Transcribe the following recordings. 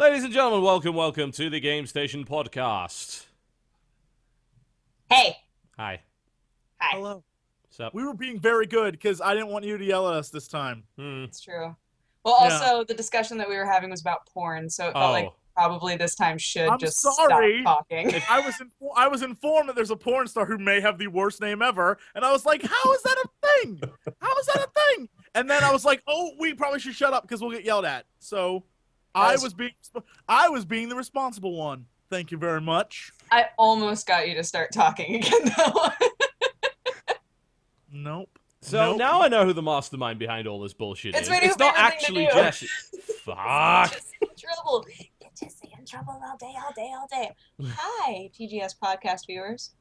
Ladies and gentlemen, welcome to the Game Station podcast. Hey. Hi. Hi. Hello. What's up? We were being very good because I didn't want you to yell at us this time. It's true. Well, also, the discussion that we were having was about porn, so it felt like probably this time should stop talking. I was informed that there's a porn star who may have the worst name ever, and I was like, how is that a thing? How is that a thing? And then I was like, oh, we probably should shut up because we'll get yelled at. So I was being the responsible one. Thank you very much. I almost got you to start talking again, though. Nope. So now I know who the mastermind behind all this bullshit is. It's not actually Jesse. Fuck. Just in trouble. Get Jesse in trouble all day. Hi, TGS podcast viewers.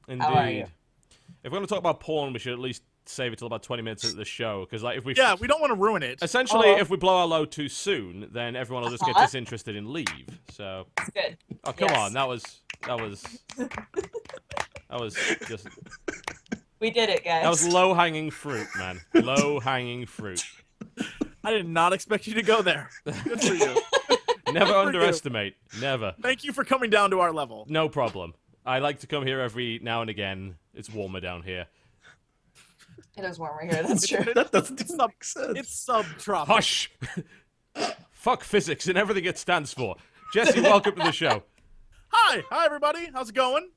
Indeed. How are you? If we're going to talk about porn, we should at least save it till about 20 minutes into the show, because like if we we don't want to ruin it. Essentially, if we blow our load too soon, then everyone will just get disinterested and leave. So that's good. Oh come on, that was just. We did it, guys. That was low-hanging fruit, man. Low-hanging fruit. I did not expect you to go there. Good for you. Never underestimate. Never. Thank you for coming down to our level. No problem. I like to come here every now and again. It's warmer down here. It is warmer here, that's true. That doesn't make sense. It's subtropical. Hush! Fuck physics and everything it stands for. Jesse, welcome to the show. Hi everybody. How's it going?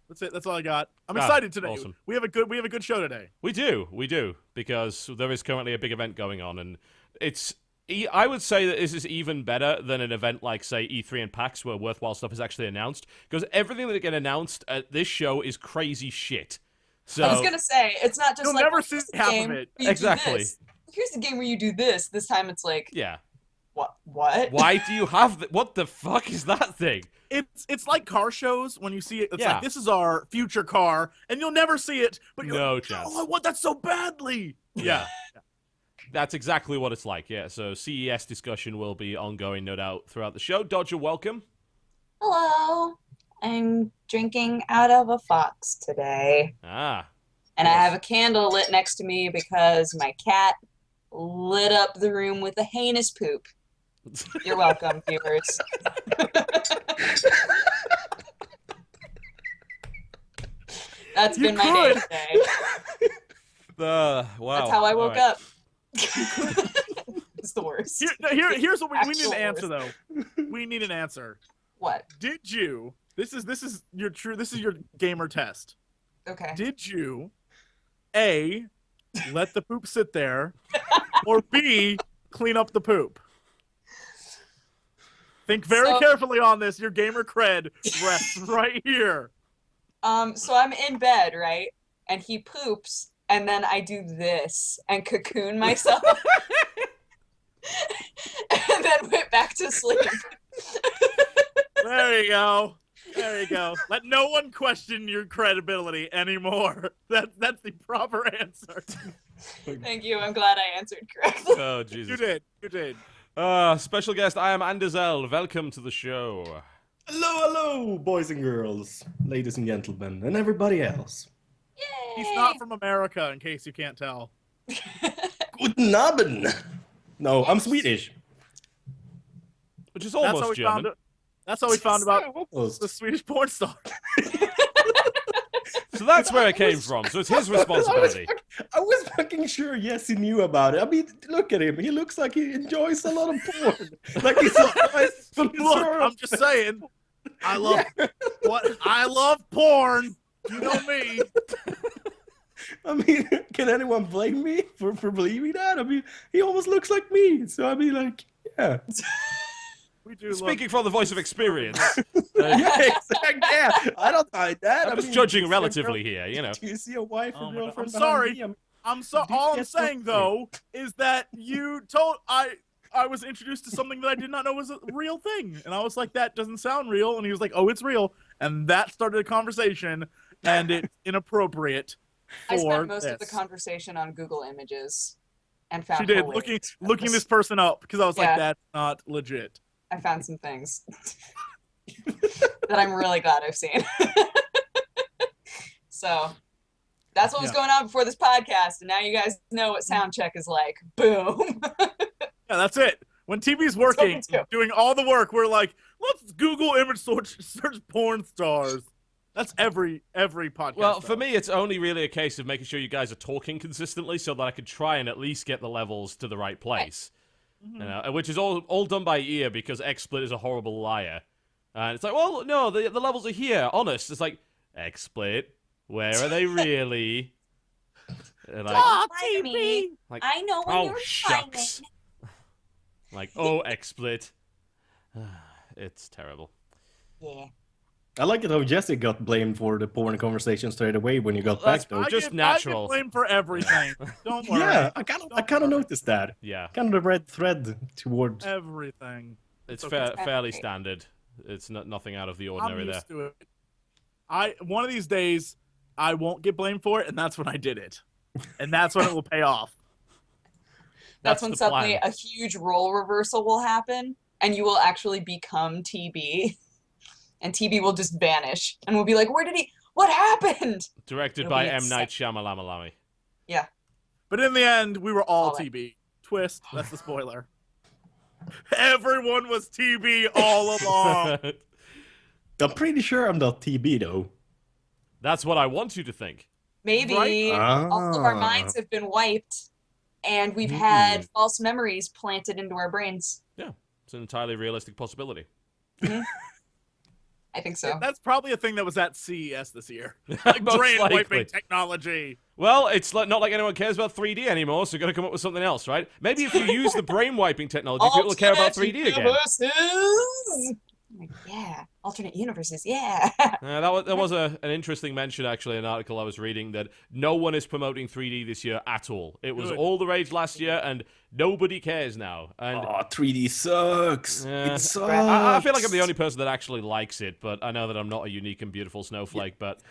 That's it. That's all I got. I'm excited today. Awesome. We have a good show today. We do, because there is currently a big event going on, and I would say that this is even better than an event like, say, E3 and PAX, where worthwhile stuff is actually announced, because everything that get announced at this show is crazy shit. So I was gonna say, it's not just you'll never see half of it. Exactly. Here's the game where you do this. This time it's like, yeah. What? Why do you have what the fuck is that thing? It's like car shows when you see it. It's like, this is our future car, and you'll never see it. But you're no like, chance. Oh, I want that so badly. Yeah. That's exactly what it's like. Yeah. So CES discussion will be ongoing, no doubt, throughout the show. Dodger, welcome. Hello. I'm drinking out of a fox today. Ah. And yes. I have a candle lit next to me because my cat lit up the room with a heinous poop. You're welcome, viewers. That's been my day today. Wow. That's how I woke up. It's the worst. Here's what we need an answer, though. We need an answer. What? Did you? This is your gamer test. Okay. Did you, A, let the poop sit there, or B, clean up the poop? Think very carefully on this. Your gamer cred rests right here. So I'm in bed, right? And he poops, and then I do this and cocoon myself. And then went back to sleep. There you go. There you go. Let no one question your credibility anymore. That's the proper answer. Thank you. I'm glad I answered correctly. Oh, Jesus. You did. Special guest, ImAnderZEL. Welcome to the show. Hello, boys and girls, ladies and gentlemen, and everybody else. Yay! He's not from America, in case you can't tell. Guten Abend. No, I'm Swedish. Which is almost German. That's how we found about almost the Swedish porn star. So that's where it came from. So it's his responsibility. I was fucking sure Jesse knew about it. I mean, look at him. He looks like he enjoys a lot of porn. Like he's Look, I'm just saying. I love porn. You know me. I mean, can anyone blame me for believing that? I mean, he almost looks like me. So I mean, like, yeah. We do. Speaking from the voice of experience. Yeah, exactly. Yeah, I don't hide that. I'm just judging relatively here, you know. Do you see a wife or girlfriend? I'm sorry. Me? All I'm saying though is that you told I was introduced to something that I did not know was a real thing, and I was like, that doesn't sound real, and he was like, oh, it's real, and that started a conversation, and it's inappropriate. I spent most of the conversation on Google Images, and found. She did looking this person up because I was like, that's not legit. I found some things that I'm really glad I've seen. So that's what was going on before this podcast, and now you guys know what sound check is like. Boom. Yeah, that's it. When TV's Spoken working, to. doing all the work, we're like, let's Google image search porn stars. That's every podcast. Well, for though. me, it's only really a case of making sure you guys are talking consistently so that I can try and at least get the levels to the right place. You know, which is all done by ear because XSplit is a horrible liar. And it's like, well, no, the levels are here, honest. It's like, XSplit, where are they really? And like, Lie to me. like, I know when oh, you're shucks. Like, oh, XSplit. It's terrible. Yeah. I like it how Jesse got blamed for the porn conversation straight away when you got That's back though. just I natural. get blamed for everything. Don't worry. Yeah, I kind of noticed that. Yeah, Kind of the red thread towards. Everything. it's okay. fairly standard. It's nothing out of the I'm ordinary there. used to it. One of these days, I won't get blamed for it, and that's when I did it. And that's when it will pay off. That's That's when the suddenly plan. a huge role reversal will happen, and you will actually become TB, and TB will just vanish, and we'll be like, what happened? Directed It'll by be M. Night except- Shyamalan. But in the end, we were all All right. TB. Twist. That's the spoiler. Everyone was TB all along. I'm pretty sure I'm not TB though. That's what I want you to think. Maybe Right? all of our Ah. minds have been wiped, and we've Mm. had false memories planted into our brains. It's an entirely realistic possibility. I think so. That's probably a thing that was at CES this year. Like Most brain likely. wiping technology. Well, it's not like anyone cares about 3D anymore, so you've got to come up with something else, right? Maybe if you use the brain wiping technology, people will care about 3D again. Universes! Like, yeah, alternate universes, yeah. That was an interesting mention, actually, in an article I was reading, that no one is promoting 3D this year at all. It was Good. all the rage last year, and nobody cares now. And Oh, 3D sucks. Yeah. It sucks. I feel like I'm the only person that actually likes it, but I know that I'm not a unique and beautiful snowflake. But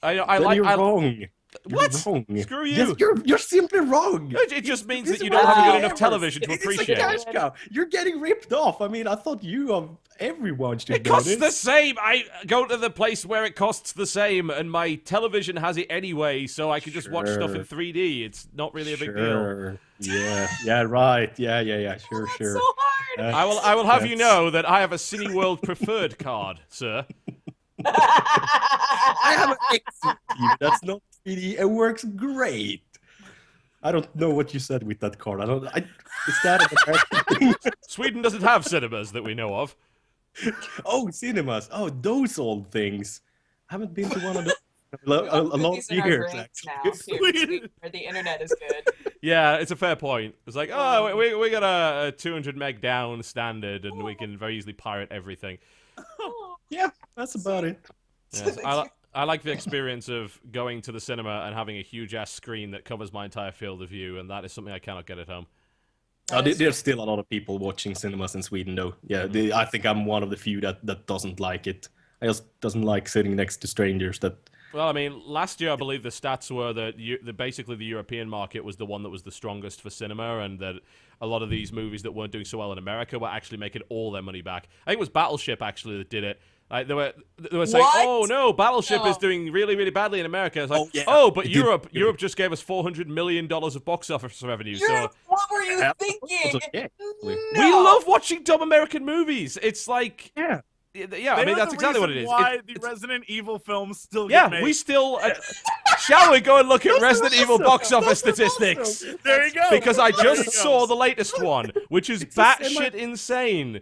I Then you're wrong. You're What? wrong. Screw you. Yes, you're simply wrong. It just means This that is you what don't have a good I enough am. television to It's appreciate like a it. cash cow. You're getting ripped off. I mean, I thought you of everyone should It know costs this. the same. I go to the place where it costs the same, and my television has it anyway, so I can just watch stuff in Sure. 3D. It's not really a big deal. Sure. Yeah, right. Yeah. Sure, That's sure. so hard. I will have you That's- know that I have a Cineworld preferred card, sir. I have an excellent TV that's not 3D. It works great. I don't know what you said with that card. Is that an American thing? Sweden doesn't have cinemas that we know of. Oh, cinemas. Oh, those old things. I haven't been to one of those in a long Movies in our years, brains actually. now, here, where the internet is good. Yeah, it's a fair point. It's like, oh, we got a 200 meg down standard, and we can very easily pirate everything. Yeah, that's about it. Yes, I like the experience of going to the cinema and having a huge ass screen that covers my entire field of view, and that is something I cannot get at home. There's still a lot of people watching cinemas in Sweden, though. Yeah, I think I'm one of the few that doesn't like it. I just doesn't like sitting next to strangers. Well, I mean, last year I believe the stats were that basically the European market was the one that was the strongest for cinema, and that a lot of these movies that weren't doing so well in America were actually making all their money back. I think it was Battleship actually that did it. Like they were saying, What? "Oh no, Battleship No. is doing really, really badly in America." It's like, Oh, yeah. but It did. Europe just gave us $400 million of box office revenue. So Europe, what were you Yeah, thinking? okay, actually. we No. love watching dumb American movies. It's like, Yeah. yeah, I They mean are that's the exactly what it reason is. Why It- the it's- Resident Evil films still yeah, get made. we still. Shall we go and look at Those are Resident Evil awesome. box office Those are statistics? awesome. There you go. Because I There just you go. saw the latest one, which is It's the batshit insane.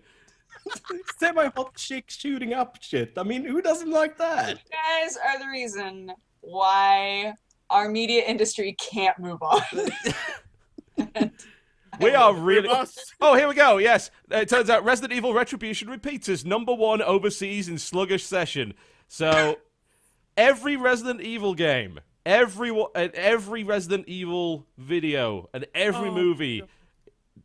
Semi-hot chick shooting up shit. I mean, who doesn't like that? You guys are the reason why our media industry can't move on. We are We really. must. Oh, here we go. Yes, it turns out Resident Evil Retribution repeats as #1 overseas in sluggish session. So every Resident Evil game, every Resident Evil video, and every movie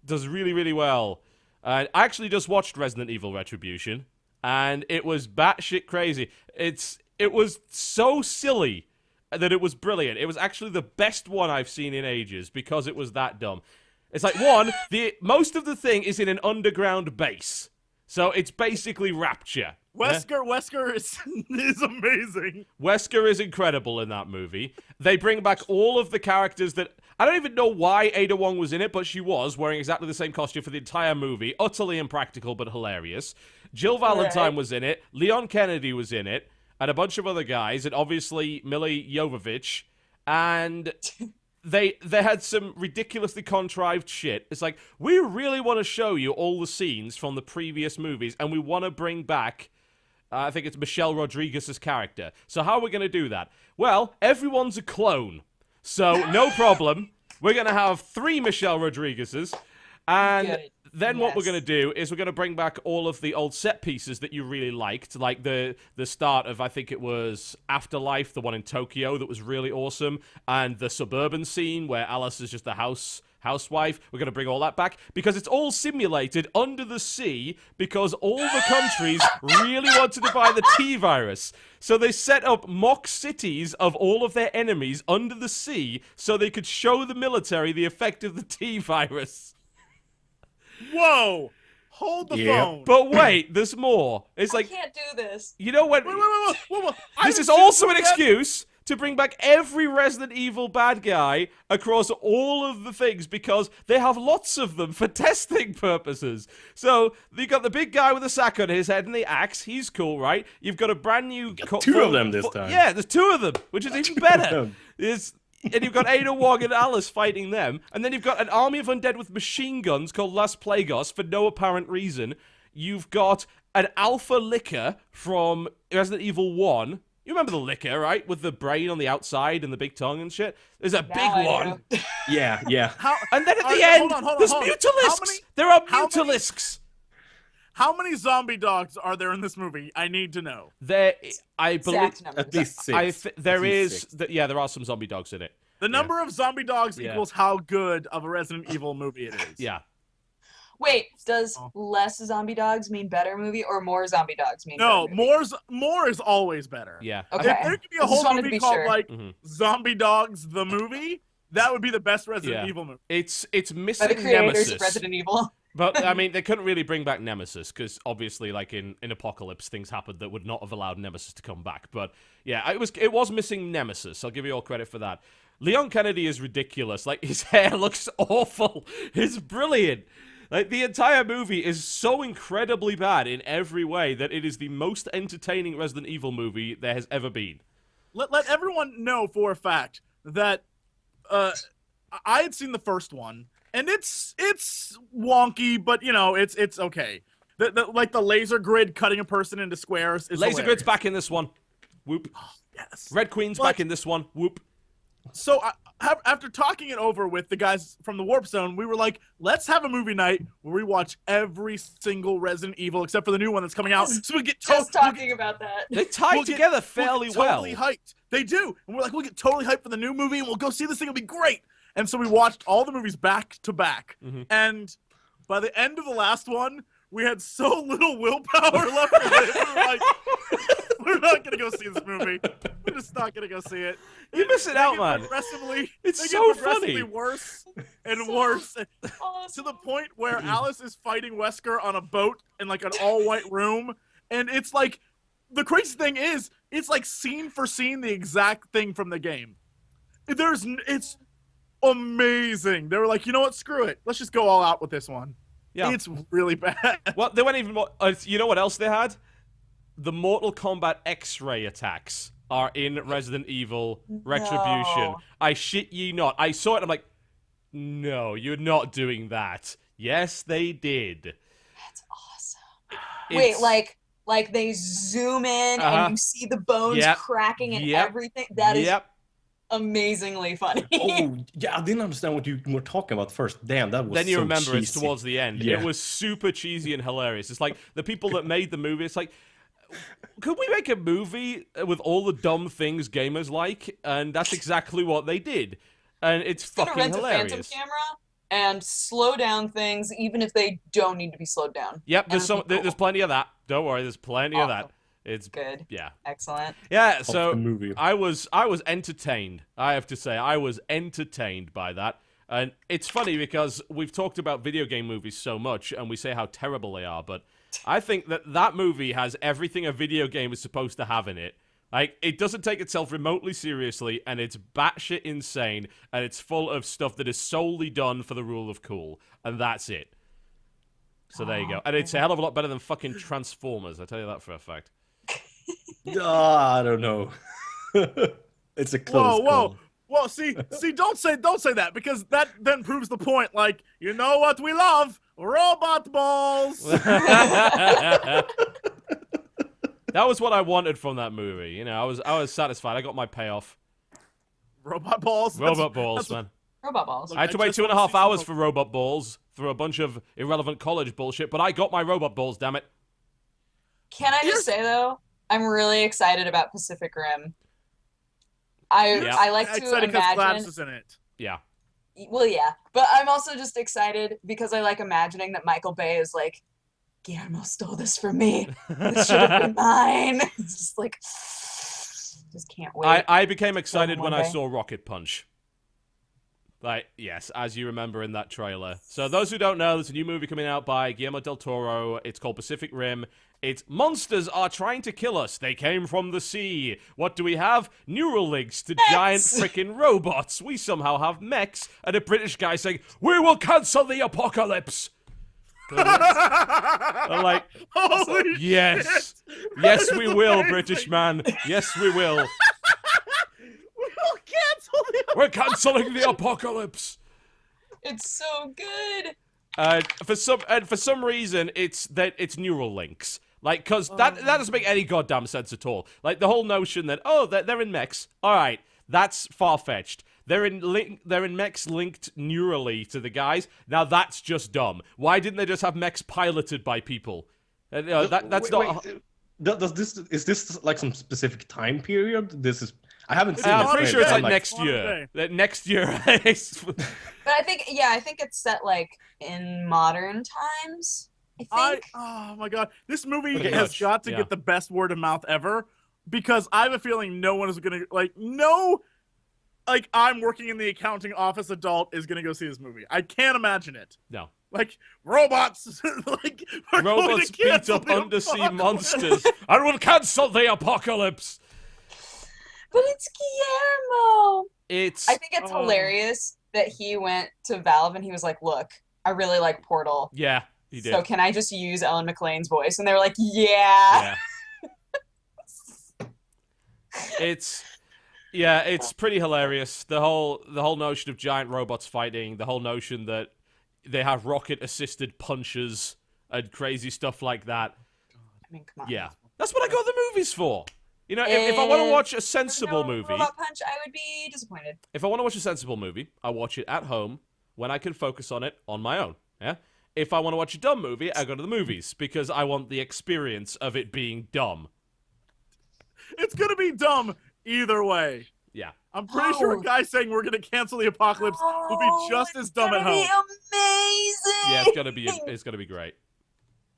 does really, really well. I actually just watched Resident Evil Retribution, and it was batshit crazy. It was so silly that it was brilliant. It was actually the best one I've seen in ages because it was that dumb. It's like, one, most of the thing is in an underground base. So it's basically Rapture. Wesker is amazing. Wesker is incredible in that movie. They bring back all of the characters that... I don't even know why Ada Wong was in it, but she was wearing exactly the same costume for the entire movie. Utterly impractical, but hilarious. Jill Valentine was in it. Leon Kennedy was in it. And a bunch of other guys. And obviously, Mila Jovovich. And they had some ridiculously contrived shit. It's like, we really want to show you all the scenes from the previous movies. And we want to bring back... I think it's Michelle Rodriguez's character. So how are we going to do that? Well, everyone's a clone. So, no problem. We're going to have 3 Michelle Rodriguez's. And then what we're going to do is we're going to bring back all of the old set pieces that you really liked. Like the start of, I think it was Afterlife, the one in Tokyo that was really awesome. And the suburban scene where Alice is just a housewife. We're going to bring all that back because it's all simulated under the sea because all the countries really wanted to buy the T-virus. So they set up mock cities of all of their enemies under the sea so they could show the military the effect of the T-virus. Whoa! Hold the phone. But wait, there's more. It's like, I can't do this. you know what? Wait. This is also an excuse to bring back every Resident Evil bad guy across all of the things because they have lots of them for testing purposes. So, you got the big guy with the sack on his head and the axe. He's cool, right? You've got a brand new... 2 of them this time. Yeah, there's 2 of them, which is even better. And you've got Ada Wong and Alice fighting them. And then you've got an army of undead with machine guns called Las Plagas for no apparent reason. You've got an alpha licker from Resident Evil 1. You remember the licker, right? With the brain on the outside and the big tongue and shit? There's a big one. Yeah. And then at the end, there's Mutalisks! There are Mutalisks! How many zombie dogs are there in this movie? I need to know. I believe... At least 6. There are some zombie dogs in it. The number of zombie dogs equals how good of a Resident Evil movie it is. Yeah. Wait, does less zombie dogs mean better movie or more zombie dogs mean better movie? more is always better. Yeah. Okay. If there could be a whole movie called Zombie Dogs the Movie, that would be the best Resident Evil movie. It's missing By the creators Nemesis. of Resident Evil. But, I mean, they couldn't really bring back Nemesis, because obviously, like, in Apocalypse, things happened that would not have allowed Nemesis to come back. But, yeah, it was missing Nemesis. I'll give you all credit for that. Leon Kennedy is ridiculous. Like, his hair looks awful. It's brilliant. Like, the entire movie is so incredibly bad in every way that it is the most entertaining Resident Evil movie there has ever been. Let everyone know for a fact that I had seen the first one, and it's wonky, but you know it's okay. Like the laser grid cutting a person into squares is Laser hilarious. grid's back in this one. Whoop. Yes. Red Queen's back in this one. Whoop. So after talking it over with the guys from the Warp Zone, we were like, let's have a movie night where we watch every single Resident Evil except for the new one that's coming out. So we get talking about that. They tie together fairly we'll get totally hyped. They do, and we're like, we'll get totally hyped for the new movie, and we'll go see this thing. It'll be great. And so we watched all the movies back to back, and by the end of the last one, we had so little willpower left. We were like, we're not gonna go see this movie. We're just not gonna go see it. You're missing out, man. It's so funny. Worse and worse to the point where Alice is fighting Wesker on a boat in like an all-white room, and it's like the crazy thing is it's like scene for scene the exact thing from the game. It's amazing. They were like, you know what? Screw it. Let's just go all out with this one. Yeah, it's really bad. Well, they went even more. You know what else they had? The Mortal Kombat X-ray attacks are in Resident Evil Retribution. No. I shit ye not. I saw it. I'm like, no, you're not doing that. Yes, they did. That's awesome. Wait, like they zoom in and you see the bones cracking and everything. That is amazingly funny. Oh, yeah, I didn't understand what you were talking about first. Damn, that was Then you so remember cheesy. it's towards the end. Yeah. It was super cheesy and hilarious. It's like the people that made the movie, it's like, could we make a movie with all the dumb things gamers like? And that's exactly what they did. And it's fucking rent hilarious. A Phantom camera and slow down things even if they don't need to be slowed down. Yep, there's plenty of that. Don't worry, there's plenty of that. It's good. Yeah. Excellent. Yeah, so I was entertained. I have to say, I was entertained by that. And it's funny because we've talked about video game movies so much and we say how terrible they are, but I think that movie has everything a video game is supposed to have in it, Like, it doesn't take itself remotely seriously, and it's batshit insane, and it's full of stuff that is solely done for the rule of cool, and that's it. So there you go. And it's a hell of a lot better than fucking Transformers, I tell you that for a fact. I don't know. It's a close call. Whoa, see, don't say that, because that then proves the point. Like, you know what we love? Robot balls. That was what I wanted from that movie. You know, I was satisfied. I got my payoff. Robot balls. Robot balls, man. Robot balls. I had to wait 2.5 hours for robot balls through a bunch of irrelevant college bullshit, but I got my robot balls. Damn it! Can I just say though, I'm really excited about Pacific Rim. I like to imagine. Glass is in it. Yeah. Well, yeah, but I'm also just excited because I like imagining that Michael Bay is like, Guillermo stole this from me. This should have been mine. It's just like, just can't wait. I became excited when I saw Rocket Punch. Like, yes, as you remember in that trailer. So those who don't know, there's a new movie coming out by Guillermo del Toro. It's called Pacific Rim. It's monsters are trying to kill us. They came from the sea. What do we have? Neural links to giant freaking robots. We somehow have mechs and a British guy saying, "We will cancel the apocalypse." I'm like, holy yes. shit. Yes, we will, British man. Yes, we will. We're canceling the apocalypse. It's so good. For some reason, it's neural links. Like, cause that doesn't make any goddamn sense at all. Like the whole notion that they're in mechs. All right, that's far fetched. They're in mechs linked neurally to the guys. Now that's just dumb. Why didn't they just have mechs piloted by people? That's not. Is this like some specific time period? I haven't seen. I'm pretty sure it's like like next year. Next year. But I think it's set like in modern times. I think. Oh my god, this movie has got to get the best word of mouth ever, because I have a feeling no one is gonna I'm working in the accounting office adult is gonna go see this movie. I can't imagine it. No. Like robots, robots beat up undersea monsters and will cancel the apocalypse. But it's Guillermo. I think it's hilarious that he went to Valve and he was like, "Look, I really like Portal. Yeah, he did. So can I just use Ellen McLean's voice?" And they were like, "Yeah." It's pretty hilarious. The whole notion of giant robots fighting, the whole notion that they have rocket-assisted punches and crazy stuff like that. I mean, come on. Yeah, that's what I got the movies for. You know, if I want to watch a sensible movie, Robot Punch, I would be disappointed. If I want to watch a sensible movie, I watch it at home when I can focus on it on my own. Yeah. If I want to watch a dumb movie, I go to the movies because I want the experience of it being dumb. It's gonna be dumb either way. Yeah. I'm pretty sure a guy saying we're gonna cancel the apocalypse will be just as dumb at home. Amazing. Yeah, it's gonna be great.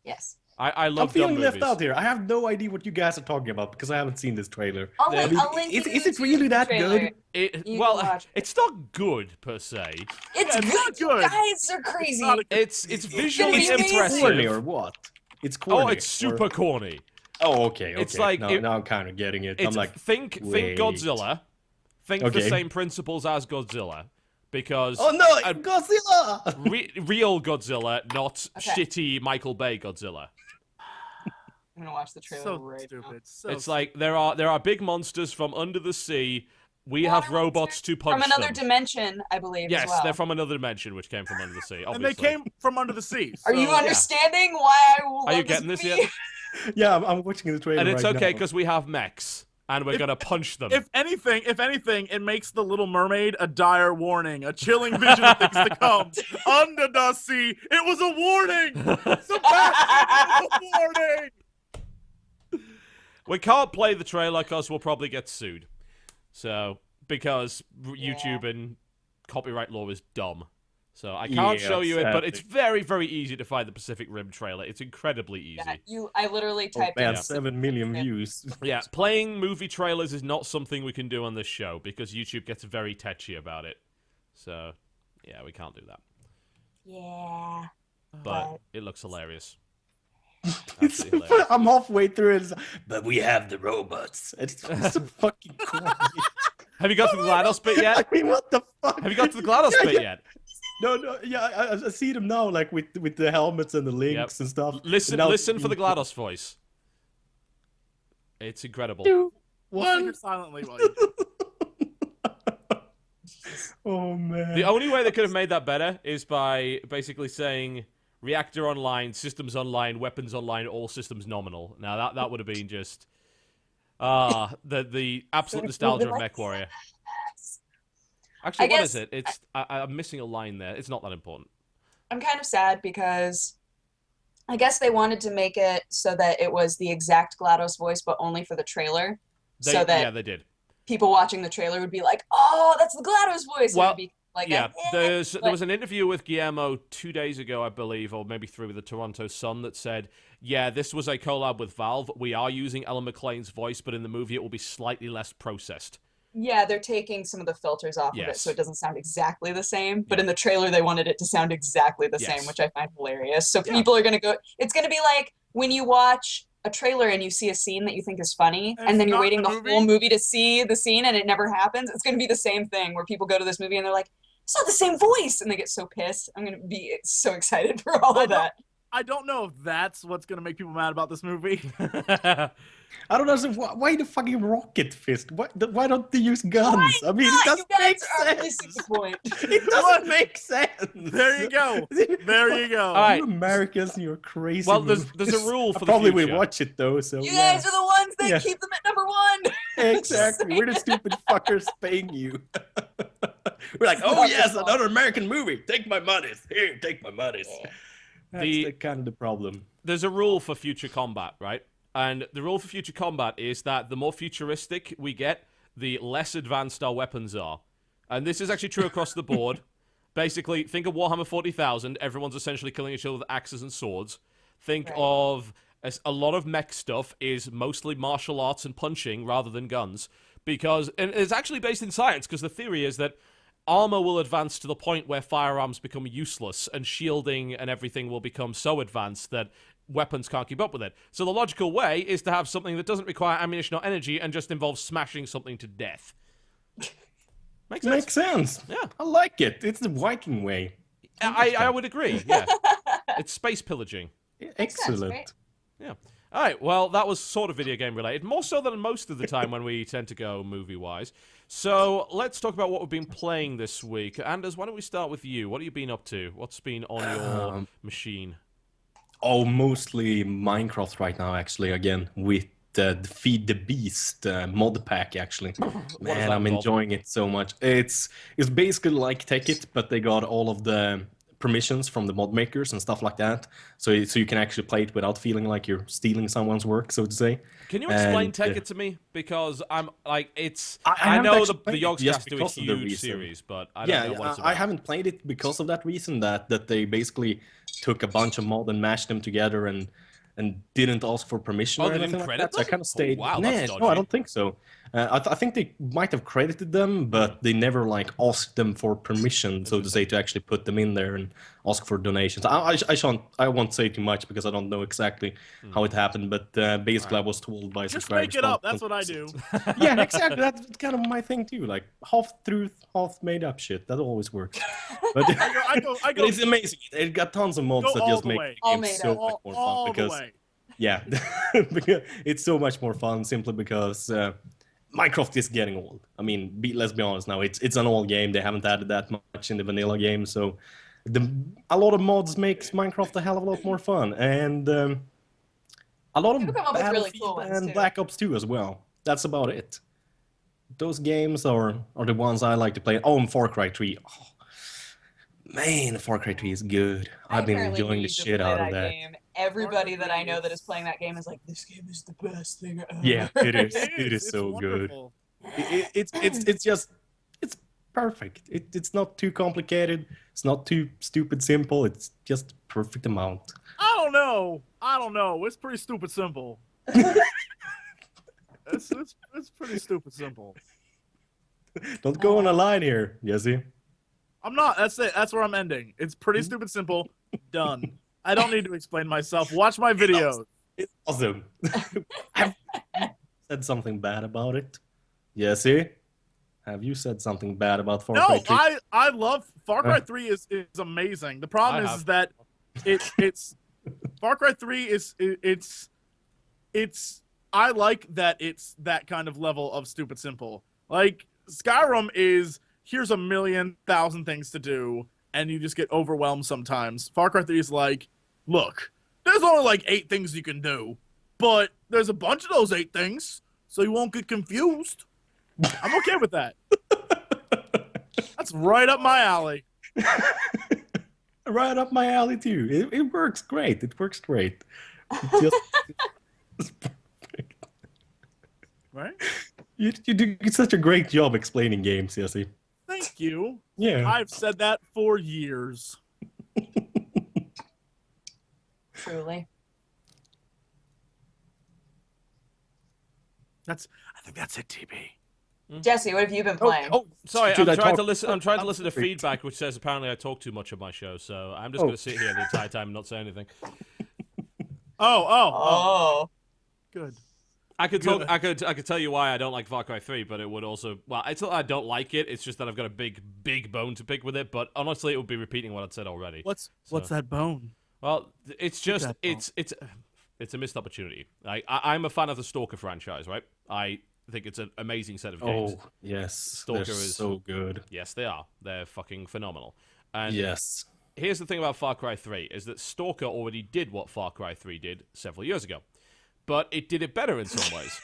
Yes. I love. I'm feeling dumb left movies. out here. I have no idea what you guys are talking about because I haven't seen this trailer. I'll link Is it really that good? It's not good per se. It's good. You guys are crazy. It's visually impressive. Corny or what? It's corny. Oh, it's super corny. Oh, okay. It's like now I'm kind of getting it. I'm like, think Godzilla. Think the same principles as Godzilla. Because Godzilla! Real Godzilla, not shitty Michael Bay Godzilla. I'm gonna watch the trailer right now. It's like there are big monsters from under the sea. We have robots to punch from another them. dimension, I believe. Yes, as well. they're from another dimension, which came from under the sea. Obviously. And they came from under the sea. Are you understanding why I will? Are you getting this yet? Yeah, I'm watching the trailer. And it's right okay now. because we have mechs, and we're gonna punch them. If anything, it makes the Little Mermaid a dire warning, a chilling vision of things to come. Under the sea, it was a warning. Sebastian, it was a warning. We can't play the trailer because we'll probably get sued. So, because YouTube and copyright law is dumb. So, I can't show you it, but it's very, very easy to find the Pacific Rim trailer. It's incredibly easy. Yeah, I literally typed in 7 million views. Yeah, playing movie trailers is not something we can do on this show because YouTube gets very touchy about it. So, yeah, we can't do that. Yeah. But it looks hilarious. Absolutely hilarious. I'm halfway through it, but we have the robots. It's so fucking corny. Have you got to the GLaDOS bit yet? I mean, what the fuck? Have you got to the GLaDOS Yeah, bit yeah. yet? No, yeah, I see them now, like with the helmets and the links and stuff. Listen, And now listen for the GLaDOS voice. It's incredible. 2, We'll sit 1. here silently while you do it. Oh man. The only way they could have made that better is by basically saying reactor online, systems online, weapons online, all systems nominal. Now that would have been just the absolute nostalgia of MechWarrior. Actually, what is it? It's I'm missing a line there. It's not that important. I'm kind of sad because I guess they wanted to make it so that it was the exact GLaDOS voice, but only for the trailer. So that yeah, they did. people watching the trailer would be like, "Oh, that's the GLaDOS voice." Well, and it'd be like, Yeah, there but was an interview with Guillermo 2 days ago, I believe, or maybe 3 with the Toronto Sun that said, yeah, this was a collab with Valve. We are using Ellen McLean's voice, but in the movie it will be slightly less processed. yeah, they're taking some of the filters off of it, Yes. so it doesn't sound exactly the same. But Yeah. in the trailer, they wanted it to sound exactly the Yes. same, which I find hilarious. So Yeah. people are gonna go. It's gonna be like when you watch a trailer and you see a scene that you think is funny, And and then it's you're not waiting the the movie? whole movie to see the scene, and it never happens. It's gonna be the same thing where people go to this movie and they're like, "It's not the same voice," and they get so pissed. I'm gonna be so excited for all of that. I don't know if that's what's gonna make people mad about this movie. I don't understand why the fucking rocket fist. Why don't they use guns? Why I mean, it not? doesn't You make guys are missing sense. the point. It doesn't make sense. There you go. There you go. All right. You Americans, you're crazy. Well, there's a movies. rule I for the probably future. will watch it though. So You yeah. guys are the ones that Yeah. keep them at number one. Exactly. We're the stupid fuckers paying you. We're like, oh yes, another American movie. Take my monies. Here, take my monies. That's The- kind of the problem. There's a rule for future combat, right? And the rule for future combat is that the more futuristic we get, the less advanced our weapons are. And this is actually true across the board. Basically, think of Warhammer 40,000. Everyone's essentially killing each other with axes and swords. Think Right. of a lot of mech stuff is mostly martial arts and punching rather than guns. And it's actually based in science, because the theory is that armor will advance to the point where firearms become useless, and shielding and everything will become so advanced that weapons can't keep up with it. So the logical way is to have something that doesn't require ammunition or energy and just involves smashing something to death. Makes sense? Makes sense. Yeah. I like it. It's the Viking way. I would agree, yeah. It's space pillaging. sense, Excellent. right? Yeah. All right, well, that was sort of video game related, more so than most of the time when we tend to go movie-wise. So let's talk about what we've been playing this week. Anders, why don't we start with you? What have you been up to? What's been on your machine? Oh, mostly Minecraft right now, actually, again, with the Feed the Beast mod pack, actually. does Man, that I'm involve? enjoying it so much. It's basically like Take It, but they got all of the permissions from the mod makers and stuff like that. So you can actually play it without feeling like you're stealing someone's work, so to say. Can you explain And, Take It to me? Because I'm like, it's... I I haven't know actually the played it Yogscast just do a because of the huge reason. series, but I don't Yeah, know what it's I about. haven't played it because of that reason, that they basically took a bunch of mod and mashed them together and didn't ask for permission Oh, or they anything didn't like credit that. So I them? kind of stayed. Oh, wow, Nah, that's no, I dodgy. don't think so. I think they might have credited them, but they never like asked them for permission, so to say, to actually put them in there and ask for donations. I won't say too much because I don't know exactly how it happened, but basically I was told by Just subscribers. make it up. That's what I do. Yeah, exactly. That's kind of my thing too. Like half truth, half made up shit. That always works. But, I but go it's amazing. It got tons of mods Go that all just the make way. the All game made so up. much more fun all the because way. yeah, because it's so much more fun simply because Minecraft is getting old. I mean, let's be honest now. It's an old game. They haven't added that much in the vanilla game, so a lot of mods makes Minecraft a hell of a lot more fun, and a lot of People come up with really cool Battlefield ones, and too. Black Ops 2 as well. That's about it. Those games are the ones I like to play. Oh, and Far Cry 3. Oh, man, Far Cry 3 is good. I've been apparently enjoying the need to shit play out of that. Game. Everybody that I know that is- is playing that game is like, this game is the best thing ever. Yeah, it is. It It is It's so good. wonderful. It's just it's perfect. It's not too complicated. It's not too stupid simple. It's just perfect amount. I don't know. It's pretty stupid simple. It's pretty stupid simple. Don't go on a line here, Jesse. I'm not. That's it. That's where I'm ending. It's pretty stupid simple. Done. I don't need to explain myself. Watch my videos. It's awesome. Have you said something bad about it? Jesse? Have you said something bad about Far Cry No, 3? I love Far Cry 3 is amazing. The problem is that it's Far Cry 3 is it's I like that it's that kind of level of stupid simple. Like Skyrim is here's a million thousand things to do and you just get overwhelmed sometimes. Far Cry 3 is like, look, there's only like 8 things you can do, but there's a bunch of those 8 things, so you won't get confused. I'm okay with that. That's right up my alley. Right up my alley too. It works great. It works great. It just, Right? you do such a great job explaining games, Jesse. Thank you. Yeah. I've said that for years. Truly. I think that's it, TB. Jesse, what have you been playing? Sorry, should I I'm trying talk- to listen. I'm trying to listen to Great. feedback, which says apparently I talk too much on my show. So I'm just going to sit here the entire time and not say anything. Oh. Good. I could talk. I could tell you why I don't like Far Cry 3, but it would also. Well, it's not that I don't like it. It's just that I've got a big bone to pick with it. But honestly, it would be repeating what I'd said already. What's that bone? Well, it's just that it's a missed opportunity. I'm a fan of the Stalker franchise, right? I think it's an amazing set of games. Oh, yes. Stalker They're is so good. Yes, they are. They're fucking phenomenal. And Yes. here's the thing about Far Cry 3 is that Stalker already did what Far Cry 3 did several years ago. But it did it better in some ways.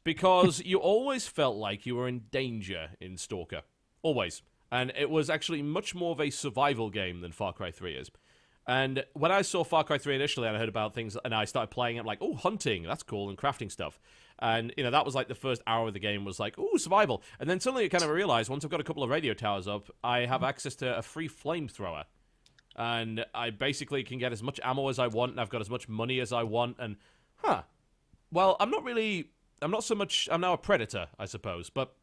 Because you always felt like you were in danger in Stalker. Always. And it was actually much more of a survival game than Far Cry 3 is. And when I saw Far Cry 3 initially and I heard about things and I started playing it, I'm like, oh, hunting, that's cool, and crafting stuff. And, you know, that was like the first hour of the game was like, oh, survival. And then suddenly I kind of realized, once I've got a couple of radio towers up, I have access to a free flamethrower. And I basically can get as much ammo as I want, and I've got as much money as I want, and, well, I'm not so much, I'm now a predator, I suppose, but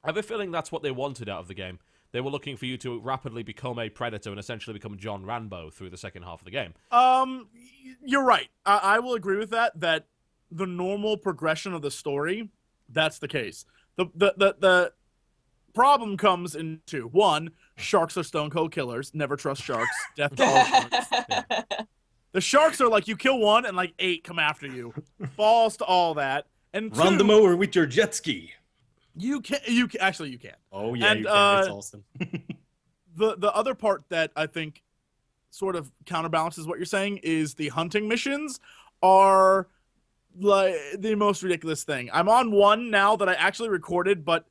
I have a feeling that's what they wanted out of the game. They were looking for you to rapidly become a predator and essentially become John Rambo through the second half of the game. You're right. I will agree with that the normal progression of the story, that's the case. The problem comes in 2. 1, sharks are stone cold killers. Never trust sharks. Death to all sharks. Yeah. The sharks are like, you kill 1 and like 8 come after you. Falls to all that. And 2, Run them over with your jet ski. you can. Oh, yeah, And, you can. It's awesome. The other part that I think sort of counterbalances what you're saying is the hunting missions are like the most ridiculous thing. I'm on one now that I actually recorded, but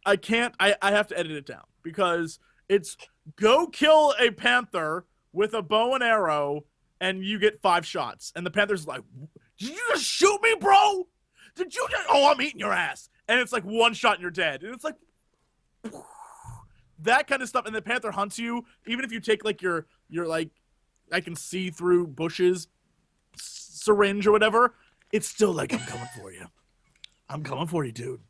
I can't. I have to edit it down because it's go kill a panther with a bow and arrow, and you get 5 shots. And the panther's like, "Did you just shoot me, bro? Did you just? Oh, I'm eating your ass." And it's like 1 shot and you're dead. And it's like that kind of stuff. And the panther hunts you, even if you take like your like, I can see through bushes syringe or whatever. It's still like, I'm coming for you. I'm coming for you, dude.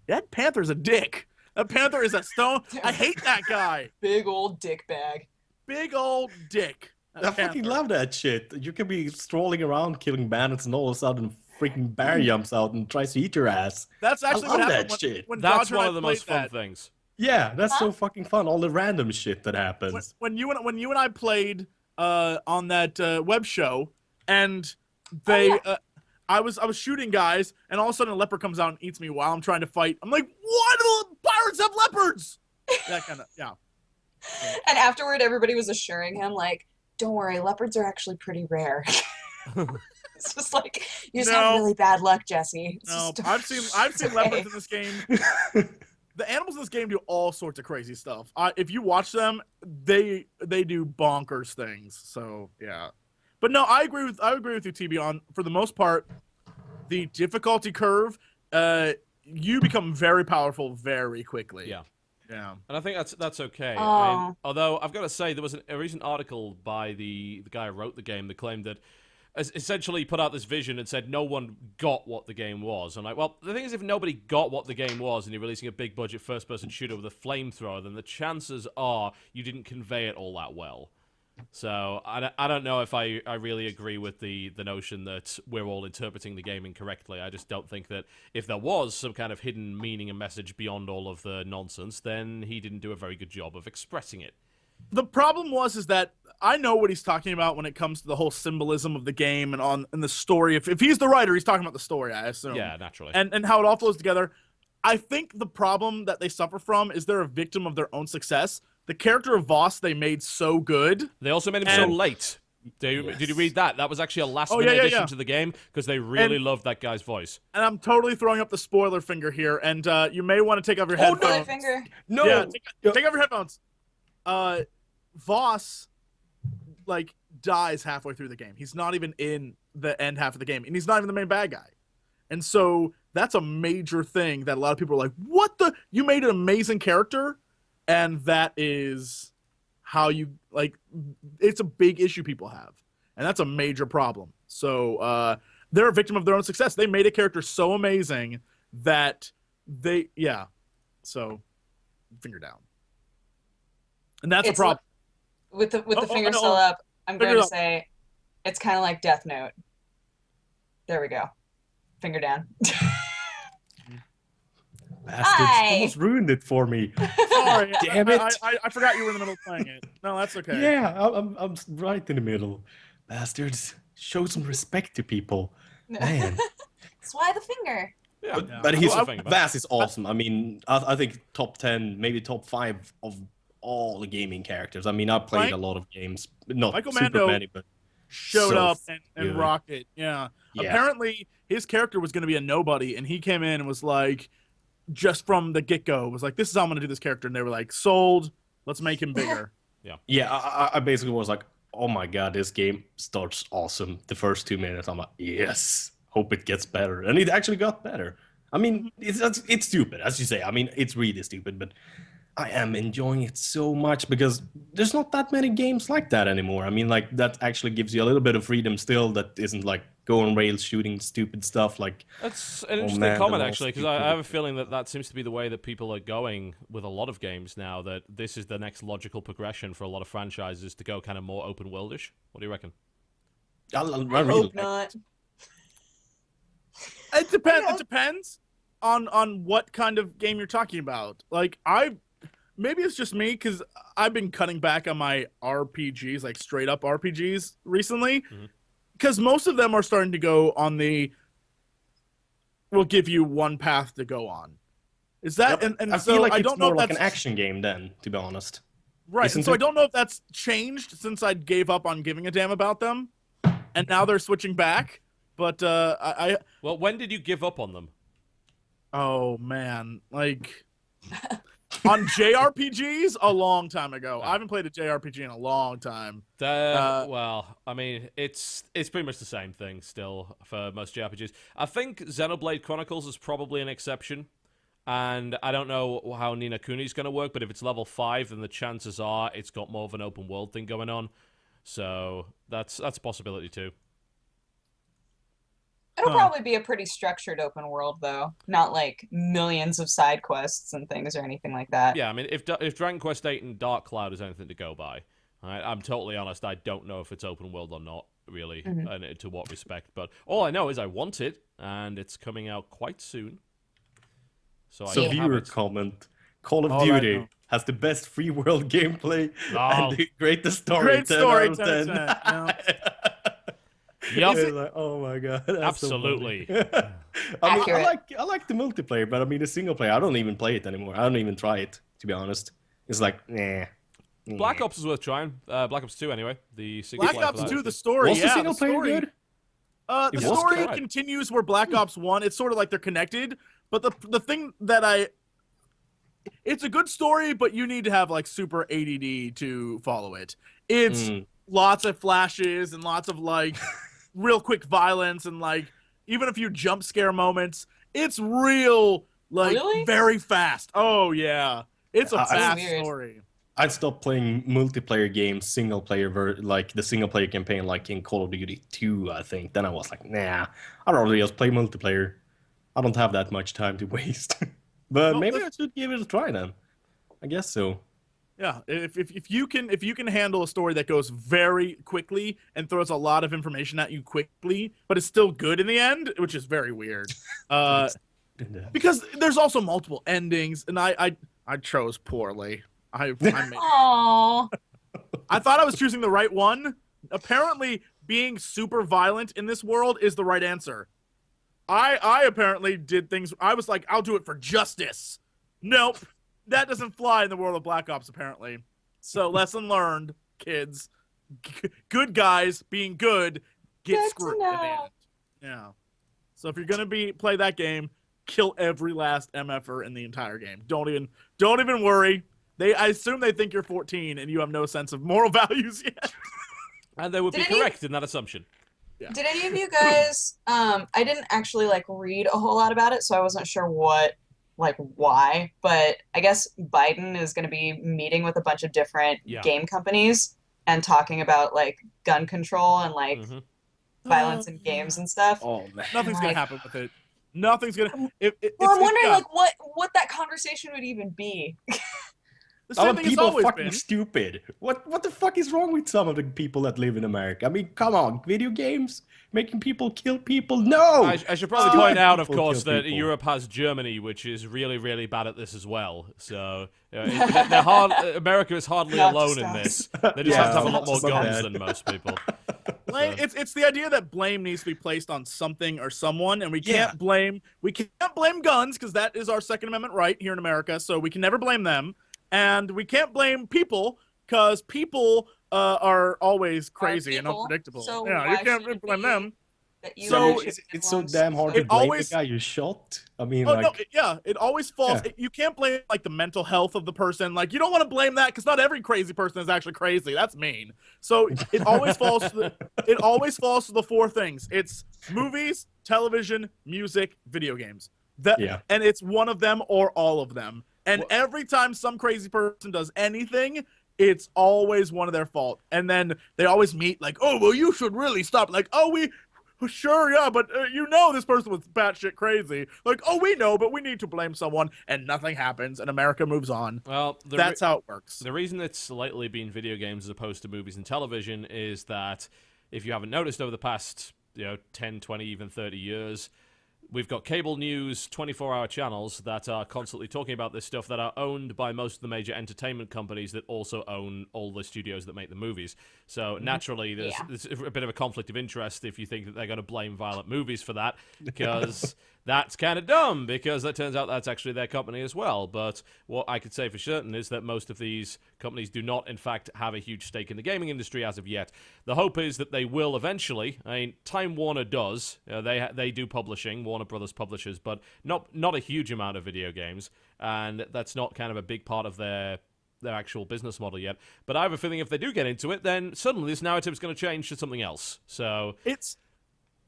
That panther's a dick. That panther is a stone. I hate that guy. Big old dick bag. Big old dick. I fucking love that shit. You can be strolling around killing bandits and all of a sudden freaking bear jumps out and tries to eat your ass. That's actually I love what happened that shit. when That's Dodger one and of the I most played fun that. things. Yeah, that's so fucking fun. All the random shit that happens. When you and I played on that web show, and they I was shooting guys, and all of a sudden a leopard comes out and eats me while I'm trying to fight. I'm like, why do the pirates have leopards? That kind of And afterward, everybody was assuring him, like, don't worry, leopards are actually pretty rare. It's just like, you just have really bad luck, Jesse. It's No, just- I've seen leopards in this game. The animals in this game do all sorts of crazy stuff. If you watch them, they do bonkers things. So yeah, but no, I agree with you, TB. On for the most part, the difficulty curve, you become very powerful very quickly. Yeah. Yeah. And I think that's okay. Oh. I mean, although I've got to say, there was a recent article by the guy who wrote the game that claimed that essentially put out this vision and said no one got what the game was. I'm like, well, the thing is, if nobody got what the game was and you're releasing a big budget first-person shooter with a flamethrower, then the chances are you didn't convey it all that well. So I don't know if I really agree with the notion that we're all interpreting the game incorrectly. I just don't think that if there was some kind of hidden meaning and message beyond all of the nonsense, then he didn't do a very good job of expressing it. The problem is that I know what he's talking about when it comes to the whole symbolism of the game and the story. If he's the writer, he's talking about the story, I assume. Yeah, naturally. And how it all flows together. I think the problem that they suffer from is they're a victim of their own success. The character of Voss they made so good. They also made him so late. Did you read that? That was actually a last-minute addition to the game because they really loved that guy's voice. And I'm totally throwing up the spoiler finger here, and you may want to take off your headphones. Spoiler finger. No. Yeah, take off your headphones. Voss, like, dies halfway through the game. He's not even in the end half of the game, and he's not even the main bad guy. And so that's a major thing that a lot of people are like, what the? You made an amazing character, and that is how you, like, it's a big issue people have. And that's a major problem. So they're a victim of their own success. They made a character so amazing that so finger down. And that's a problem. With the finger still up, I'm going to say it's kind of like Death Note. There we go. Finger down. Bastards almost ruined it for me. Sorry, Damn it. I forgot you were in the middle of playing it. No, that's okay. Yeah, I'm right in the middle. Bastards, show some respect to people. Man. That's why the finger. Yeah, but Vass is awesome. I mean, I think top 10, maybe top 5 of all the gaming characters. I mean, I played a lot of games, not Michael super Mando many, but showed so up and rocked it. Yeah. Apparently, his character was going to be a nobody, and he came in and was like, just from the get-go, was like, this is how I'm going to do this character. And they were like, sold. Let's make him bigger. Yeah, I basically was like, oh my god, this game starts awesome. The first 2 minutes, I'm like, yes, hope it gets better. And it actually got better. I mean, it's stupid, as you say. I mean, it's really stupid, but I am enjoying it so much because there's not that many games like that anymore. I mean, like, that actually gives you a little bit of freedom still that isn't like go on rails shooting stupid stuff like... That's an interesting comment, actually, because I have a feeling that seems to be the way that people are going with a lot of games now, that this is the next logical progression for a lot of franchises to go kind of more open worldish. What do you reckon? I hope not. It depends. It depends on what kind of game you're talking about. Like, maybe it's just me because I've been cutting back on my RPGs, like straight up RPGs recently, because most of them are starting to go on we'll give you one path to go on. Is that and I so feel like I it's don't know more if like that's an action game then, to be honest. right. And so I don't know if that's changed since I gave up on giving a damn about them, and now they're switching back. But well, when did you give up on them? Oh man, like. On JRPGs, a long time ago. I haven't played a JRPG in a long time. Well, I mean, it's pretty much the same thing still for most JRPGs. I think Xenoblade Chronicles is probably an exception, and I don't know how Ni no Kuni's going to work, but if it's level 5, then the chances are it's got more of an open world thing going on. So that's a possibility too. It'll probably be a pretty structured open world, though. Not like millions of side quests and things or anything like that. Yeah, I mean, if Dragon Quest VIII and Dark Cloud is anything to go by, I'm totally honest, I don't know if it's open world or not, really, and to what respect. But all I know is I want it, and it's coming out quite soon. So viewer comment, Call of Duty has the best free world gameplay and the greatest story. Great story, 10 out of 10. Yeah. Yep. Like, oh my god, that's absolutely. So I mean, I like the multiplayer, but I mean the single player, I don't even play it anymore. I don't even try it, to be honest. It's like, nah. Black Ops is worth trying. Black Ops 2, anyway. The single Black Ops 2, the story. Was the single player good? The story continues where Black Ops 1. It's sort of like they're connected, but the thing that it's a good story, but you need to have like super ADD to follow it. It's lots of flashes and lots of like real quick violence and like even a few jump scare moments. It's real, like very fast. Oh yeah, it's a fast story. I'd stop playing multiplayer games, single player, like the single player campaign, like in Call of Duty 2, I think. Then I was like, nah, I'd rather just play multiplayer. I don't have that much time to waste. But maybe I should give it a try then. I guess so. Yeah, if you can handle a story that goes very quickly and throws a lot of information at you quickly, but it's still good in the end, which is very weird. Because there's also multiple endings, and I chose poorly. I Aww. thought I was choosing the right one. Apparently, being super violent in this world is the right answer. I apparently did things. I was like, I'll do it for justice. Nope. That doesn't fly in the world of Black Ops, apparently. So, lesson learned, kids. Good guys being good get Good to screwed in the know. end. Yeah. So if you're gonna play that game, kill every last MFer in the entire game. Don't even worry. I assume they think you're 14 and you have no sense of moral values yet. And they would be correct in that assumption. Yeah. Did any of you guys? I didn't actually like read a whole lot about it, so I wasn't sure why. But I guess Biden is going to be meeting with a bunch of different game companies and talking about like gun control and like violence in games and stuff. Oh man, Nothing's gonna happen with it. Nothing's gonna. I'm wondering like what that conversation would even be. The same thing has always fucking been. stupid. What the fuck is wrong with some of the people that live in America? I mean, come on, video games making people kill people? No. I should probably point out, of People course, kill that people. Europe has Germany, which is really, really bad at this as well. So they're hard. America is hardly Not alone just in us. this. They just have to have a lot more so guns bad. than most people. It's the idea that blame needs to be placed on something or someone, and we can't blame guns because that is our Second Amendment right here in America. So we can never blame them, and we can't blame people because people are always crazy and people, unpredictable. so Yeah, why you should can't it blame be them. that you So should it's so belongs damn hard It to blame always- the guy you shot. I mean, Oh like, no, it always falls. Yeah. You can't blame like the mental health of the person. Like you don't want to blame that because not every crazy person is actually crazy. That's mean. So it always falls. It always falls to the four things. It's movies, television, music, video games. And it's one of them or all of them. And every time some crazy person does anything, it's always one of their fault. And then they always meet like, oh well, you should really stop. Like, oh sure, yeah, but this person was batshit crazy. Like, oh, we know, but we need to blame someone, and nothing happens, and America moves on. Well, that's how it works. The reason it's lately been video games as opposed to movies and television is that, if you haven't noticed over the past 10, 20, even 30 years, we've got cable news, 24-hour channels that are constantly talking about this stuff that are owned by most of the major entertainment companies that also own all the studios that make the movies. So naturally, there's a bit of a conflict of interest if you think that they're going to blame violent movies for that, because that's kind of dumb, because it turns out that's actually their company as well. But what I could say for certain is that most of these companies do not, in fact, have a huge stake in the gaming industry as of yet. The hope is that they will eventually. I mean, Time Warner does. They do publishing, Warner Brothers publishers, but not a huge amount of video games, and that's not kind of a big part of their actual business model yet. But I have a feeling if they do get into it, then suddenly this narrative is going to change to something else. So it's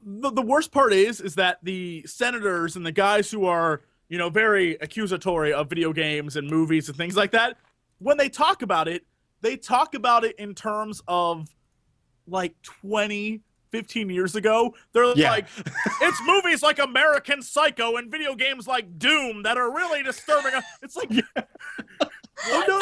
the worst part is that the senators and the guys who are very accusatory of video games and movies and things like that, when they talk about it in terms of like 15 years ago. They're like, it's movies like American Psycho and video games like Doom that are really disturbing. It's like, oh no!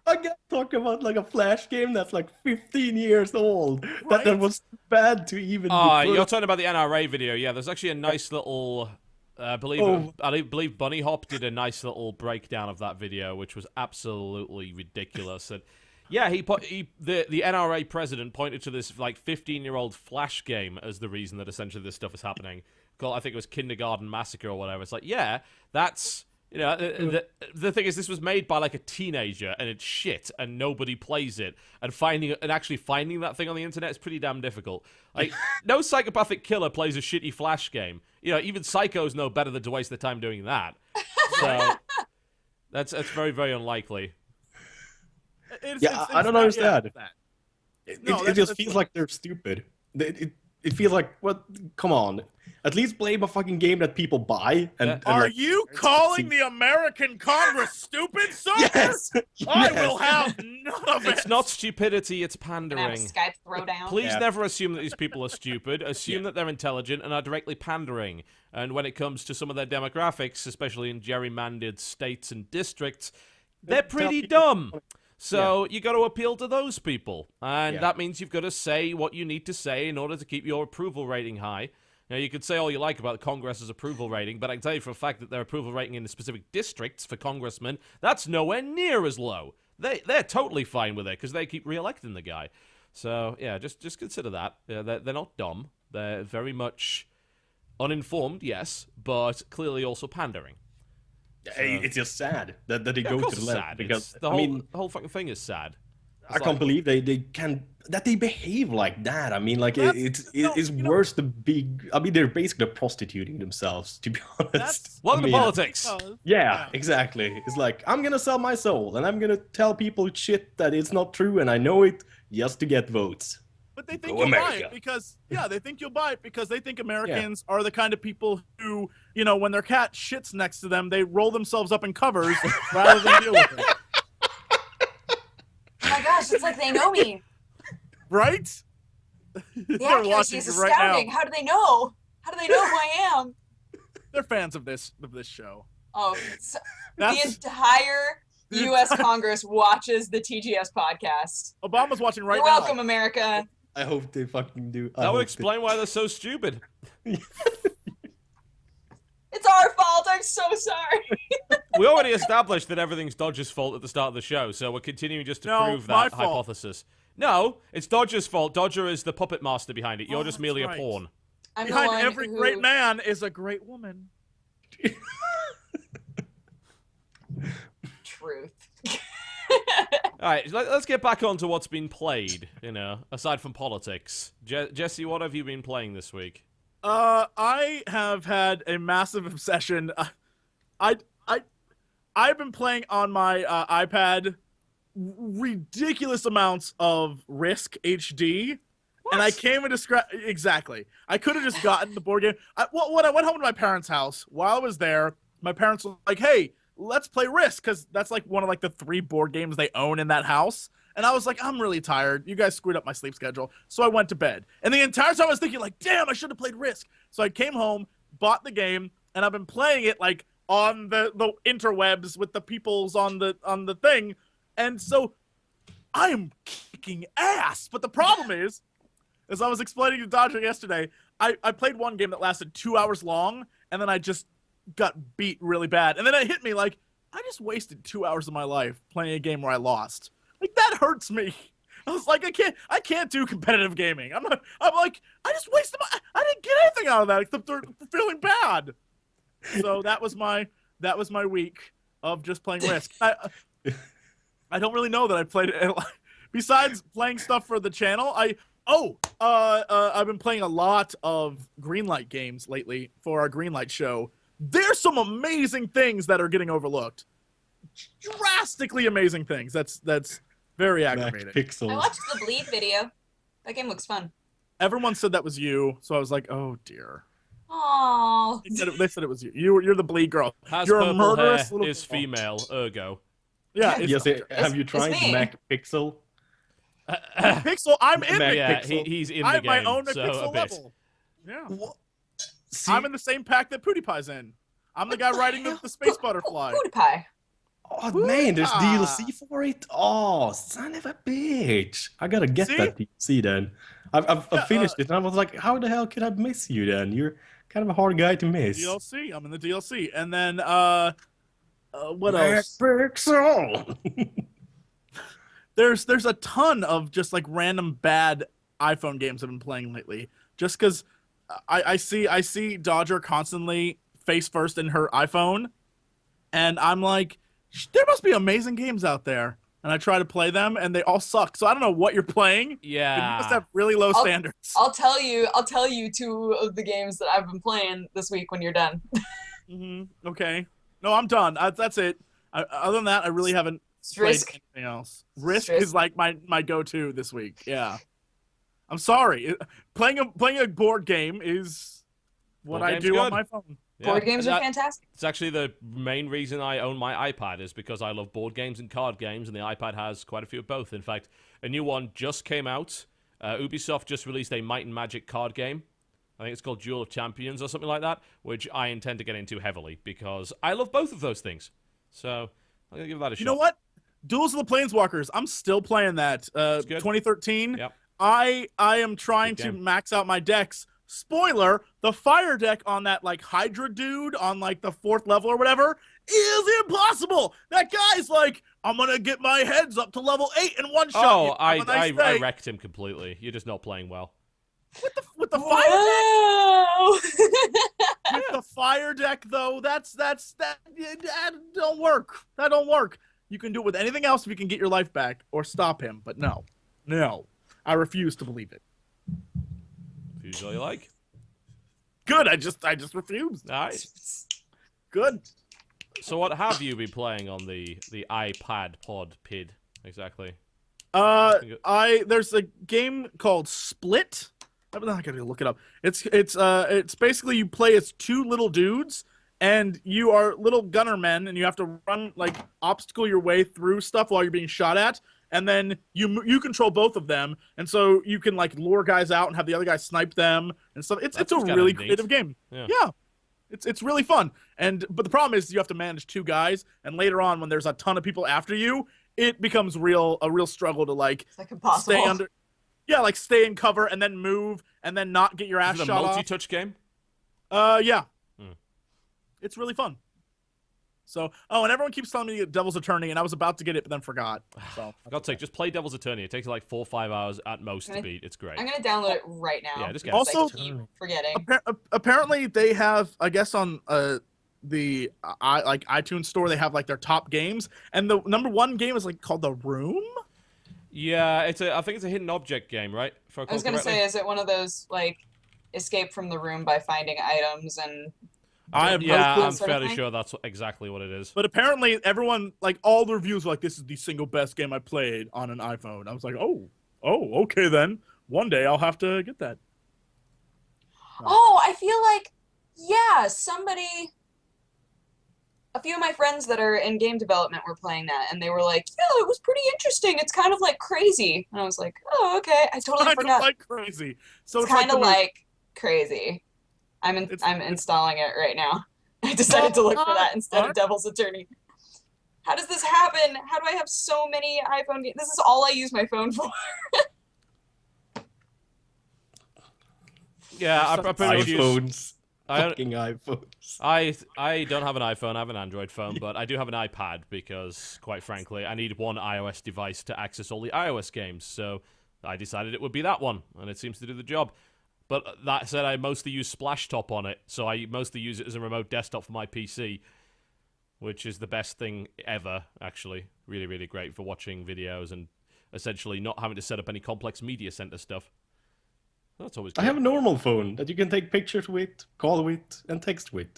I get talk about like a Flash game that's like 15 years old. Right. That was bad to even. You're talking about the NRA video. Yeah, there's actually a nice little. I believe Bunny Hop did a nice little breakdown of that video, which was absolutely ridiculous. And yeah, the NRA president pointed to this like 15-year-old Flash game as the reason that essentially this stuff is happening. I think it was Kindergarten Massacre or whatever. It's like, yeah, that's. The thing is, this was made by like a teenager, and it's shit, and nobody plays it. And actually finding that thing on the internet is pretty damn difficult. Like, no psychopathic killer plays a shitty Flash game. Even psychos know better than to waste their time doing that. So that's very, very unlikely. I don't understand. It just feels like they're stupid. It feels like, what? Come on. At least blame a fucking game that people buy. Are you calling the American Congress stupid, sir? Yes. I will have none of it. It's not stupidity, it's pandering. Have a Skype throwdown. Please never assume that these people are stupid. Assume that they're intelligent and are directly pandering. And when it comes to some of their demographics, especially in gerrymandered states and districts, they're Tell pretty people- dumb. So you got to appeal to those people, and Yeah. that means you've got to say what you need to say in order to keep your approval rating high. Now, you could say all you like about Congress's approval rating, but I can tell you for a fact that their approval rating in the specific districts for congressmen, that's nowhere near as low. They're totally fine with it because they keep re-electing the guy. So yeah, just consider that. Yeah, they're not dumb. They're very much uninformed, yes, but clearly also pandering. It's just sad that they Yeah, go of course to the it's length sad. because The whole fucking thing is sad. I can't believe they can that they behave like that. I mean, like That's- it's you know- worse the big. I mean, they're basically prostituting themselves, to be honest. That's- Welcome I to mean, politics. Yeah, exactly. It's like I'm gonna sell my soul and I'm gonna tell people shit that it's not true and I know it just to get votes. But they think Go you'll buy America. it because they think you'll buy it because they think Americans are the kind of people who, you know, when their cat shits next to them, they roll themselves up in covers rather than deal with it. Oh my gosh, it's like they know me. Right? The They're accuracy watching is you right now. astounding. How do they know? How do they know who I am? They're fans of this show. Oh, so the That's entire U.S. Congress watches the TGS podcast. Obama's watching right You're now. welcome, America. I hope they fucking do. I That would hope explain why they're so stupid. It's our fault. I'm so sorry. We already established that everything's Dodger's fault at the start of the show, so we're continuing just to No, prove my that fault. hypothesis. No, it's Dodger's fault. Dodger is the puppet master behind it. You're Oh, just that's merely right. a pawn. I'm the Behind one every who... great man is a great woman. Truth. All right, let's get back on to what's been played, you know, aside from politics. Jesse, what have you been playing this week? I have had a massive obsession. I've been playing on my iPad ridiculous amounts of Risk HD. And I came into exactly. I could have just gotten the board game. When I went home to my parents' house, while I was there, my parents were like, "Hey, let's play Risk," because that's like one of like the 3 board games they own in that house. And I was like, I'm really tired. You guys screwed up my sleep schedule. So I went to bed. And the entire time I was thinking, like, damn, I should have played Risk. So I came home, bought the game, and I've been playing it like on the interwebs with the peoples on the thing. And so I am kicking ass. But the problem is, as I was explaining to Dodger yesterday, I played one game that lasted 2 hours long, and then I just got beat really bad. And then it hit me like, I just wasted 2 hours of my life playing a game where I lost. Like, that hurts me. I was like, I can't do competitive gaming. I'm like, I just wasted I didn't get anything out of that except feeling bad. So that was my week of just playing Risk. I don't really know that I played it. Besides playing stuff for the channel, I've been playing a lot of Greenlight games lately for our Greenlight show. There's some amazing things that are getting overlooked. Drastically amazing things. That's very aggravating. I Pixels. watched the Bleed video. That game looks fun. Everyone said that was you, so I was like, oh dear. Oh, They said it was you. You're the bleed girl. Has You're a purple murderous hair, little is girl. female, ergo. Yeah, it's Yes, have you it's tried me. Mac Pixel? Pixel. I'm in Mac- Yeah, McPixel. he's in I the have my game, own so a McPixel bit. level. Yeah. What? See, I'm in the same pack that PewDiePie's in. I'm the guy riding the space butterfly. PewDiePie. oh man, there's Ah. DLC for it. Oh, son of a bitch! I gotta get See? that DLC then. I've Yeah, finished it, and I was like, how the hell could I miss you then? You're kind of a hard guy to miss. DLC. I'm in the DLC. And then what Mac else? Pixel. There's a ton of just like random bad iPhone games I've been playing lately. Just because I see Dodger constantly face first in her iPhone, and I'm like, there must be amazing games out there. And I try to play them, and they all suck. So I don't know what you're playing. But you must Yeah. have really low standards. I'll tell you 2 of the games that I've been playing this week when you're done. Okay. No, I'm done. That's it. Other than that, I really haven't played Risk. anything else. Risk Risk. is like my go-to this week. Yeah. I'm sorry. Playing a board game is what Board I game's do on good. my phone. Yeah. Board games And are that- fantastic. It's actually the main reason I own my iPad is because I love board games and card games, and the iPad has quite a few of both. In fact, a new one just came out. Ubisoft just released a Might and Magic card game. I think it's called Duel of Champions or something like that, which I intend to get into heavily because I love both of those things. So, I'm gonna give that a shot. You know what? Duels of the Planeswalkers. I'm still playing that. good. 2013. Yep. I am trying Good to game. max out my decks. Spoiler: the fire deck on that like Hydra dude on like the 4th level or whatever is impossible. That guy's like, I'm gonna get my heads up to level 8 in one shot. Oh, You have a nice I day. wrecked him completely. You're just not playing well. With the fire deck. Whoa! With the fire deck though, that don't work. That don't work. You can do it with anything else if you can get your life back or stop him, but no. I refuse to believe it. Use all you like. Good. I just refused. All right. Good. So what have you been playing on the iPad PID exactly? There's a game called Split. I'm not gonna look it up. It's basically you play as 2 little dudes, and you are little gunner men, and you have to run like obstacle your way through stuff while you're being shot at, and then you control both of them, and so you can like lure guys out and have the other guy snipe them and stuff. It's a really creative game. Yeah. It's really fun. But the problem is you have to manage 2 guys, and later on when there's a ton of people after you, it becomes a real struggle to like It's like impossible. stay under. Yeah, like stay in cover and then move and then not get your ass Is it a shot off. multi-touch game? Yeah. Hmm. It's really fun. So, and everyone keeps telling me to get Devil's Attorney, and I was about to get it, but then forgot. So, For God's sake, just play Devil's Attorney. It takes like 4 or 5 hours at most to beat. It's great. I'm gonna download it right now. Yeah, just get it. Also- I keep forgetting. apparently they have, I guess, on the like iTunes store, they have like their top games, and the number 1 game is like called The Room. Yeah, I think it's a hidden object game, right? If I I was gonna say, is it one of those like escape from the room by finding items and? I'm fairly sure that's exactly what it is. But apparently everyone, like all the reviews were like, this is the single best game I played on an iPhone. I was like, oh, okay then. One day I'll have to get that. Oh, I feel like, yeah, a few of my friends that are in game development were playing that, and they were like, yeah, it was pretty interesting. It's kind of like crazy. And I was like, oh, okay. I totally Kind forgot. of like crazy. So It's it's kind of the- like crazy. I'm installing it right now. I decided to look for that instead of Devil's Attorney. How does this happen? How do I have so many iPhone games? This is all I use my phone for. Yeah, I pretty much use... iPhones. I- Fucking iPhones. I don't have an iPhone, I have an Android phone, but I do have an iPad because, quite frankly, I need one iOS device to access all the iOS games, so I decided it would be that one, and it seems to do the job. But that said, I mostly use Splashtop on it, so I mostly use it as a remote desktop for my PC, which is the best thing ever, actually. Really, really great for watching videos and essentially not having to set up any complex media center stuff. That's always good. I have a normal phone that you can take pictures with, call with, and text with.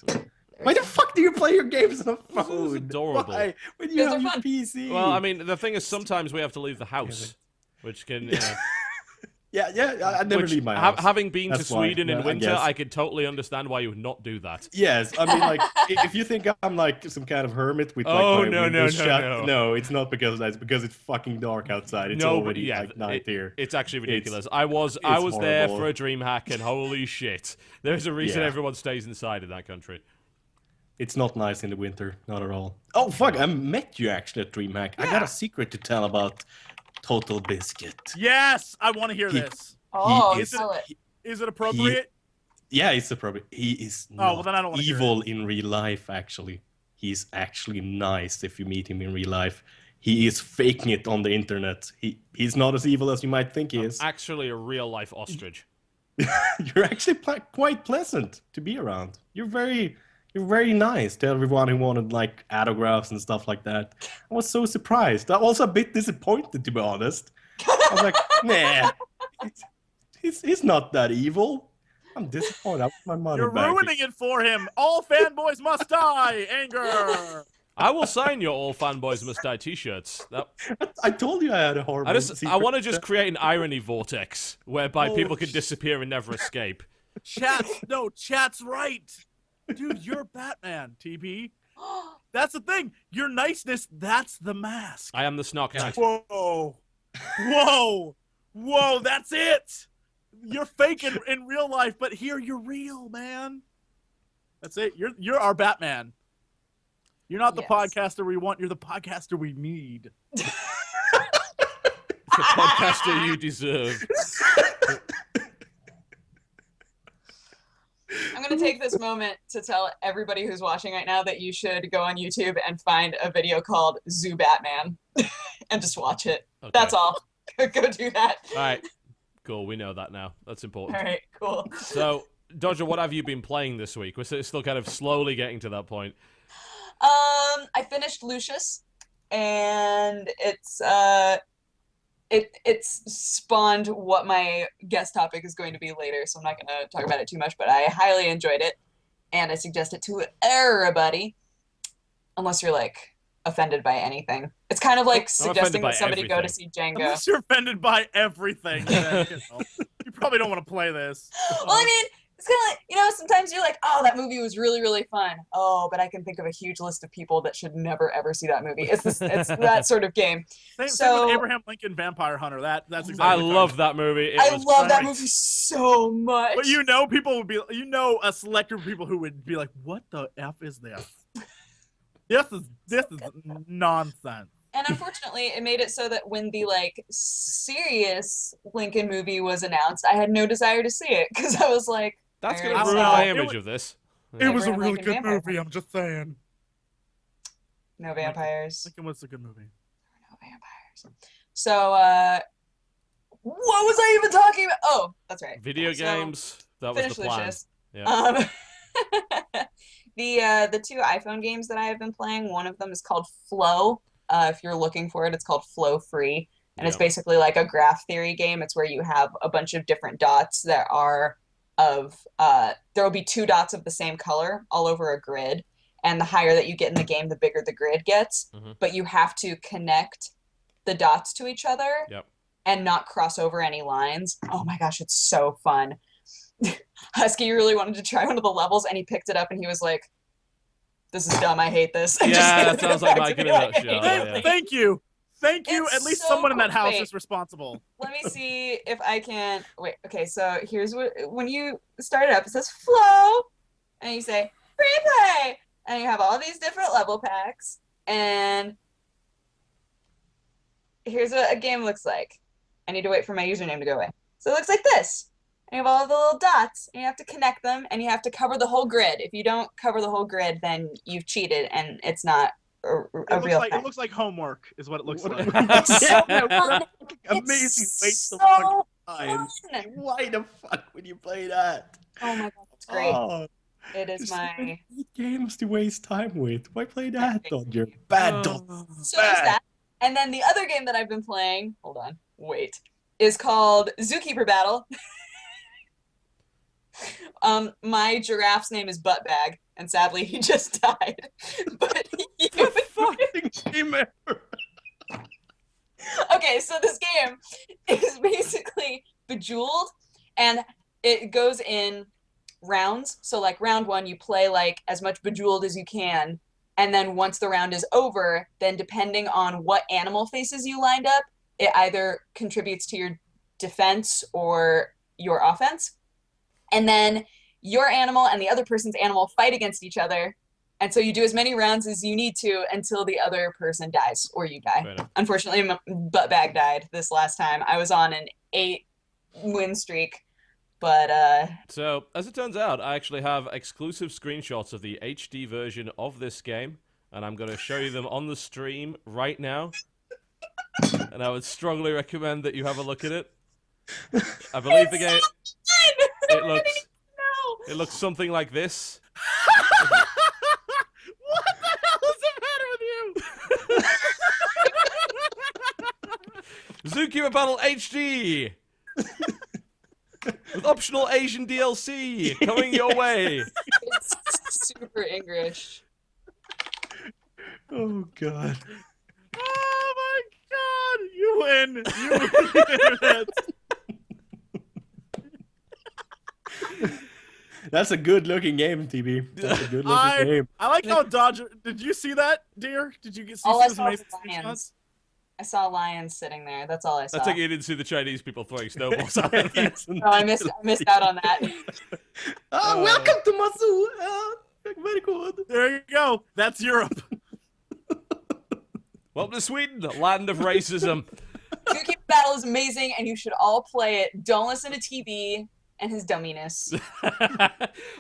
Why the fuck do you play your games on a phone? This is adorable. Why? When you Because have your they're fun. PC. Well, I mean, the thing is, sometimes we have to leave the house, which can... yeah, I never which, leave my house. having been That's to why, Sweden in yeah, I winter, guess. I could totally understand why you would not do that. Yes, I mean, like, if you think I'm like some kind of hermit with like Oh, my no, windows no, shut, no. no, it's not because of that. It's because it's fucking dark outside. It's No, but already yeah, like night here. It's actually ridiculous. I was there horrible. for a dream hack, and holy shit, there's a reason Yeah. everyone stays inside in that country. It's not nice in the winter, not at all. Oh fuck, I met you actually at DreamHack. I got a secret to tell about TotalBiscuit. Yes, I want to hear He- this. Oh, is- tell it. Is it appropriate? Yeah, it's appropriate. He is well, not then I don't wanna hear evil in real life, actually. He's actually nice if you meet him in real life. He is faking it on the internet. He's not as evil as you might think he is. Actually, a real life ostrich. You're actually quite pleasant to be around. You're very nice to everyone who wanted like autographs and stuff like that. I was so surprised. I'm also a bit disappointed, to be honest. I was like, nah, he's not that evil. I'm disappointed. I want my money You're back. ruining it for him. All fanboys must die. Anger. I will sign your All Fanboys Must Die t-shirts. I told you I had a horrible. I want to just create an irony vortex whereby Oh, people can disappear and never escape. Chat's right. Dude, you're Batman, TP. That's the thing. Your niceness, that's the mask. I am the Snark Knight. Whoa. That's it. You're fake in real life, but here you're real, man. That's it. You're our Batman. You're not the Yes. podcaster we want. You're the podcaster we need. The podcaster you deserve. I'm going to take this moment to tell everybody who's watching right now that you should go on YouTube and find a video called Zoo Batman and just watch it. Okay. That's all. Go do that. All right. Cool. We know that now. That's important. All right, cool. So, Dodger, what have you been playing this week? We're still kind of slowly getting to that point. I finished Lucius, and it's spawned what my guest topic is going to be later, so I'm not going to talk about it too much, but I highly enjoyed it, and I suggest it to everybody, unless you're, like, offended by anything. It's kind of like suggesting that somebody go to see Django. Unless you're offended by everything, then, you probably don't want to play this. Well, I mean, it's kind of like, sometimes you're like, oh, that movie was really, really fun. Oh, but I can think of a huge list of people that should never, ever see that movie. It's that sort of game. Same with Abraham Lincoln Vampire Hunter. That's exactly I love that movie. I love that great. movie so much. But people would be, a select group of people who would be like, what the F is this? This is nonsense. And unfortunately, it made it so that when the like serious Lincoln movie was announced, I had no desire to see it because I was like, That's all going to right, ruin so my image of this. It was a Abraham really Lincoln good Vampire movie, I'm just saying. no vampires. Lincoln was a good movie. No vampires. So, what was I even talking about? Oh, that's right. Video So, games. That was Finish the plan. Lucius. Yeah. The two iPhone games that I have been playing, one of them is called Flow. If you're looking for it, it's called Flow Free. And it's Yeah. basically like a graph theory game. It's where you have a bunch of different dots that are there will be two dots of the same color all over a grid. And the higher that you get in the game, the bigger the grid gets. Mhm. But you have to connect the dots to each other Yep. and not cross over any lines. Oh my gosh, it's so fun. Husky really wanted to try one of the levels, and he picked it up, and he was like, "This is dumb. I hate this." And just Yeah, handed that it sounds like back Mike to in me a like, nutshell, yeah. Thank you. Thank you. It's At least so someone in that cool. house Wait. is responsible. Let me see if I can. Wait. Okay. So here's what when you start it up, it says flow, and you say free play, and you have all these different level packs, and here's what a game looks like. I need to wait for my username to go away. So it looks like this. And you have all the little dots, and you have to connect them, and you have to cover the whole grid. If you don't cover the whole grid, then you've cheated, and it's not a real thing. It looks like homework, is what it looks like. So fun. Amazing It's waste of so time. fun. Why the fuck would you play that? Oh my god, it's great. Oh, It is there's so my many games to waste time with. Why play that, Dodger? Bad Dodger. so there's that. And then the other game that I've been playing, hold on, wait, is called Zookeeper Battle. My giraffe's name is Buttbag, and sadly he just died. But Fucking game ever. okay, so this game is basically Bejeweled, and it goes in rounds. So like round one, you play like as much Bejeweled as you can, and then once the round is over, then depending on what animal faces you lined up, it either contributes to your defense or your offense. And then your animal and the other person's animal fight against each other. And so you do as many rounds as you need to until the other person dies or you die. Fair enough. Unfortunately, Buttbag died this last time. I was on an 8-win streak, but So, as it turns out, I actually have exclusive screenshots of the HD version of this game, and I'm going to show you them on the stream right now. And I would strongly recommend that you have a look at it. I believe the game. It looks something like this. What the hell is the matter with you? Zookeeper Battle HD! With optional Asian DLC coming your way. it's super English. Oh god. Oh my god! You win! You win! That's a good looking game, TB. That's a good looking game. I like how Dodger. Did you see that, dear? Did you see All I those saw was amazing lions. screenshots? I saw lions sitting there. That's all I saw. I take it you didn't see the Chinese people throwing snowballs out of there. Oh, I missed out on that. Oh, welcome to my zoo. Very good. There you go. That's Europe. Welcome to Sweden, the land of racism. Zookeeper Battle is amazing, and you should all play it. Don't listen to TV and his dumminess.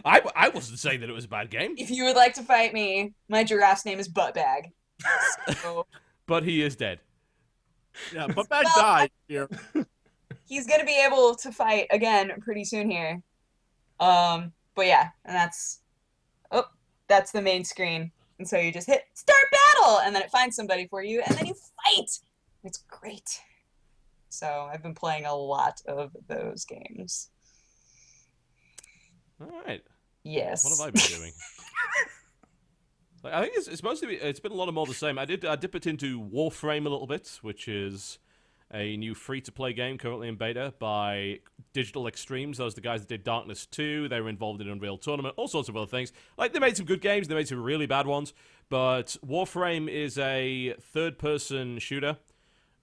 I wasn't saying that it was a bad game. If you would like to fight me, my giraffe's name is Buttbag. So, But he is dead. Yeah, but bad Well, died here. he's gonna be able to fight again pretty soon here. But yeah, and that's the main screen. And so you just hit start battle, and then it finds somebody for you, and then you fight. It's great. So I've been playing a lot of those games. All right. Yes. What have I been doing? Like, I think it's mostly it's been a lot of more the same. I dip it into Warframe a little bit, which is a new free-to-play game currently in beta by Digital Extremes. Those are the guys that did Darkness 2. They were involved in Unreal Tournament, all sorts of other things. Like, they made some good games. They made some really bad ones. But Warframe is a third-person shooter.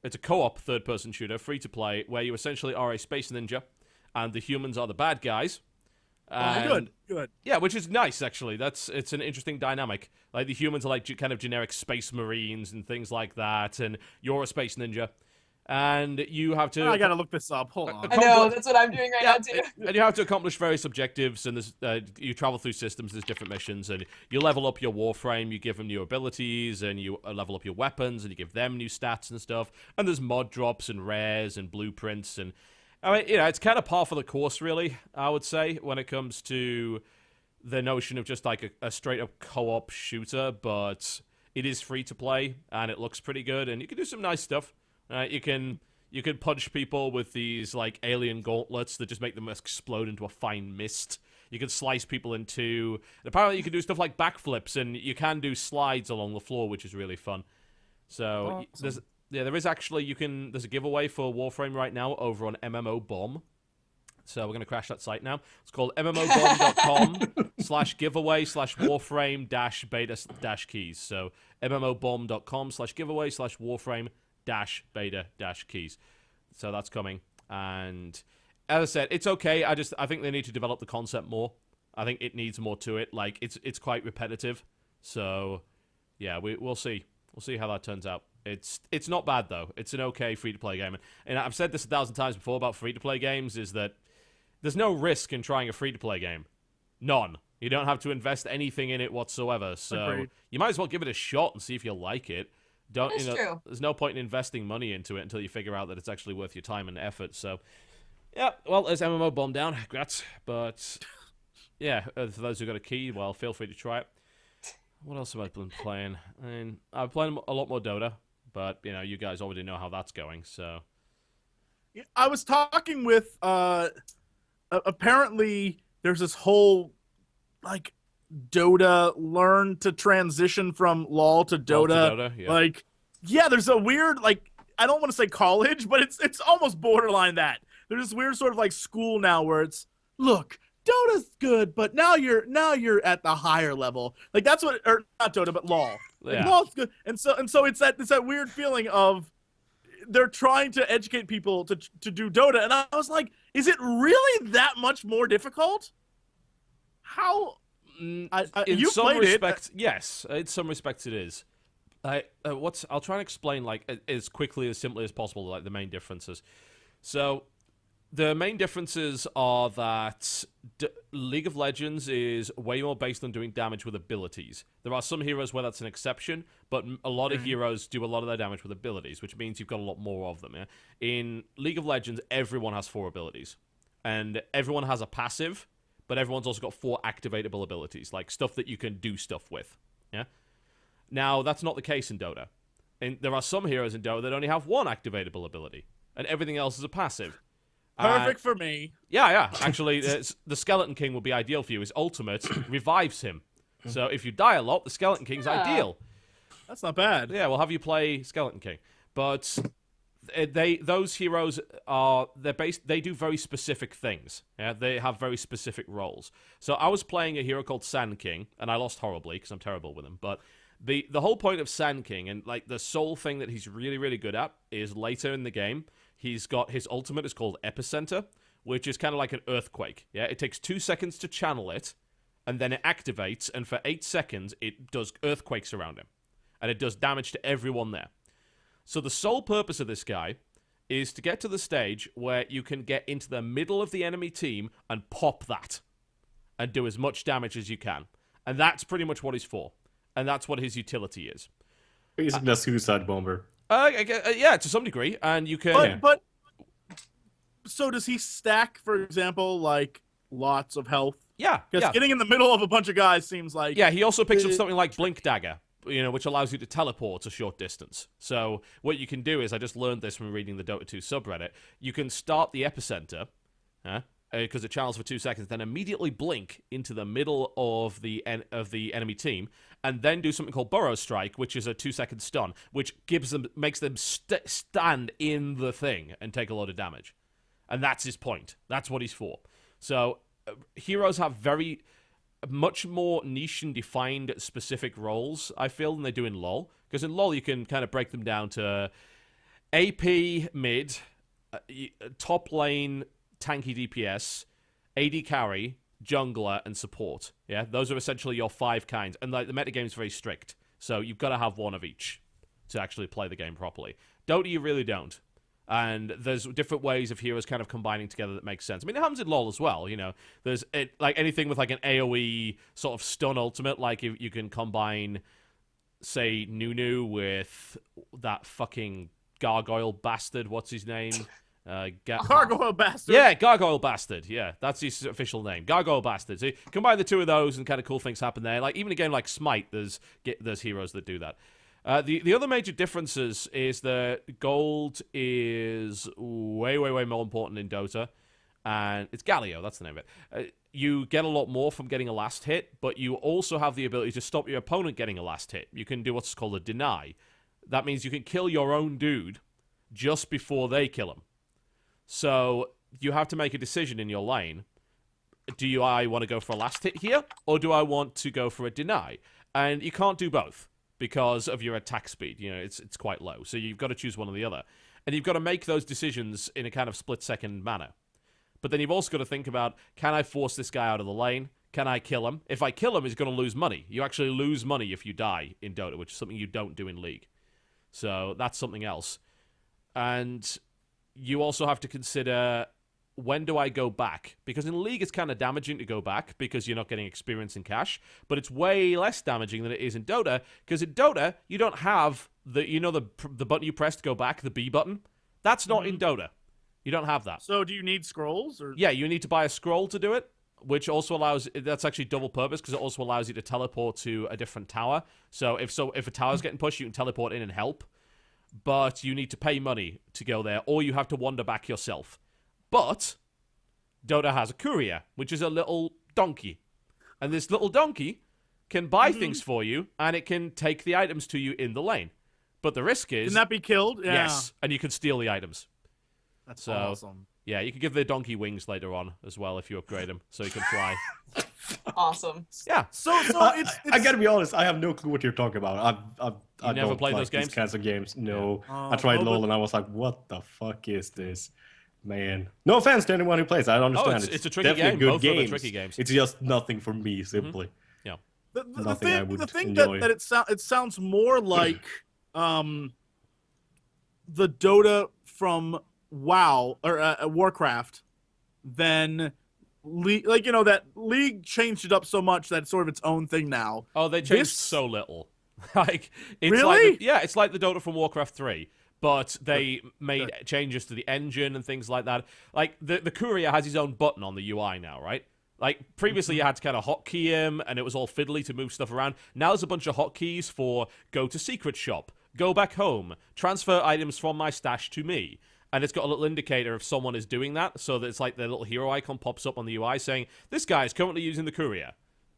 It's a co-op third-person shooter, free-to-play, where you essentially are a space ninja, and the humans are the bad guys. Good. Yeah, which is nice, actually. It's an interesting dynamic. Like, the humans are like kind of generic space marines and things like that, and you're a space ninja. And you have to... I gotta look this up. Hold on. I know, that's what I'm doing right now, too. And you have to accomplish various objectives, and you travel through systems, there's different missions, and you level up your Warframe, you give them new abilities, and you level up your weapons, and you give them new stats and stuff, and there's mod drops and rares and blueprints, and... I mean, it's kind of par for the course, really, I would say, when it comes to the notion of just like a straight-up co-op shooter, but it is free to play, and it looks pretty good, and you can do some nice stuff. You can punch people with these like alien gauntlets that just make them explode into a fine mist. You can slice people in two. And apparently, you can do stuff like backflips, and you can do slides along the floor, which is really fun. So Awesome. there is actually there's a giveaway for Warframe right now over on MMO Bomb. So we're going to crash that site now. It's called mmobomb.com/giveaway/warframe-beta-keys. So mmobomb.com/giveaway/warframe-beta-keys. So that's coming. And as I said, it's okay. I think they need to develop the concept more. I think it needs more to it. Like, it's quite repetitive. So yeah, we'll see. We'll see how that turns out. It's not bad, though. It's an okay free-to-play game. And I've said this 1,000 times before about free-to-play games, is that there's no risk in trying a free-to-play game. None. You don't have to invest anything in it whatsoever. So Agreed. you might as well give it a shot and see if you like it. That's true. There's no point in investing money into it until you figure out that it's actually worth your time and effort. So, yeah, well, there's MMO Bomb down. Congrats. But, yeah, for those who got a key, well, feel free to try it. What else have I been playing? I mean, I've played a lot more Dota. But, you guys already know how that's going, so... I was talking with, apparently there's this whole, like, Dota learn to transition from LoL to Dota. Yeah. Like, yeah, there's a weird, like, I don't want to say college, but it's almost borderline that. There's this weird sort of, like, school now where it's, look, Dota's good, but now you're at the higher level. Like, that's what, or not Dota, but LoL. Like, Yeah. LoL's good, and so it's that weird feeling of they're trying to educate people to do Dota, and I was like, is it really that much more difficult? How? In You some played respects, yes. In some respects, it is. I'll try and explain, like, as quickly, as simply as possible, like, the main differences. So, the main differences are that League of Legends is way more based on doing damage with abilities. There are some heroes where that's an exception, but a lot of heroes do a lot of their damage with abilities, which means you've got a lot more of them. Yeah? In League of Legends, everyone has 4 abilities. And everyone has a passive, but everyone's also got 4 activatable abilities, like stuff that you can do stuff with. Yeah. Now, that's not the case in Dota. And there are some heroes in Dota that only have 1 activatable ability, and everything else is a passive. Perfect for me. Yeah. Actually, the Skeleton King would be ideal for you. His ultimate revives him. So if you die a lot, the Skeleton King's ideal. That's not bad. Yeah, we'll have you play Skeleton King. But those heroes they do very specific things. Yeah, they have very specific roles. So I was playing a hero called Sand King, and I lost horribly because I'm terrible with him. But the whole point of Sand King, and like the sole thing that he's really, really good at, is later in the game, he's got his ultimate is called Epicenter, which is kind of like an earthquake. Yeah, it takes 2 seconds to channel it, and then it activates, and for 8 seconds, it does earthquakes around him. And it does damage to everyone there. So the sole purpose of this guy is to get to the stage where you can get into the middle of the enemy team and pop that and do as much damage as you can. And that's pretty much what he's for. And that's what his utility is. Basically a suicide bomber. Yeah, to some degree. And you can... But so does he stack, for example, like lots of health? Yeah, Because getting in the middle of a bunch of guys seems like... Yeah, he also picks up something like Blink Dagger, which allows you to teleport a short distance. So what you can do is, I just learned this from reading the Dota 2 subreddit, you can start the epicenter, because it channels for 2 seconds, then immediately blink into the middle of the enemy team, and then do something called Burrow Strike, which is a 2-second stun, which makes them stand in the thing and take a lot of damage. And that's his point. That's what he's for. So heroes have much more niche and defined specific roles, I feel, than they do in LoL. Because in LoL, you can kind of break them down to AP mid, top lane tanky DPS, AD carry, jungler, and support. Yeah, those are essentially your 5 kinds. And like the metagame is very strict, so you've got to have one of each to actually play the game properly. Dota, you really don't. And there's different ways of heroes kind of combining together that makes sense. I mean, it happens in LoL as well, There's like anything with like an AoE sort of stun ultimate, like if you can combine, say, Nunu with that fucking gargoyle bastard. What's his name? Gargoyle Bastard. Yeah, Gargoyle Bastard. Yeah, that's his official name. Gargoyle Bastard. So you combine the two of those and kind of cool things happen there. Like even a game like Smite, there's heroes that do that. The other major differences is that gold is way, way, way more important in Dota. And it's Galio, that's the name of it. You get a lot more from getting a last hit, but you also have the ability to stop your opponent getting a last hit. You can do what's called a deny. That means you can kill your own dude just before they kill him. So you have to make a decision in your lane. Do I want to go for a last hit here, or do I want to go for a deny? And you can't do both because of your attack speed. It's quite low. So you've got to choose one or the other. And you've got to make those decisions in a kind of split-second manner. But then you've also got to think about, can I force this guy out of the lane? Can I kill him? If I kill him, he's going to lose money. You actually lose money if you die in Dota, which is something you don't do in League. So that's something else. And you also have to consider, when do I go back? Because in League, it's kind of damaging to go back because you're not getting experience and cash. But it's way less damaging than it is in Dota, because in Dota, you don't have the button you press to go back, the B button. That's not in Dota. You don't have that. So do you need scrolls? Or? Yeah, you need to buy a scroll to do it, which also allows, that's actually double purpose because it also allows you to teleport to a different tower. So if a tower's getting pushed, you can teleport in and help. But you need to pay money to go there, or you have to wander back yourself. But Dota has a courier, which is a little donkey. And this little donkey can buy things for you, and it can take the items to you in the lane. But the risk is... Can that be killed? Yeah. Yes, and you can steal the items. That's awesome. Yeah, you can give the donkey wings later on as well if you upgrade him, so he can fly. Awesome. Yeah. So it's I gotta be honest, I have no clue what you're talking about. I never don't played like those games? these kinds of games. No. Yeah. I tried LoL and I was like, what the fuck is this? Man. No offense to anyone who plays. I don't understand. It's a tricky definitely game. good Both of them are games. tricky games. It's just nothing for me, simply. Yeah. The thing enjoy. that it sounds more like the Dota from WoW or Warcraft than League. Like, that League changed it up so much that it's sort of its own thing now. Oh, they changed so little. Like, it's Really? Like it's like the Dota from Warcraft 3, but they made changes to the engine and things like that. Like, the courier has his own button on the UI now, right? Like, previously you had to kind of hotkey him, and it was all fiddly to move stuff around. Now there's a bunch of hotkeys for go to secret shop, go back home, transfer items from my stash to me. And it's got a little indicator if someone is doing that, so that it's like the little hero icon pops up on the UI saying, this guy is currently using the courier,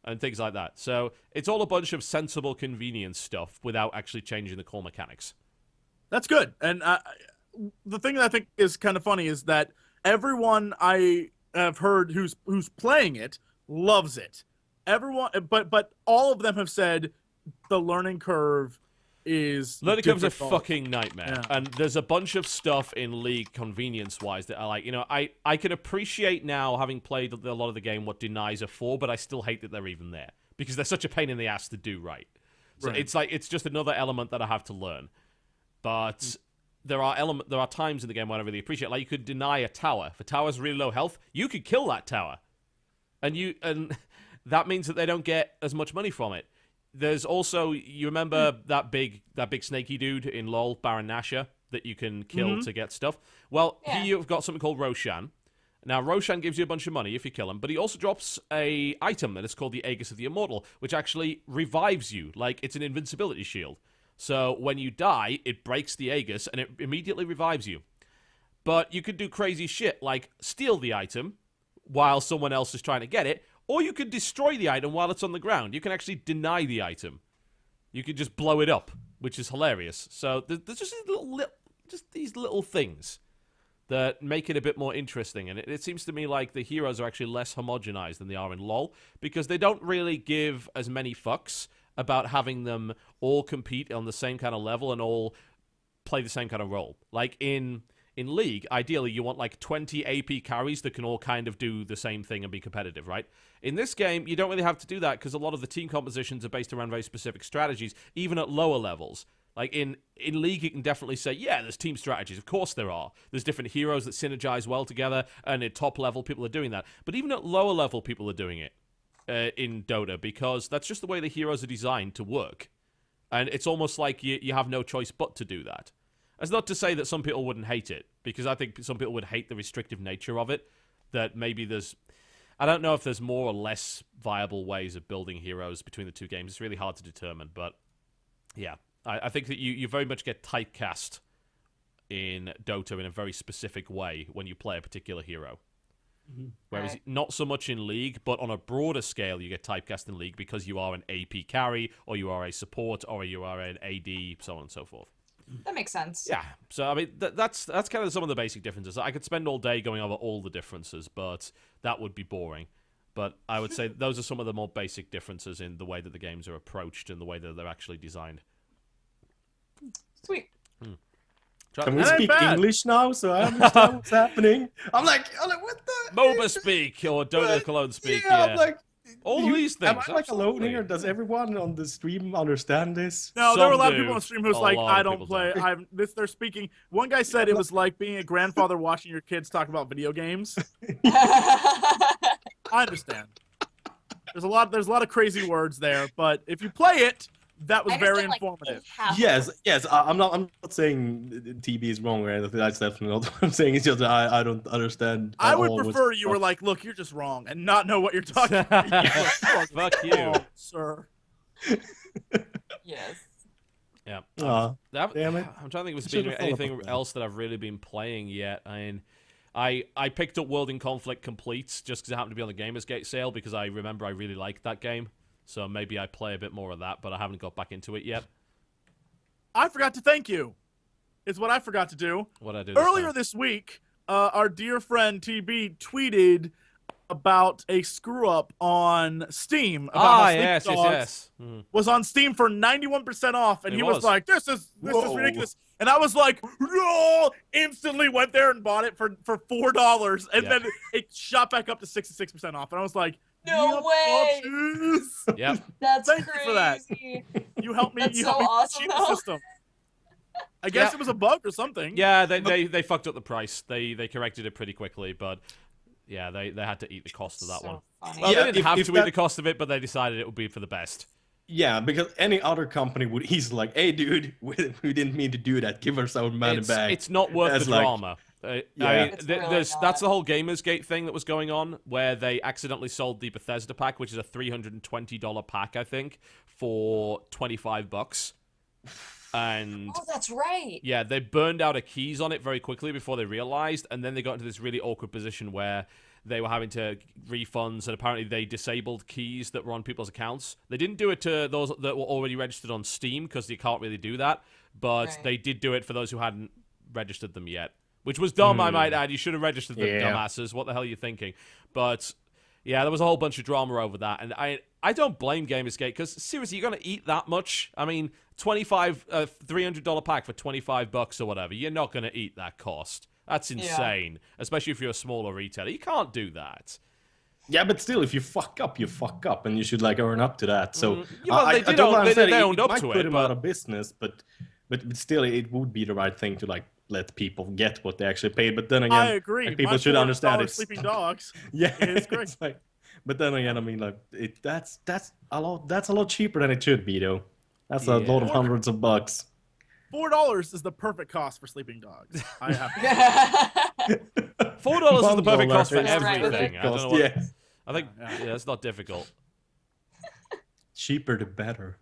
and things like that. So it's all a bunch of sensible convenience stuff without actually changing the core mechanics. That's good. And the thing that I think is kind of funny is that everyone I have heard who's playing it loves it. Everyone, but all of them have said the learning curve is Learning curve's a difficult. fucking nightmare. Yeah. And there's a bunch of stuff in League convenience-wise that I like. I can appreciate now, having played a lot of the game, what denies are for, but I still hate that they're even there. Because they're such a pain in the ass to do right. So Right. it's like, it's just another element that I have to learn. But there are times in the game where I really appreciate, like you could deny a tower. If a tower's really low health, you could kill that tower, and that means that they don't get as much money from it. There's also, you remember that big snaky dude in LoL, Baron Nashor, that you can kill to get stuff? Well, here you've got something called Roshan. Now, Roshan gives you a bunch of money if you kill him, but he also drops a item that is called the Aegis of the Immortal, which actually revives you, like it's an invincibility shield. So when you die, it breaks the Aegis, and it immediately revives you. But you could do crazy shit, like steal the item while someone else is trying to get it, or you could destroy the item while it's on the ground. You can actually deny the item. You could just blow it up, which is hilarious. So there's just these little things that make it a bit more interesting. And it seems to me like the heroes are actually less homogenized than they are in LoL, because they don't really give as many fucks about having them all compete on the same kind of level and all play the same kind of role. Like in League, ideally you want like 20 AP carries that can all kind of do the same thing and be competitive, right? In this game, you don't really have to do that because a lot of the team compositions are based around very specific strategies, even at lower levels. Like in League, you can definitely say, yeah, there's team strategies. Of course there are. There's different heroes that synergize well together, and at top level, people are doing that. But even at lower level, people are doing it in Dota, because that's just the way the heroes are designed to work. And it's almost like you have no choice but to do that. That's not to say that some people wouldn't hate it, because I think some people would hate the restrictive nature of it, that maybe there's... I don't know if there's more or less viable ways of building heroes between the two games. It's really hard to determine, but yeah. I think that you very much get typecast in Dota in a very specific way when you play a particular hero. Whereas not so much in League, but on a broader scale, you get typecast in League because you are an AP carry, or you are a support, or you are an AD, so on and so forth. That makes sense. Yeah, so I mean, that's kind of some of the basic differences. I could spend all day going over all the differences, but that would be boring. But I would say those are some of the more basic differences in the way that the games are approached and the way that they're actually designed. Sweet. Can we That ain't speak bad. English now so I understand what's happening? I'm like, what the? MOBA speak, or Dota Cologne speak, Yeah, yeah. I'm like, All these things, Am I like alone absolutely. here? Does everyone on the stream understand this? No, there were a Some lot of do. people on stream who was A like, lot I of don't people play. don't. They're speaking. One guy said it was like being a grandfather watching your kids talk about video games. I understand. There's a lot of crazy words there, but if you play it, that was I very understand, like, informative. half of Yes, it. yes. I'm not saying TB is wrong or anything. That's definitely not what I'm saying. It's just I don't understand. I at would all what's- prefer you were like, look, you're just wrong, and not know what you're talking about. Fuck you. Wrong, sir. Yes. Yeah. Aw, That- damn it. I'm trying to think if there's Should've been thought anything about that. else that I've really been playing yet. I mean, I picked up World in Conflict Complete just because it happened to be on the Gamersgate sale, because I remember I really liked that game. So maybe I play a bit more of that, but I haven't got back into it yet. I forgot to thank you. Is what I forgot to do. What I do Earlier time. this week, our dear friend TB tweeted about a screw up on Steam about how Sleeping yes, Dogs yes. Mm. was on Steam for 91% off, and It he was was. like, "This is Whoa. ridiculous." And I was like, "No!" Instantly went there and bought it for $4, and Yeah. then it shot back up to 66% off, and I was like, No "Yep, way. bitches." Yep. That's Thank you crazy. for that. You helped me. That's You so helped me awesome, cheat the though. system. I guess Yeah. it was a bug or something. Yeah, they fucked up the price. They corrected it pretty quickly, but yeah, they had to eat the cost of that So one. funny. Well, Yeah, they didn't if- have if to eat that- the cost of it, but they decided it would be for the best. Yeah, because any other company would easily like, hey, dude, we didn't mean to do that. Give us our money back. It's not worth That's the like- drama. I Yeah. mean, It's really that's not. the whole Gamersgate thing that was going on, where they accidentally sold the Bethesda pack, which is a $320 pack, I think, for $25. And Oh, that's right. yeah, they burned out of keys on it very quickly before they realized, and then they got into this really awkward position where they were having to refunds, and apparently they disabled keys that were on people's accounts. They didn't do it to those that were already registered on Steam, because you can't really do that, but Right. they did do it for those who hadn't registered them yet, which was dumb, I might add. You should have registered them, Yeah. dumbasses. What the hell are you thinking? But yeah, there was a whole bunch of drama over that, and I don't blame Gamersgate, because seriously, you're gonna eat that much? I mean, $300 pack for $25 or whatever. You're not gonna eat that cost. That's insane, especially if you're a smaller retailer. You can't do that. Yeah, but still, if you fuck up, and you should like earn up to that. So Yeah, well, they did don't own- understand. they It owned up might to put it, him but- out of business, but but still, it would be the right thing to like let people get what they actually paid. But then I again, agree. like, people My should understand $4 it's Sleeping Dogs. yeah, It's great. it's like, but then again, I mean, like that's a lot. That's a lot cheaper than it should be, though. That's a lot of Yeah. hundreds of bucks. $4 is the perfect cost for Sleeping Dogs. I have. $4 is the perfect $1 cost for Yeah, is the right, with everything. it. I don't know Cost, what, yeah. I think Yeah. it's not difficult. Cheaper the better.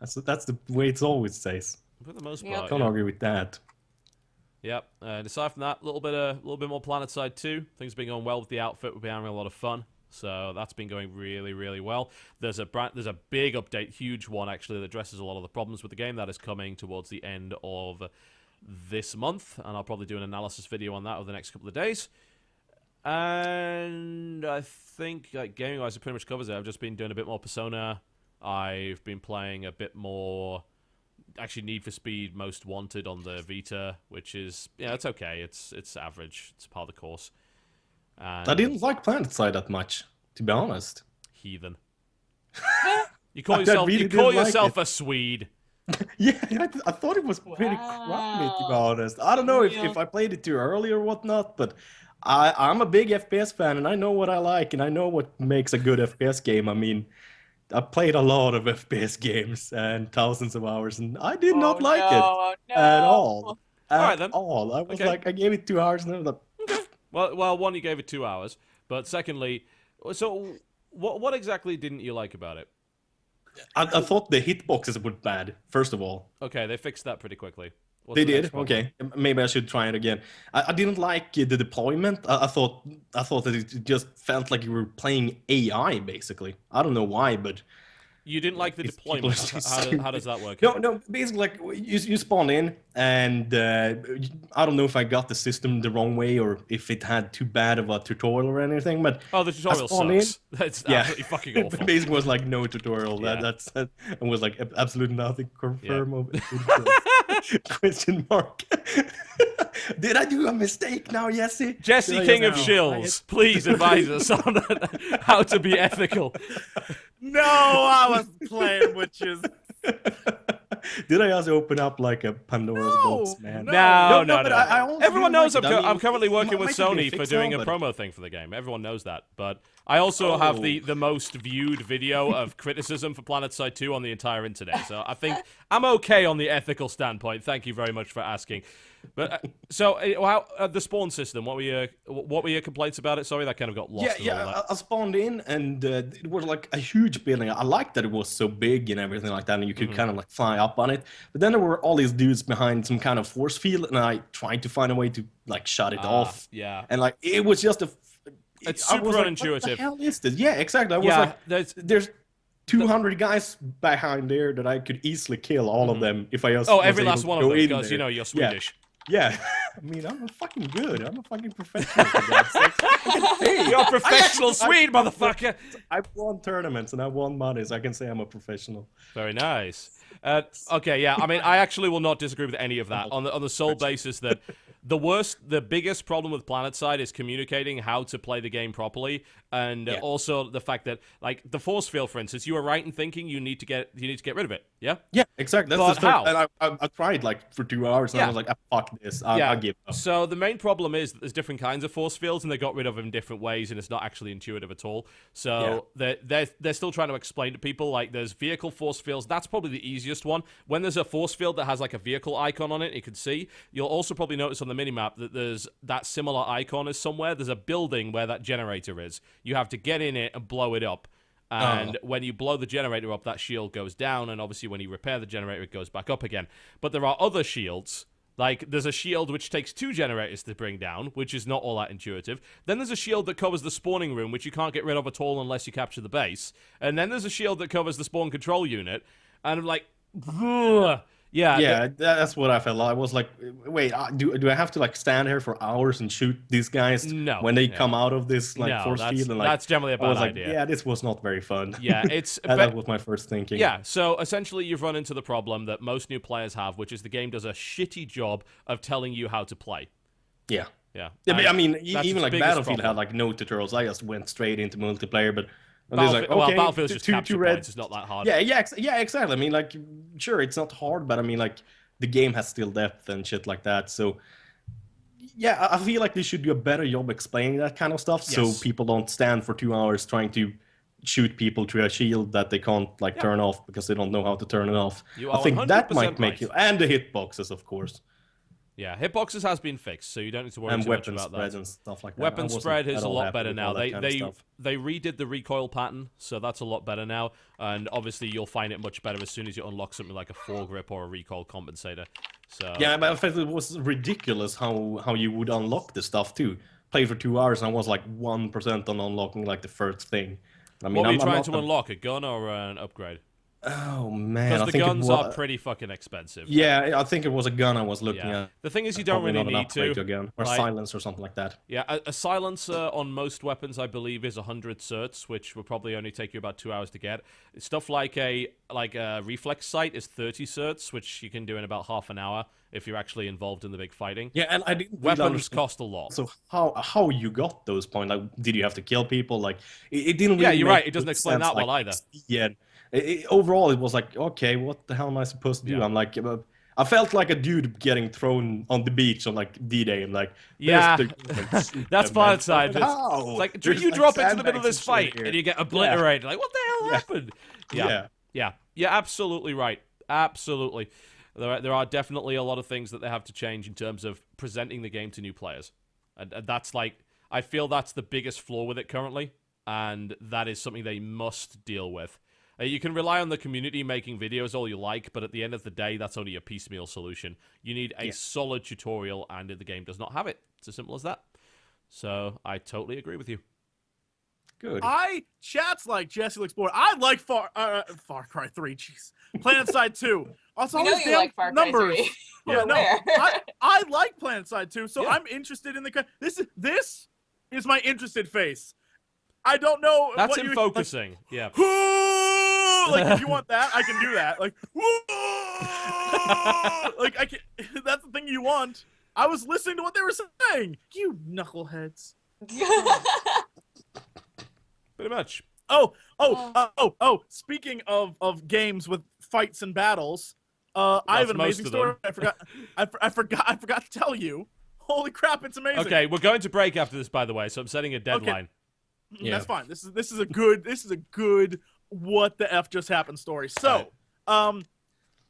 That's the way it's always says. For the most Yep. part, Can't yeah. argue with that. Yep. And aside from that, a little bit more PlanetSide 2. Things have been going well with the outfit. We've been having a lot of fun. So that's been going really, really well. There's a big update, huge one actually, that addresses a lot of the problems with the game. That is coming towards the end of this month, and I'll probably do an analysis video on that over the next couple of days. And I think, like, gaming-wise, it pretty much covers it. I've just been doing a bit more Persona. I've been playing a bit more, actually, Need for Speed Most Wanted on the Vita, which is, yeah, it's okay. It's average. It's part of the course. And I didn't like PlanetSide that much, to be honest. heathen. You call I yourself really you call didn't like yourself it. a Swede. Yeah, I thought it was pretty crummy, to be honest. I don't know if I played it too early or whatnot, but I'm a big FPS fan, and I know what I like, and I know what makes a good FPS game. I mean, I played a lot of FPS games and thousands of hours, and I did not like it at all. Alright, then. At all. I was Okay. like, I gave it 2 hours, and I was like, Well, one, you gave it 2 hours, but secondly, so what exactly didn't you like about it? I thought the hitboxes were bad, first of all. Okay, they fixed that pretty quickly. What's They the next did. problem? Okay, maybe I should try it again. I didn't like the deployment. I thought that it just felt like you were playing AI basically. I don't know why, but You didn't like the these people are deployment. so How does that work? no. Basically, like you spawn in, and I don't know if I got the system the wrong way or if it had too bad of a tutorial or anything. But Oh, the tutorial spawned in. sucks. That's yeah, absolutely fucking awful. basically was like no tutorial. Yeah. That's and was like absolutely nothing. Confirm of question mark. Did I do a mistake now, Jesse? Jesse, Did I King just of try Shills, please advise us on how to be ethical. No, I was playing witches. Did I just open up like a Pandora's box, man? No. but I also Everyone do knows like it. I mean, I'm currently working it with might have been Sony for fixed doing now, a but- promo thing for the game. Everyone knows that. But I also have Oh. the most viewed video of criticism for PlanetSide 2 on the entire internet. So I think I'm okay on the ethical standpoint. Thank you very much for asking. But the spawn system, what were your complaints about it? Sorry, that kind of got lost in all that. I spawned in and it was like a huge building. I liked that it was so big and everything like that, and you could kind of like fly up on it. But then there were all these dudes behind some kind of force field, and I tried to find a way to like shut it off. Yeah. And like it was just It's I was super like, unintuitive. What the hell is this? Yeah, exactly. I was Yeah, like, there's 200 guys behind there that I could easily kill all of them if I just Oh, was every able last to one of go them, in because, there. you're Yeah. Swedish. Yeah, I mean, I'm fucking good. I'm a fucking professional. For God's sake. Hey, You're a professional I- Swede, motherfucker! I've won tournaments and I've won money, so I can say I'm a professional. Very nice. Okay, yeah. I mean, I actually will not disagree with any of that on the sole basis that the biggest problem with PlanetSide is communicating how to play the game properly, and also the fact that, like, the force field, for instance, you were right in thinking you need to get rid of it. Yeah. Yeah, exactly. But That's the how? thing. And I tried like for 2 hours, and Yeah. I was like, fuck this. I'll give up. So the main problem is that there's different kinds of force fields, and they got rid of them in different ways, and it's not actually intuitive at all. So they're still trying to explain to people, like, there's vehicle force fields. That's probably the easiest one. When there's a force field that has like a vehicle icon on it, you can see. You'll also probably notice on the minimap that there's that similar icon is somewhere. There's a building where that generator is. You have to get in it and blow it up. And when you blow the generator up, that shield goes down, and obviously when you repair the generator, it goes back up again. But there are other shields. Like, there's a shield which takes 2 generators to bring down, which is not all that intuitive. Then there's a shield that covers the spawning room, which you can't get rid of at all unless you capture the base. And then there's a shield that covers the spawn control unit. And I'm like, ugh. Yeah, that's what I felt. I was like, wait, do I have to like stand here for hours and shoot these guys No, when they yeah. come out of this like No, force that's- field? And like, that's generally a I was bad like, idea. yeah, this was not very fun. Yeah, it's... that was my first thinking. Yeah, so essentially you've run into the problem that most new players have, which is the game does a shitty job of telling you how to play. Yeah. Yeah. Yeah, but I mean, that's even its like biggest Battlefield problem. had like no tutorials. I just went straight into multiplayer, but there's like, okay, Battlefield's just two capture red. points. It's not that hard. Yeah, exactly. I mean, like, sure, it's not hard, but I mean, like, the game has still depth and shit like that. So yeah, I feel like they should do a better job explaining that kind of stuff, so Yes. people don't stand for 2 hours trying to shoot people through a shield that they can't like turn off because they don't know how to turn it off. You I are think that 100% might make right. you, and the hitboxes, of course, Yeah, hitboxes has been fixed, so you don't need to worry and too much weapon about spread that. and stuff like that. I Weapon wasn't spread at is a all lot happy better with now. all that They kind of they stuff. they redid the recoil pattern, so that's a lot better now. And obviously, you'll find it much better as soon as you unlock something like a foregrip or a recoil compensator. So Yeah, but I felt it was ridiculous how you would unlock the stuff too. Played for 2 hours and I was like 1% on unlocking like the first thing. I mean, what were you I'm trying not to unlock? A gun or an upgrade? Oh man, Because I the think guns it are was. pretty fucking expensive. Yeah, I think it was a gun I was looking Yeah. at. The thing is, you don't Probably really not an need upgrade to. a gun or like- silence or something like that. Yeah, a silencer on most weapons, I believe, is 100 certs, which will probably only take you about 2 hours to get. Stuff like a reflex sight is 30 certs, which you can do in about half an hour if you're actually involved in the big fighting. Yeah, and I didn't really Weapons understand. cost a lot. So how you got those points? Like, did you have to kill people? Like, it didn't. Yeah, Really you're make right. It doesn't good explain sense, that well like, either. Yeah. Overall, it was like, okay, what the hell am I supposed to do? Yeah. I'm like, I felt like a dude getting thrown on the beach on like D-Day, and like, Yeah, there's the- that's and fun then- side. It's How? like There's, you like, drop into the middle of sandbags this and fight shit here. and you get obliterated. Like, what the hell Yeah. happened? Yeah, absolutely right. Absolutely. There are definitely a lot of things that they have to change in terms of presenting the game to new players. And that's like, I feel that's the biggest flaw with it currently, and that is something they must deal with. You can rely on the community making videos all you like, but at the end of the day, that's only a piecemeal solution. You need a solid tutorial, and the game does not have it. It's as simple as that. So, I totally agree with you. Good. Chat's like Jesse looks bored. I like Far Cry 3. Jeez, PlanetSide 2. Also, We all know these you damn like Far Cry numbers. 3. Yeah, We're no, aware. I like PlanetSide 2, so Yeah. I'm interested in the. This is my interested face. I don't know. That's what him you, focusing. Yeah. Like, if you want that, I can do that. Like, like I can. That's the thing you want. I was listening to what they were saying. You knuckleheads. Pretty much. Speaking of games with fights and battles, I have an That's most amazing of story. them. I forgot to tell you. Holy crap, it's amazing. Okay, we're going to break after this, by the way, so I'm setting a deadline. Yeah. That's fine. This is a good what the F just happened story. So,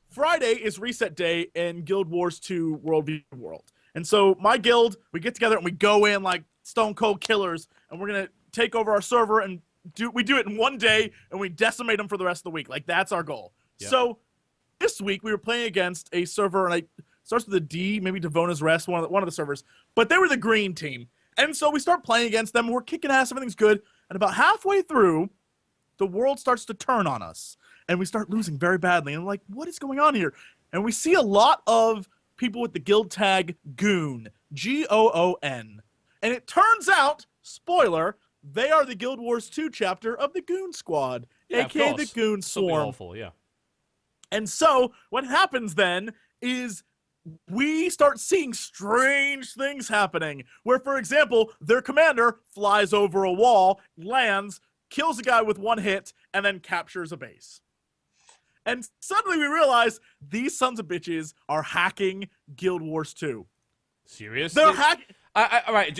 Friday is reset day in Guild Wars 2 World. And so my guild, we get together and we go in like stone cold killers, and we're gonna take over our server and we do it in one day, and we decimate them for the rest of the week. Like, that's our goal. Yep. So this week we were playing against a server, and it starts with a D, maybe Devona's Rest, one of the servers, but they were the green team. And so we start playing against them, we're kicking ass, everything's good, and about halfway through, the world starts to turn on us, and we start losing very badly, and like, what is going on here? And we see a lot of people with the guild tag Goon, Goon, and it turns out, spoiler, they are the Guild Wars 2 chapter of the Goon Squad, Yeah, of aka the course. Goon Something Swarm. awful, yeah. And so what happens then is we start seeing strange things happening, where, for example, their commander flies over a wall, lands, kills a guy with one hit, and then captures a base. And suddenly we realize these sons of bitches are hacking Guild Wars 2. Seriously? They're hacking. All right,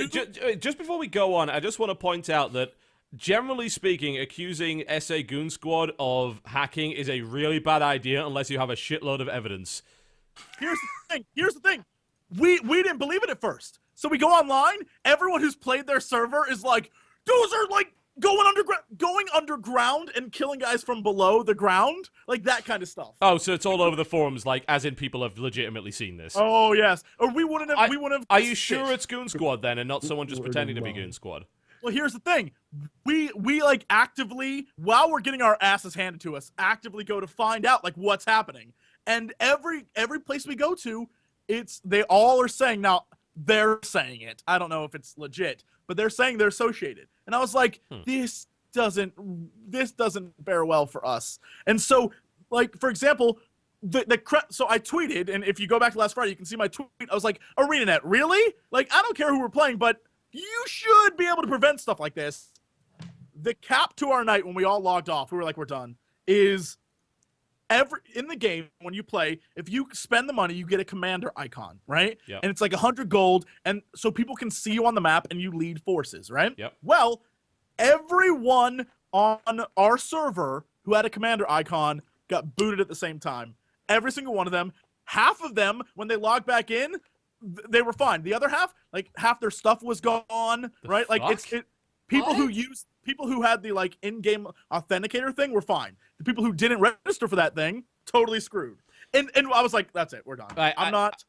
just before we go on, I just want to point out that, generally speaking, accusing SA Goon Squad of hacking is a really bad idea unless you have a shitload of evidence. Here's the thing. We didn't believe it at first. So we go online. Everyone who's played their server is like, those are like going underground and killing guys from below the ground, like that kind of stuff. Oh, so it's all over the forums, like, as in people have legitimately seen this. Oh yes, or we wouldn't have. Are you sure it's Goon Squad then, and not someone just pretending to be Goon Squad? Well, here's the thing. We like actively, while we're getting our asses handed to us, actively go to find out like what's happening. And every place we go to, they all are saying, now they're saying it. I don't know if it's legit, but they're saying they're associated. And I was like, this doesn't bear well for us. And so, like, for example, so I tweeted, and if you go back to last Friday, you can see my tweet. I was like, ArenaNet, really? Like, I don't care who we're playing, but you should be able to prevent stuff like this. The cap to our night when we all logged off, we were like, we're done, is in the game when you play, if you spend the money, you get a commander icon, right? Yep. And it's like 100 gold, and so people can see you on the map and you lead forces, right? Yep. Well, everyone on our server who had a commander icon got booted at the same time. Every single one of them. Half of them, when they logged back in, they were fine. The other half, like half their stuff was gone, right? Like people who had the like in-game authenticator thing were fine. The people who didn't register for that thing, totally screwed. And I was like, that's it, we're done. I'm not.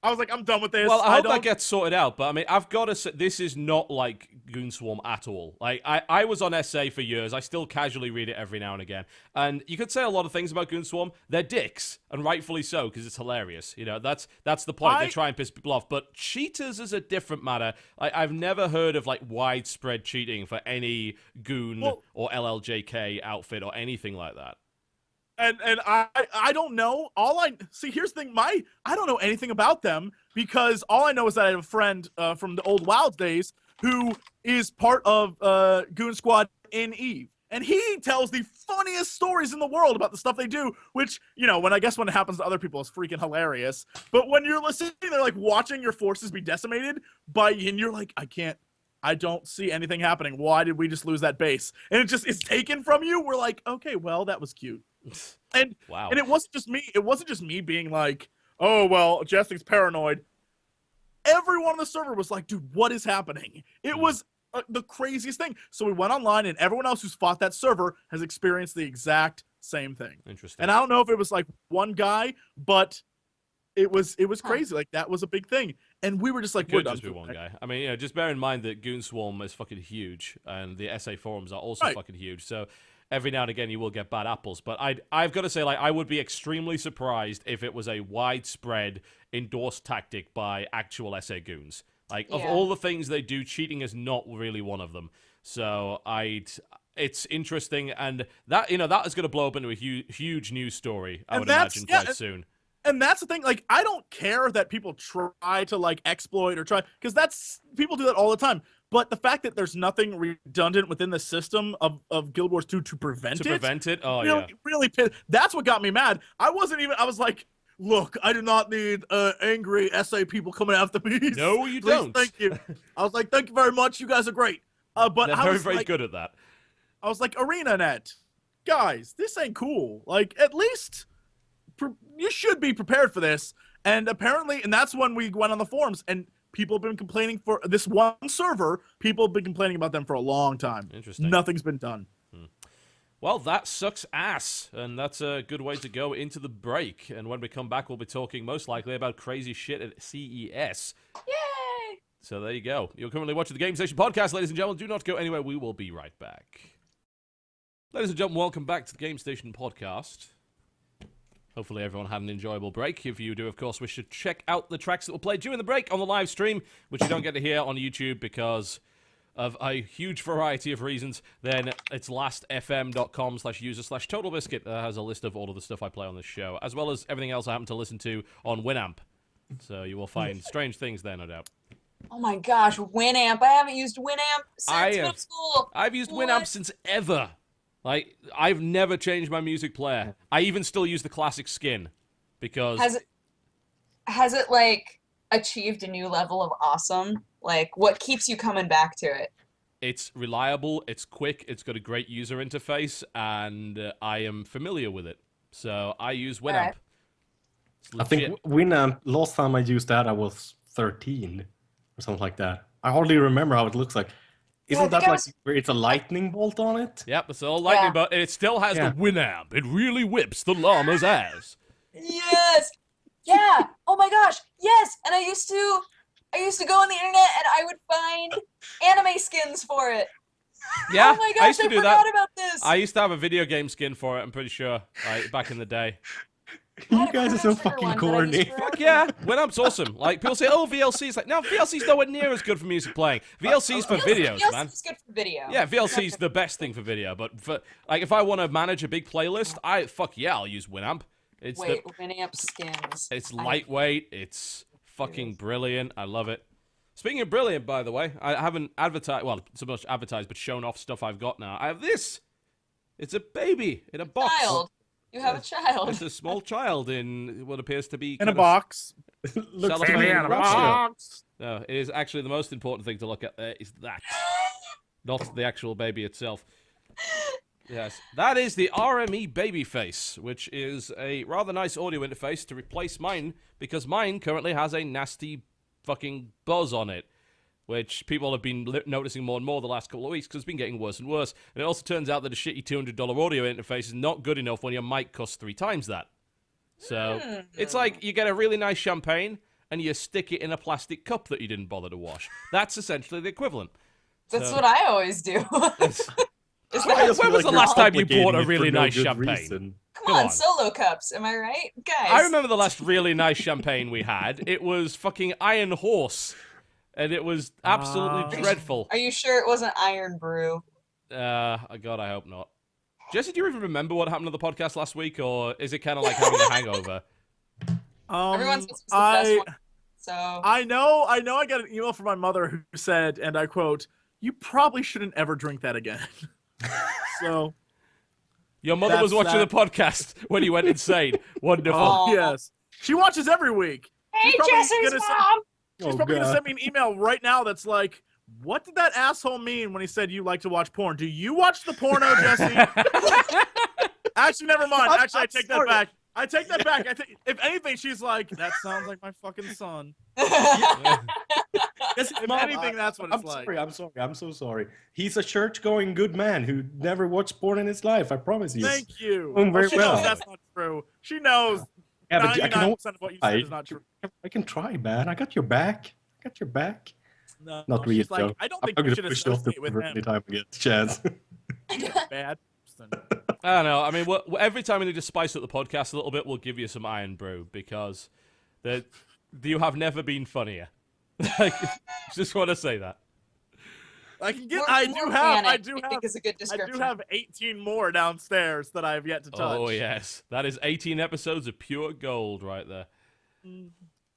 I was like, I'm done with this. Well, I hope that gets sorted out. But I mean, I've got to say, this is not like Goon Swarm at all. Like, I was on SA for years. I still casually read it every now and again. And you could say a lot of things about Goon Swarm. They're dicks, and rightfully so, because it's hilarious. You know, that's the point. They try and piss people off. But cheaters is a different matter. I've never heard of like widespread cheating for any Goon or LLJK outfit or anything like that. And I don't know. Here's the thing. I don't know anything about them because all I know is that I have a friend from the old Wild days who is part of Goon Squad in Eve. And he tells the funniest stories in the world about the stuff they do, which, you know, when it happens to other people, is freaking hilarious. But when you're listening, they're like watching your forces be decimated and you're like, I don't see anything happening. Why did we just lose that base? And it's taken from you. We're like, okay, well, that was cute. And wow. And it wasn't just me. It wasn't just me being like, oh, well, Jesting's paranoid. Everyone on the server was like, dude, what is happening? It was the craziest thing. So we went online, and everyone else who's fought that server has experienced the exact same thing. Interesting. And I don't know if it was like one guy, but it was crazy. Like, that was a big thing. And we were just like, we're done. Just be one guy. I mean, you know, just bear in mind that Goon Swarm is fucking huge, and the SA forums are also fucking huge. So every now and again, you will get bad apples. But I've got to say, like, I would be extremely surprised if it was a widespread endorsed tactic by actual SA goons. Like, of all the things they do, cheating is not really one of them. So it's interesting, and that, you know, that is going to blow up into a huge news story, I would imagine, quite soon. And that's the thing, like, I don't care that people try to, like, exploit or try, because people do that all the time. But the fact that there's nothing redundant within the system of Guild Wars 2 to prevent it. Oh, really that's what got me mad. I was like, look, I do not need angry SA people coming after me. No, you don't. Thank you. I was like, thank you very much. You guys are great. But they're very good at that. I was like, ArenaNet, guys, this ain't cool. Like, at least you should be prepared for this. And apparently, and that's when we went on the forums, and people have been complaining for this one server. People have been complaining about them for a long time. Interesting. Nothing's been done. Well, that sucks ass, and that's a good way to go into the break. And when we come back, we'll be talking most likely about crazy shit at CES. Yay! So there you go. You're currently watching the Game Station podcast, ladies and gentlemen. Do not go anywhere. We will be right back. Ladies and gentlemen, welcome back to the Game Station podcast. Hopefully everyone had an enjoyable break. If you do, of course, wish to check out the tracks that were played during the break on the live stream, which you don't get to hear on YouTube because of a huge variety of reasons, then it's lastfm.com/user/TotalBiscuit that has a list of all of the stuff I play on this show, as well as everything else I happen to listen to on Winamp. So you will find strange things there, no doubt. Oh my gosh, Winamp. I haven't used Winamp since middle school. I've used Winamp since ever. Like, I've never changed my music player. I even still use the classic skin because has it like achieved a new level of awesome? Like, what keeps you coming back to it? It's reliable, it's quick, it's got a great user interface, and I am familiar with it. So I use Winamp. Right. I think Winamp, last time I used that, I was 13 or something like that. I hardly remember how it looks like. Isn't that like where it's a lightning bolt on it? Yep, it's all lightning bolt. It still has the Winamp. It really whips the llama's ass. Yes. Yeah. Oh my gosh. Yes. And I used to go on the internet and I would find anime skins for it. Yeah. Oh my gosh, I forgot about this. I used to have a video game skin for it, I'm pretty sure, like, back in the day. You guys are so fucking corny. Fuck yeah, Winamp's awesome. Like, people say, oh, VLC's like, no, VLC's nowhere near as good for music playing. VLC's for videos, man. VLC's good for video. Yeah, VLC's the best thing for video, but for, like, if I want to manage a big playlist, I'll use Winamp. Winamp skins. It's lightweight, it's fucking brilliant, I love it. Speaking of brilliant, by the way, I haven't advertised, well, so much advertised, but shown off stuff I've got now. I have this. It's a baby in a box. Child. You have a child. It's a small child in what appears to be In a kind of box. Looks Cellophane really in a Russia. box. No, it is actually the most important thing to look at there is that. Not the actual baby itself. Yes. That is the RME Babyface, which is a rather nice audio interface to replace mine, because mine currently has a nasty fucking buzz on it, which people have been noticing more and more the last couple of weeks because it's been getting worse and worse. And it also turns out that a shitty $200 audio interface is not good enough when your mic costs 3 times that. So, it's like you get a really nice champagne and you stick it in a plastic cup that you didn't bother to wash. That's essentially the equivalent. That's So- what I always do. Is I that, just When feel was the you're last time you complicating bought a it for really no nice good champagne? reason. come Come on, on. solo cups, am I right? Guys. I remember the last really nice champagne we had. It was fucking Iron Horse. And it was absolutely dreadful. Are you sure it wasn't Iron Brew? God, I hope not. Jesse, do you even remember what happened to the podcast last week, or is it kind of like having a hangover? Everyone says it's the best one. So I know I got an email from my mother who said, and I quote, "You probably shouldn't ever drink that again." So Your mother was That's watching the podcast when you went insane. Wonderful. Aw. yes. She watches every week. hey, She's probably Jesse's gonna say- mom. She's Oh, probably going to God. send me an email right now that's like, what did that asshole mean when he said you like to watch porn? Do you watch the porno, Jesse? Actually, never mind. Actually, I take that back. I take that back. I think, if anything, she's like, that sounds like my fucking son. Yes, If Mom, anything, that's what it's I'm like. sorry. I'm sorry. I'm so sorry. He's a church-going good man who never watched porn in his life. I promise you. Thank you. Doing very She well. knows that's not true. She knows Yeah, but I 99% can, of what you I- said is not true. I can try, man. I got your back. I got your back. No, Not really, she's like, though. I don't I'm think gonna you should push it off the associate with river him. anytime I get the chance. Bad person. I don't know. I mean, every time we need to spice up the podcast a little bit, we'll give you some Iron Brew, because you have never been funnier. Just want to say that. I can get. More- I more do have. I panic, do I have. think is a good I description. do have 18 more downstairs that I have yet to touch. Oh, yes. That is 18 episodes of pure gold right there. Mm.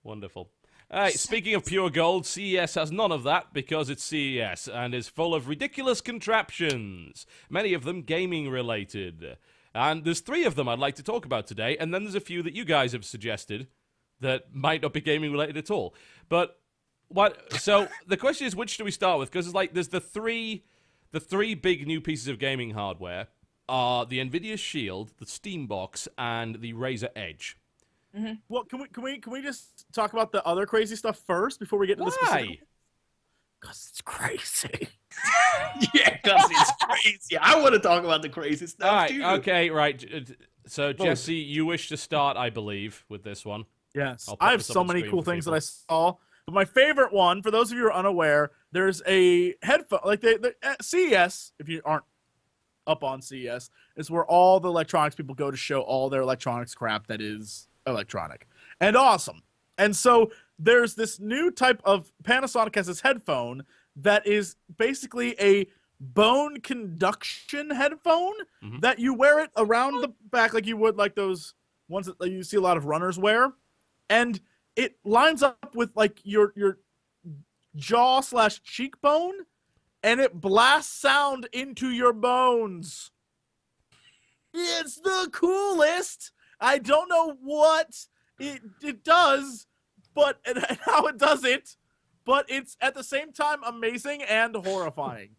Wonderful. All right, speaking of pure gold, CES has none of that because it's CES and is full of ridiculous contraptions, many of them gaming related. And there's 3 of them I'd like to talk about today, and then there's a few that you guys have suggested that might not be gaming related at all. But what? So the question is, which do we start with? Because it's like there's the three big new pieces of gaming hardware are the Nvidia Shield, the Steambox, and the Razer Edge. Well, can we just talk about the other crazy stuff first before we get to the specific? Why? Because it's crazy. Yeah, because it's crazy. I want to talk about the crazy stuff All right, too. okay, right. So Jesse, you wish to start, I believe, with this one. Yes, I'll put I have this up so on many screen cool for things people. that I saw. But my favorite one, for those of you who are unaware, there's a headphone. Like at CES, if you aren't up on CES, is where all the electronics people go to show all their electronics crap that is electronic and awesome. And so there's this new type of Panasonic has this headphone that is basically a bone conduction headphone Mhm. that you wear it around the back like you would like those ones that you see a lot of runners wear, and it lines up with like your jaw / cheekbone, and it blasts sound into your bones. It's the coolest. I don't know what it does, but and how it does it, but it's at the same time amazing and horrifying.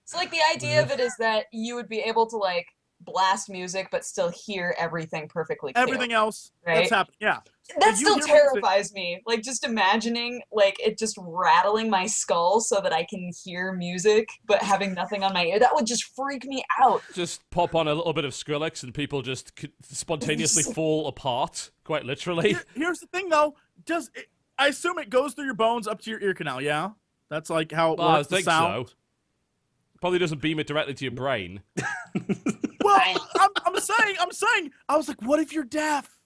So like the idea of it is that you would be able to like blast music but still hear everything perfectly clear. Everything else Right? that's happening, yeah. That you still hear music- terrifies me. Like just imagining like it just rattling my skull so that I can hear music but having nothing on my ear. That would just freak me out. Just pop on a little bit of Skrillex and people just spontaneously fall apart, quite literally. Here's the thing, though. I assume it goes through your bones up to your ear canal? Yeah, that's like how it Well, I works. The think sound. so. Probably doesn't beam it directly to your brain. Well, I'm saying. I was like, what if you're deaf?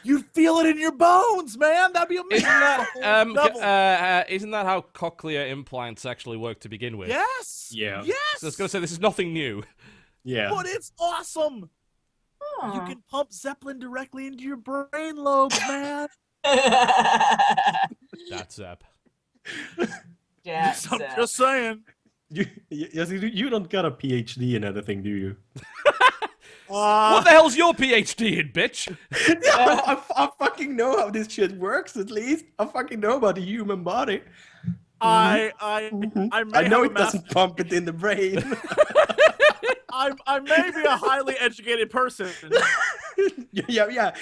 You'd feel it in your bones, man. That'd be amazing. Isn't that how cochlear implants actually work to begin with? Yes. Yeah. Yes. So I was gonna say this is nothing new. Yeah. But it's awesome. Huh. You can pump Zeppelin directly into your brain lobes, man. That's up. Yeah, I'm just saying. You don't got a PhD in anything, do you? What the hell's your PhD in, bitch? Yeah, I fucking know how this shit works. At least I fucking know about the human body. I may I know have it doesn't pump it in the brain. I may be a highly educated person. yeah.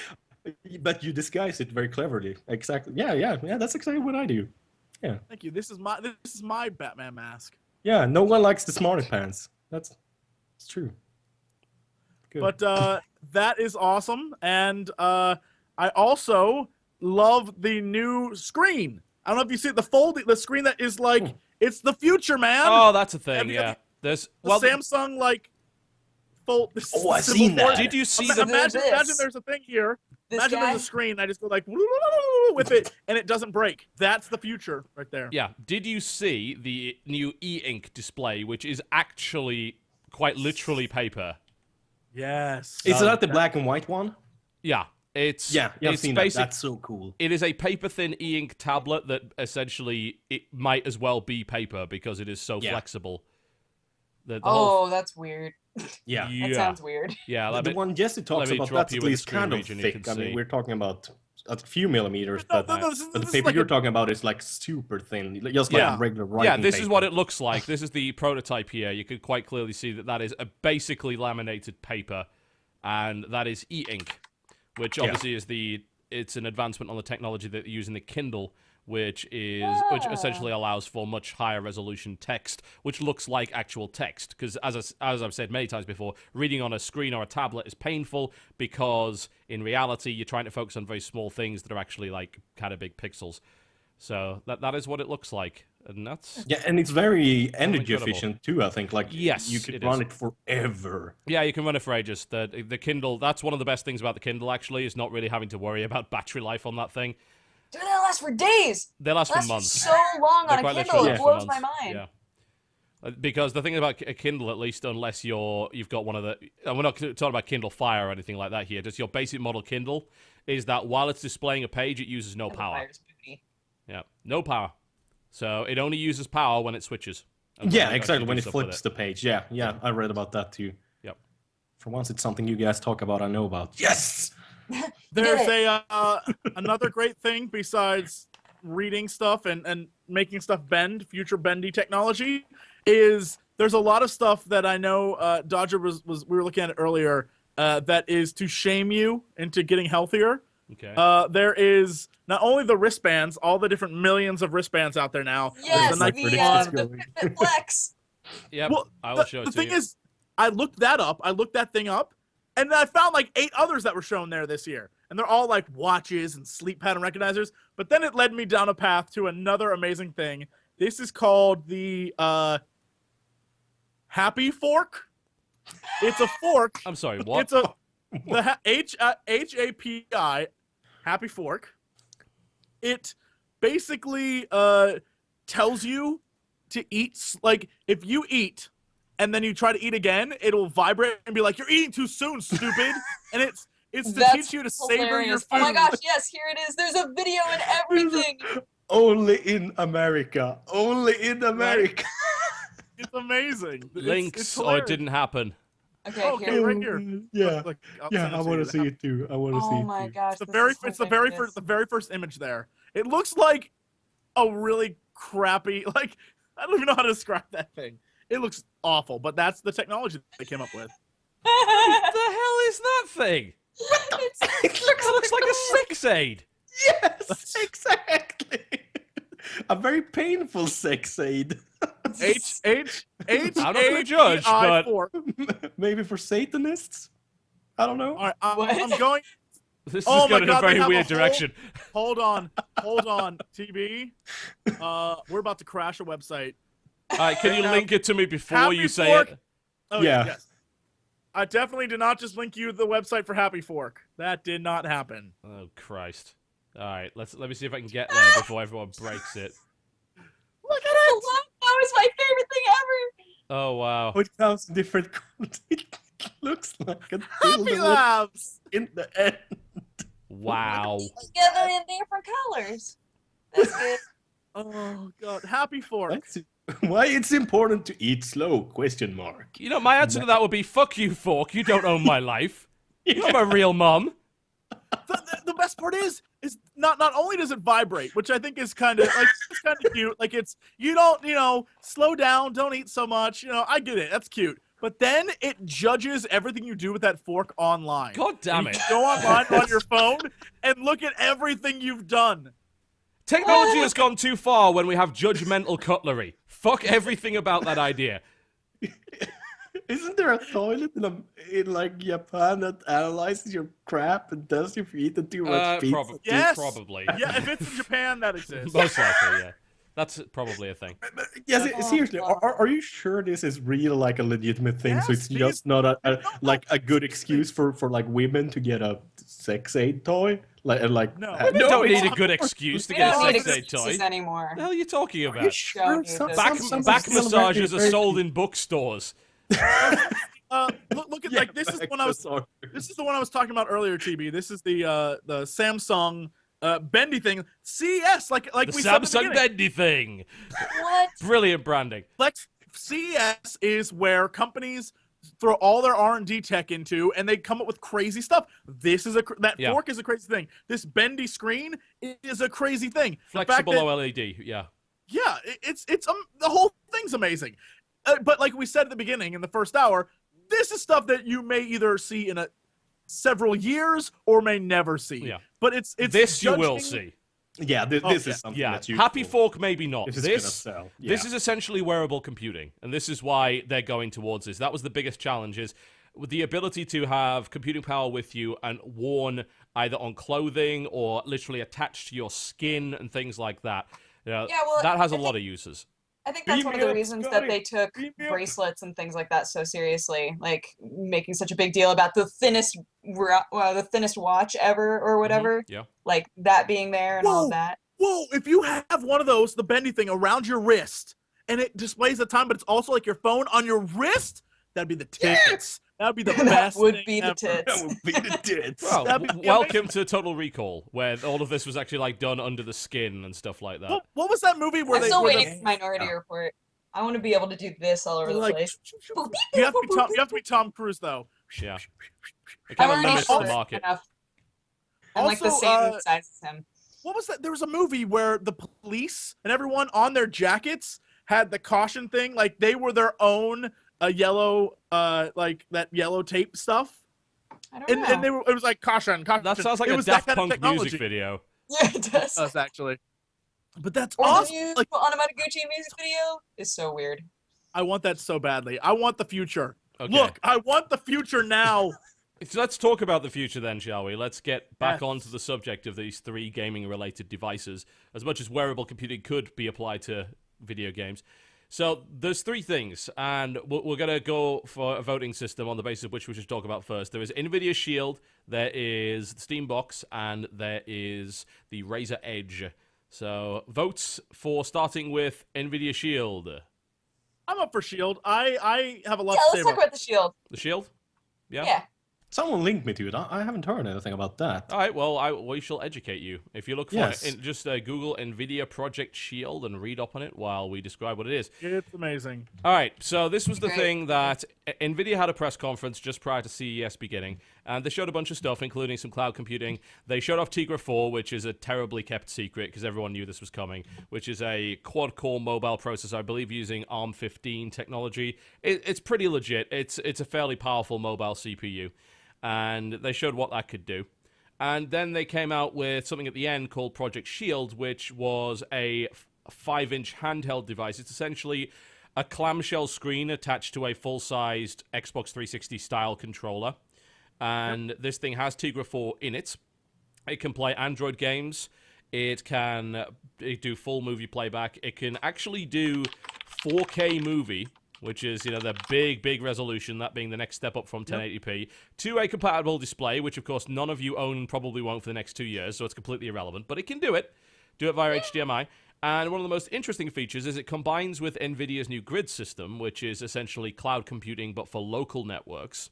But you disguise it very cleverly. Exactly. Yeah. That's exactly what I do. Yeah. Thank you. This is my Batman mask. Yeah. No one likes the smarty pants. It's true. Good. But that is awesome, and I also love the new screen. I don't know if you see the screen that is like it's the future, man. Oh, that's a thing. Have you- Yeah. There's The Samsung like fold. Oh, I've seen that. Did you see the? Imagine there's a thing here. This Imagine guy? there's a screen. I just go like with it, and it doesn't break. That's the future right there. Yeah. Did you see the new e-ink display, which is actually quite literally paper? Yes. Is that the black and white one? Yeah. It's I've it's seen that. basic. That's so cool. It is a paper-thin e-ink tablet that essentially it might as well be paper because it is so Yeah. flexible. The whole Oh, that's weird. Yeah. That sounds weird. Yeah, The one Jesse talks me about, drop that's you at in the least screen kind of region, you thick. can I mean, see. we're talking about a few millimeters, No, but this the is paper like you're a- talking about is like super thin, just like Yeah. regular writing yeah, this is paper. what it looks like. This is the prototype here. You could quite clearly see that that is a basically laminated paper, and that is e-ink, which obviously is it's an advancement on the technology that they use in the Kindle, which essentially allows for much higher resolution text, which looks like actual text. Because as I've said many times before, reading on a screen or a tablet is painful because in reality you're trying to focus on very small things that are actually like kind of big pixels. So that is what it looks like, and that's Yeah, and it's very energy incredible. efficient too. I think Yes, you could it run is. it forever. yeah, you can run it for ages. The Kindle, that's one of the best things about the Kindle actually, is not really having to worry about battery life on that thing. Dude, that lasts for days. They last for Lasts months. so long They on a quite Kindle. literally It last for blows my months. mind. Yeah. Because the thing about a Kindle, at least, unless you've got one of the, and we're not talking about Kindle Fire or anything like that here. Just your basic model Kindle is that while it's displaying a page, it uses no power. Fire's booty. Yeah, no power. So it only uses power when it switches. And Yeah, when exactly. actually When do it stuff with flips the page. Yeah, I read about that too. Yep. For once, it's something you guys talk about. I know about. Yes. There's Yeah. another great thing besides reading stuff and making stuff bend, future bendy technology, is there's a lot of stuff that I know Dodger was we were looking at it earlier that is to shame you into getting healthier. Okay. There is not only the wristbands, all the different millions of wristbands out there now. Yes, There's the, the Nike Fitbit Flex. Yep. Well, I will show it the to thing you. is, I looked that thing up, and I found like 8 others that were shown there this year. And they're all like watches and sleep pattern recognizers. But then it led me down a path to another amazing thing. This is called the Happy Fork. It's a fork. I'm sorry, what? It's the HAPI, Happy Fork. It basically tells you to eat, like if you eat and then you try to eat again, it'll vibrate and be like, "You're eating too soon, stupid." And it's to That's teach you to savor your hilarious. food. Oh my gosh, yes, here it is. There's a video and everything. Only in America. Only in America. It's amazing. Links, it's or it hilarious. didn't happen. Okay, Okay, here. right here. Yeah. Look, I'll Yeah, send I to want you. to see it too. I want to see Oh it my too. gosh. It's the this very is it's the very hilarious. first image there. It looks like a really crappy, like I don't even know how to describe that thing. It looks awful, but that's the technology they came up with. What the hell is that thing? It's- It That looks like a sex aid. Yes, exactly. A very painful sex aid. H I'm not gonna judge, but- fork. Maybe for Satanists? I don't know. All right, What? I'm going. This Oh is my going in a God, they very have a weird whole- direction. Hold on, TB. We're about to crash a website. All right, can you link it to me before Happy you say Fork. it? Oh Yeah. yes. I definitely did not just link you the website for Happy Fork. That did not happen. Oh Christ! All right, let me see if I can get there before everyone breaks it. Look at it. That was my favorite thing ever. Oh wow! 1,000 different colors. It looks like a Happy dildo Labs. in the end. Wow! Together in different colors. That's good. Oh God, Happy Fork. That's Why it's important to eat slow? Question mark. You know, my answer to that would be, fuck you, Fork. You don't own my life. You're my real mom. The best part is not only does it vibrate, which I think is kind of like it's kind of cute. Like it's you don't slow down, don't eat so much. I get it. That's cute. But then it judges everything you do with that fork online. God damn And it. you go online on your phone and look at everything you've done. Technology has gone too far when we have judgmental cutlery. Fuck everything about that idea. Isn't there a toilet in like Japan that analyzes your crap and tells you if you eat too much pizza? Yes. Probably. Yeah, if it's in Japan, that exists. Most likely, yeah. That's probably a thing. Yes, seriously, are you sure this is real, like a legitimate thing? So Yes, it's just not a good excuse for like women to get a sex aid toy? Like No. Women don't it's- need a good excuse to We get a don't need sex aid excuses toy. anymore. What the hell are you talking Are you about? sure? Don't need Some- this. Back, some back still massages are very- sold in bookstores. Look at Yeah, like this is back when I was massage. This is the one I was talking about earlier, TB. This is the Samsung bendy thing. CES, like The we said at the Samsung beginning. bendy thing. What? Brilliant branding. CES is where companies throw all their R&D tech into, and they come up with crazy stuff. This is Yeah. fork is a crazy thing. This bendy screen is a crazy thing. The fact Flexible that- OLED, yeah. Yeah, it's the whole thing's amazing. But like we said at the beginning in the first hour, this is stuff that you may either see in several years or may never see. Yeah. But it's This you will judging- see. Yeah, this Oh, is yeah. something Yeah, that's Happy useful. Fork maybe not. This is gonna This sell. this Yeah. is essentially wearable computing, and this is why they're going towards this. That was the biggest challenge, is with the ability to have computing power with you and worn either on clothing or literally attached to your skin and things like that. Yeah, well, that has a I lot of uses. I think that's one of the Beam me up, reasons Scotty. that they took Beam me up. bracelets and things like that so seriously, like making such a big deal about the thinnest watch ever or whatever, Yeah. like that being there and all Whoa. of that. Whoa, if you have one of those, the bendy thing around your wrist, and it displays the time, but it's also like your phone on your wrist, that'd be the tits. That'd be the That best would thing be the ever. tits. That would be the tits. Well, That'd be welcome to Total Recall, where all of this was actually like done under the skin and stuff like that. What was that movie where I'm they still where waiting for Minority Report. I want to be able to do this all over the like, place. you have to be Tom Cruise though. Yeah. It I'm kind of already mimics the short market. enough. I'm like the Also, same size as him. What was that? There was a movie where the police and everyone on their jackets had the caution thing, like they were their own yellow, like that yellow tape stuff, I don't and know. it was like caution. That sounds like it a was Daft that kind of Punk technology. music video. Yeah, it does. Us actually, but that's Or awesome. the new Like Anamataguchi music video is so weird. I want that so badly. I want the future. Okay. Look, I want the future now. So let's talk about the future then, shall we? Let's get back Yes. onto the subject of these three gaming-related devices. As much as wearable computing could be applied to video games. So there's three things, and we're going to go for a voting system on the basis of which we should talk about first. There is NVIDIA Shield, there is the Steam Box, and there is the Razer Edge. So votes for starting with NVIDIA Shield. I'm up for Shield. I have a lot Yeah, to say let's talk about. about the shield. The Shield? Yeah. Someone linked me to it. I haven't heard anything about that. All right, well, we shall educate you. If you look for Yes. it, just Google NVIDIA Project Shield and read up on it while we describe what it is. It's amazing. All right, so this was the Great. thing that NVIDIA had a press conference just prior to CES beginning, and they showed a bunch of stuff, including some cloud computing. They showed off Tegra 4, which is a terribly kept secret because everyone knew this was coming, which is a quad-core mobile processor, I believe, using ARM15 technology. It's pretty legit. It's a fairly powerful mobile CPU, and they showed what that could do. And then they came out with something at the end called Project Shield, which was a 5-inch handheld device. It's essentially a clamshell screen attached to a full-sized Xbox 360 style controller. And this thing has Tegra 4 in it. It can play Android games. It can do full movie playback. It can actually do 4K movie, which is, the big resolution, that being the next step up from 1080p, to a compatible display, which, of course, none of you own and probably won't for the next 2 years, so it's completely irrelevant. But it can do it. Do it via HDMI. And one of the most interesting features is it combines with NVIDIA's new grid system, which is essentially cloud computing, but for local networks.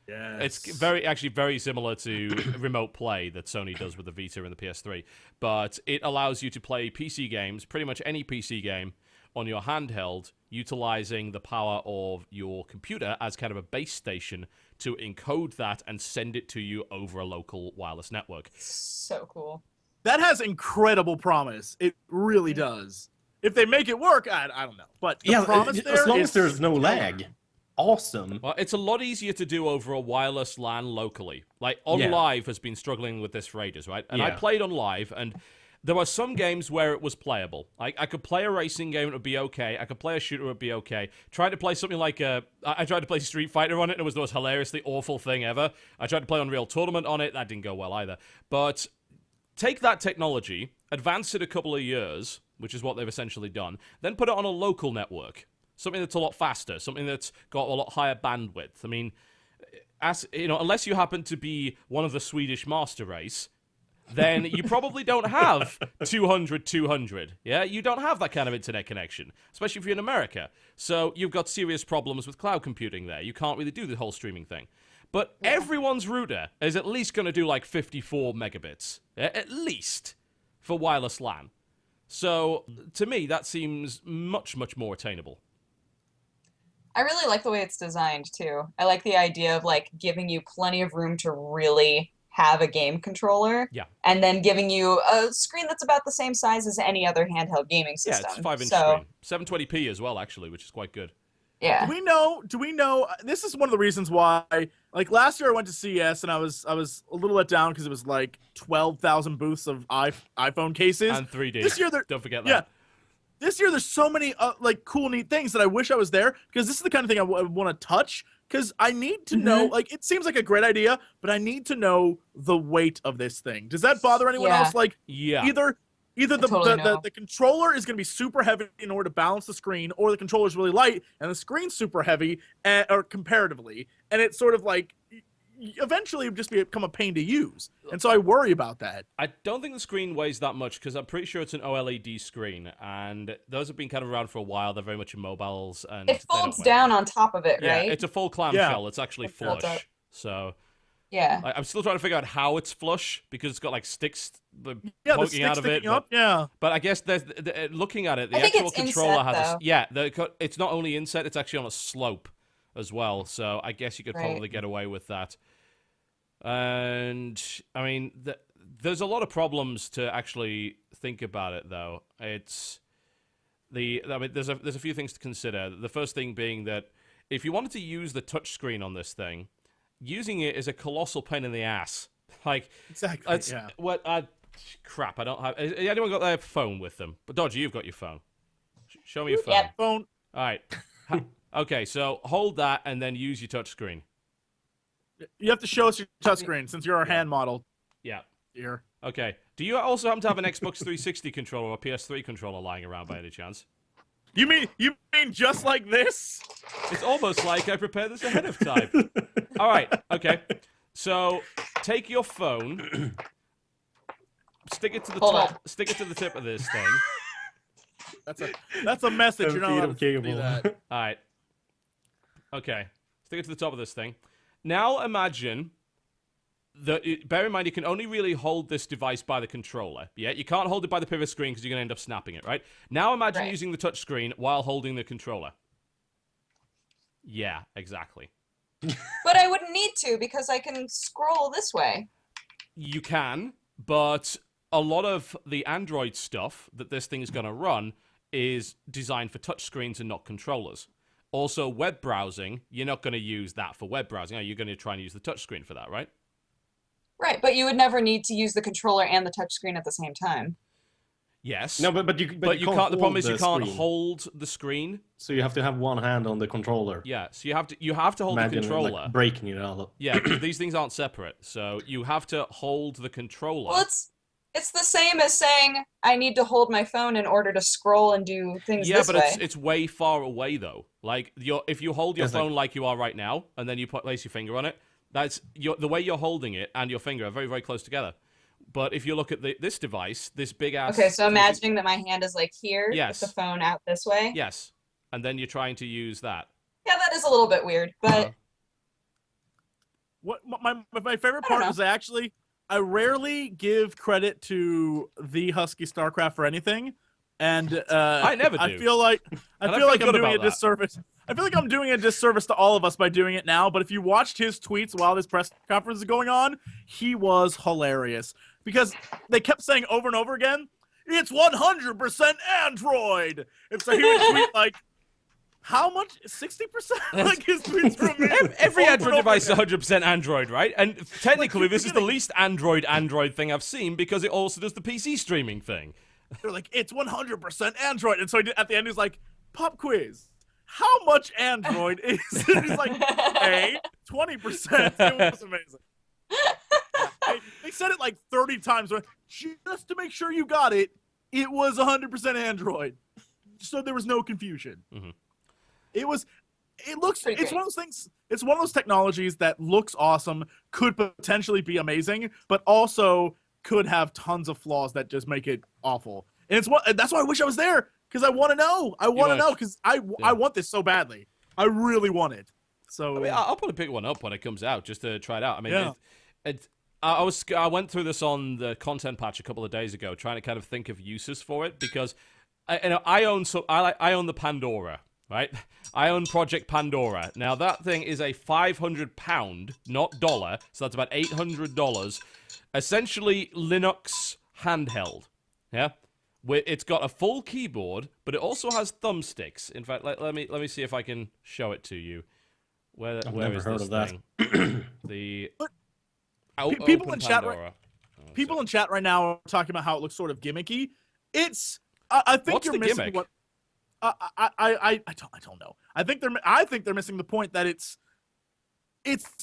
Yes. It's actually very similar to Remote Play that Sony does with the Vita and the PS3. But it allows you to play PC games, pretty much any PC game, on your handheld, utilizing the power of your computer as kind of a base station to encode that and send it to you over a local wireless network. So cool. That has incredible promise. It really does. If they make it work, I don't know. But the promise there as long is as there's no stellar. lag. Awesome. Well, it's a lot easier to do over a wireless LAN locally. Like, On Yeah. Live has been struggling with this for ages, right? And I Yeah. played On Live, and there were some games where it was playable. Like, I could play a racing game, it would be okay. I could play a shooter, it would be okay. Tried to play something like I tried to play Street Fighter on it, and it was the most hilariously awful thing ever. I tried to play Unreal Tournament on it, that didn't go well either. But take that technology, advance it a couple of years, which is what they've essentially done, then put it on a local network. Something that's a lot faster, something that's got a lot higher bandwidth. I mean, unless you happen to be one of the Swedish master race, then you probably don't have 200. Yeah, you don't have that kind of internet connection, especially if you're in America. So you've got serious problems with cloud computing there. You can't really do the whole streaming thing. But everyone's router is at least going to do like 54 megabits, at least, for wireless LAN. So to me, that seems much, much more attainable. I really like the way it's designed too. I like the idea of like giving you plenty of room to really have a game controller. Yeah. And then giving you a screen that's about the same size as any other handheld gaming Yeah, system. it's 5-inch So, screen. 720p as well, actually, which is quite good. yeah. Do we know this is one of the reasons why, like, last year I went to CES and I was a little let down because it was like 12,000 booths of iPhone cases. And 3D. This year Don't forget that. Yeah. This year there's so many like cool neat things that I wish I was there, because this is the kind of thing I want to touch, because I need to know, like, it seems like a great idea, but I need to know the weight of this thing. Does that bother anyone Yeah. else? Like, Yeah. either totally know. the controller is going to be super heavy in order to balance the screen, or the controller is really light and the screen's super heavy, or comparatively, and it's sort of like eventually just become a pain to use. And so I worry about that. I don't think the screen weighs that much because I'm pretty sure it's an OLED screen, and those have been kind of around for a while. They're very much in mobiles, and It they don't folds weigh. down on top of it, Yeah, right? it's a full clamshell. Yeah. It's actually It folds up. flush. So Yeah. I'm still trying to figure out how it's flush because it's got like sticks Yeah, the poking stick out of it. sticking up. Yeah. But I guess looking at it, the I think actual it's controller inset, has though. it's not only inset, it's actually on a slope as well. So I guess you could Right. probably get away with that. And I mean, there's a lot of problems to actually think about it, though. There's a few things to consider. The first thing being that if you wanted to use the touchscreen on this thing, using it is a colossal pain in the ass. Like, Exactly. Yeah. crap. I don't have. Has anyone got their phone with them? But Dodgy, you've got your phone. Show me your phone. Yep. Phone. All right. Okay, so hold that and then use your touchscreen. You have to show us your touchscreen since you're our hand model Yeah. here. Okay. Do you also happen to have an Xbox 360 controller or a PS3 controller lying around by any chance? You mean just like this? It's almost like I prepared this ahead of time. All right. Okay. So take your phone, stick it to the Hold top, on. stick it to the tip of this thing. That's a message. You're not Feet allowed of to do cable. that. All right. Okay. Stick it to the top of this thing. Now imagine that. Bear in mind, you can only really hold this device by the controller. Yeah, you can't hold it by the pivot screen because you're going to end up snapping it, right? Now imagine Right. using the touch screen while holding the controller. Yeah, exactly. But I wouldn't need to because I can scroll this way. You can, but a lot of the Android stuff that this thing is going to run is designed for touchscreens and not controllers. Also, web browsing, you're not going to use that for web browsing. You're going to try and use the touchscreen for that, right? Right, but you would never need to use the controller and the touchscreen at the same time. Yes. No, but you But you can't. The problem hold is you the can't screen. hold the screen. So you have to have one hand on the controller. Yeah, so you have to hold Imagine the controller. like breaking it out. Yeah, 'cause these things aren't separate, so you have to hold the controller. Well, it's the same as saying I need to hold my phone in order to scroll and do things Yeah, this but way. it's way far away though. Like if you hold your It's like- phone like you are right now, and then you place your finger on it, the way you're holding it and your finger are very very close together. But if you look at this device, this big ass. Okay, so imagining that my hand is like here Yes. with the phone out this way. Yes, and then you're trying to use that. Yeah, that is a little bit weird, but Uh-huh. What my favorite I don't part know. is I rarely give credit to the Husky StarCraft for anything, And I never do. I feel like I'm doing a disservice. I feel like I'm doing a disservice to all of us by doing it now. But if you watched his tweets while this press conference is going on, he was hilarious because they kept saying over and over again, "It's 100% Android." And so he would tweet like, "How much? 60%?" Like his tweets from me. Every Android device is 100% Android, right? And technically, this is the least Android thing I've seen because it also does the PC streaming thing. They're like, "It's 100% Android." And so at the end, he's like, "Pop quiz. How much Android is it?" He's like, "A, 20%. It was amazing. They said it like 30 times. Just to make sure you got it, it was 100% Android. So there was no confusion. Mm-hmm. It looks, Pretty it's great. one of those things, it's one of those technologies that looks awesome, could potentially be amazing, but also could have tons of flaws that just make it awful. And that's why I wish I was there, because I want to know. I want to know, because I want this so badly. I really want it. So I mean, I'll probably pick one up when it comes out just to try it out. I mean, Yeah. I went through this on the content patch a couple of days ago, trying to kind of think of uses for it because I own the Pandora, right? I own Project Pandora. Now that thing is a £500, not dollar, so that's about $800. Essentially Linux handheld. Yeah. It's got a full keyboard, but it also has thumbsticks. In fact, let me see if I can show it to you. Where never is heard this of that. thing? The people Open in chat Pandora. people in chat right now are talking about how it looks sort of gimmicky. I think What's you're the missing gimmick? what I don't know. I think they're missing the point that it's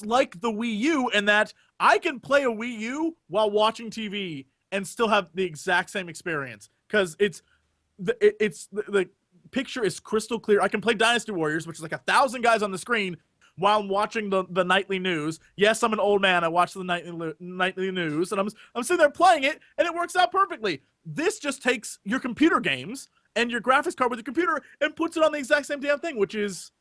like the Wii U in that I can play a Wii U while watching TV and still have the exact same experience because the picture is crystal clear. I can play Dynasty Warriors, which is like 1,000 guys on the screen while I'm watching the nightly news. Yes, I'm an old man. I watch the nightly news, and I'm sitting there playing it, and it works out perfectly. This just takes your computer games and your graphics card with your computer and puts it on the exact same damn thing, which is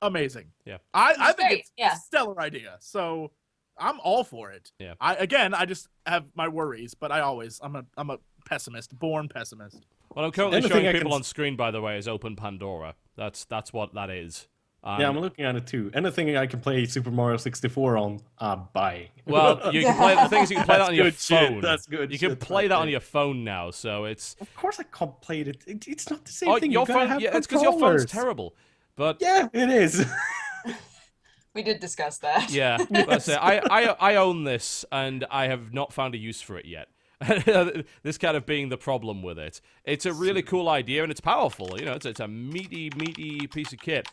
amazing. Yeah. I think great, it's yeah. a stellar idea. So I'm all for it. Yeah. I just have my worries, but I'm a pessimist, born pessimist. What I'm currently Anything showing I people can on screen, by the way, is Open Pandora. That's what that is. Yeah, I'm looking at it too. Anything I can play Super Mario 64 on, buy. Well, you can play the things you can play that on your good shit, phone. that's good You can shit play right that on there. your phone now, so it's Of course I can't play it. It's not the same oh, thing. your You gotta phone. have Yeah, it's because your phone's controllers. terrible. But Yeah, it is. We did discuss that. yeah, that's it. I own this, and I have not found a use for it yet. This kind of being the problem with it. It's a really cool idea, and it's powerful. You know, it's a meaty piece of kit.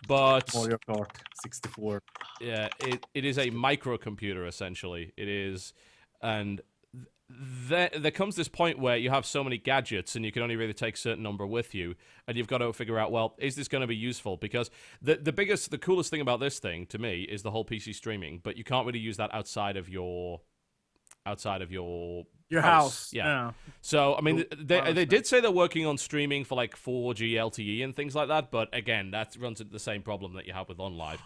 But Mario Kart 64. yeah, it is a microcomputer essentially. It is, and there comes this point where you have so many gadgets and you can only really take a certain number with you, and you've got to figure out, well, is this going to be useful? Because the coolest thing about this thing to me is the whole PC streaming, but you can't really use that outside of your house. Yeah. So, I mean, they did say they're working on streaming for like 4G LTE and things like that, but again, that runs into the same problem that you have with OnLive.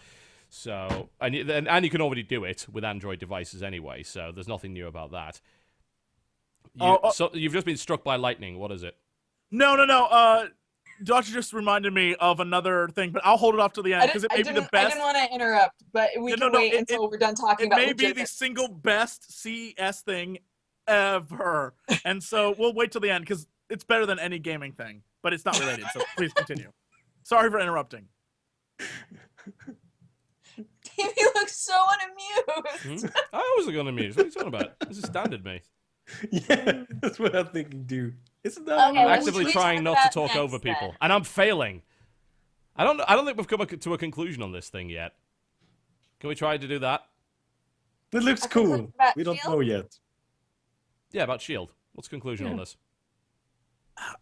So, and you can already do it with Android devices anyway, so there's nothing new about that. So you've just been struck by lightning. What is it? No. Dodger just reminded me of another thing, but I'll hold it off to the end because it may be the I best. didn't want to interrupt, but we can wait until we're done talking It about may be the legitimate. single best CES thing ever, and so we'll wait till the end because it's better than any gaming thing, but it's not related. So please continue. Sorry for interrupting. Davey looks so unamused. I wasn't going to mute. What are you talking about? This is standard me. Yeah, that's what I'm thinking, dude. Isn't that Okay, I'm well, actively we trying talk not to about talk next, over people, then. and I'm failing. I don't think we've come to a conclusion on this thing yet. Can we try to do that? It looks I think cool. it's about We don't Shield. know yet. Yeah, about Shield. What's the conclusion on this?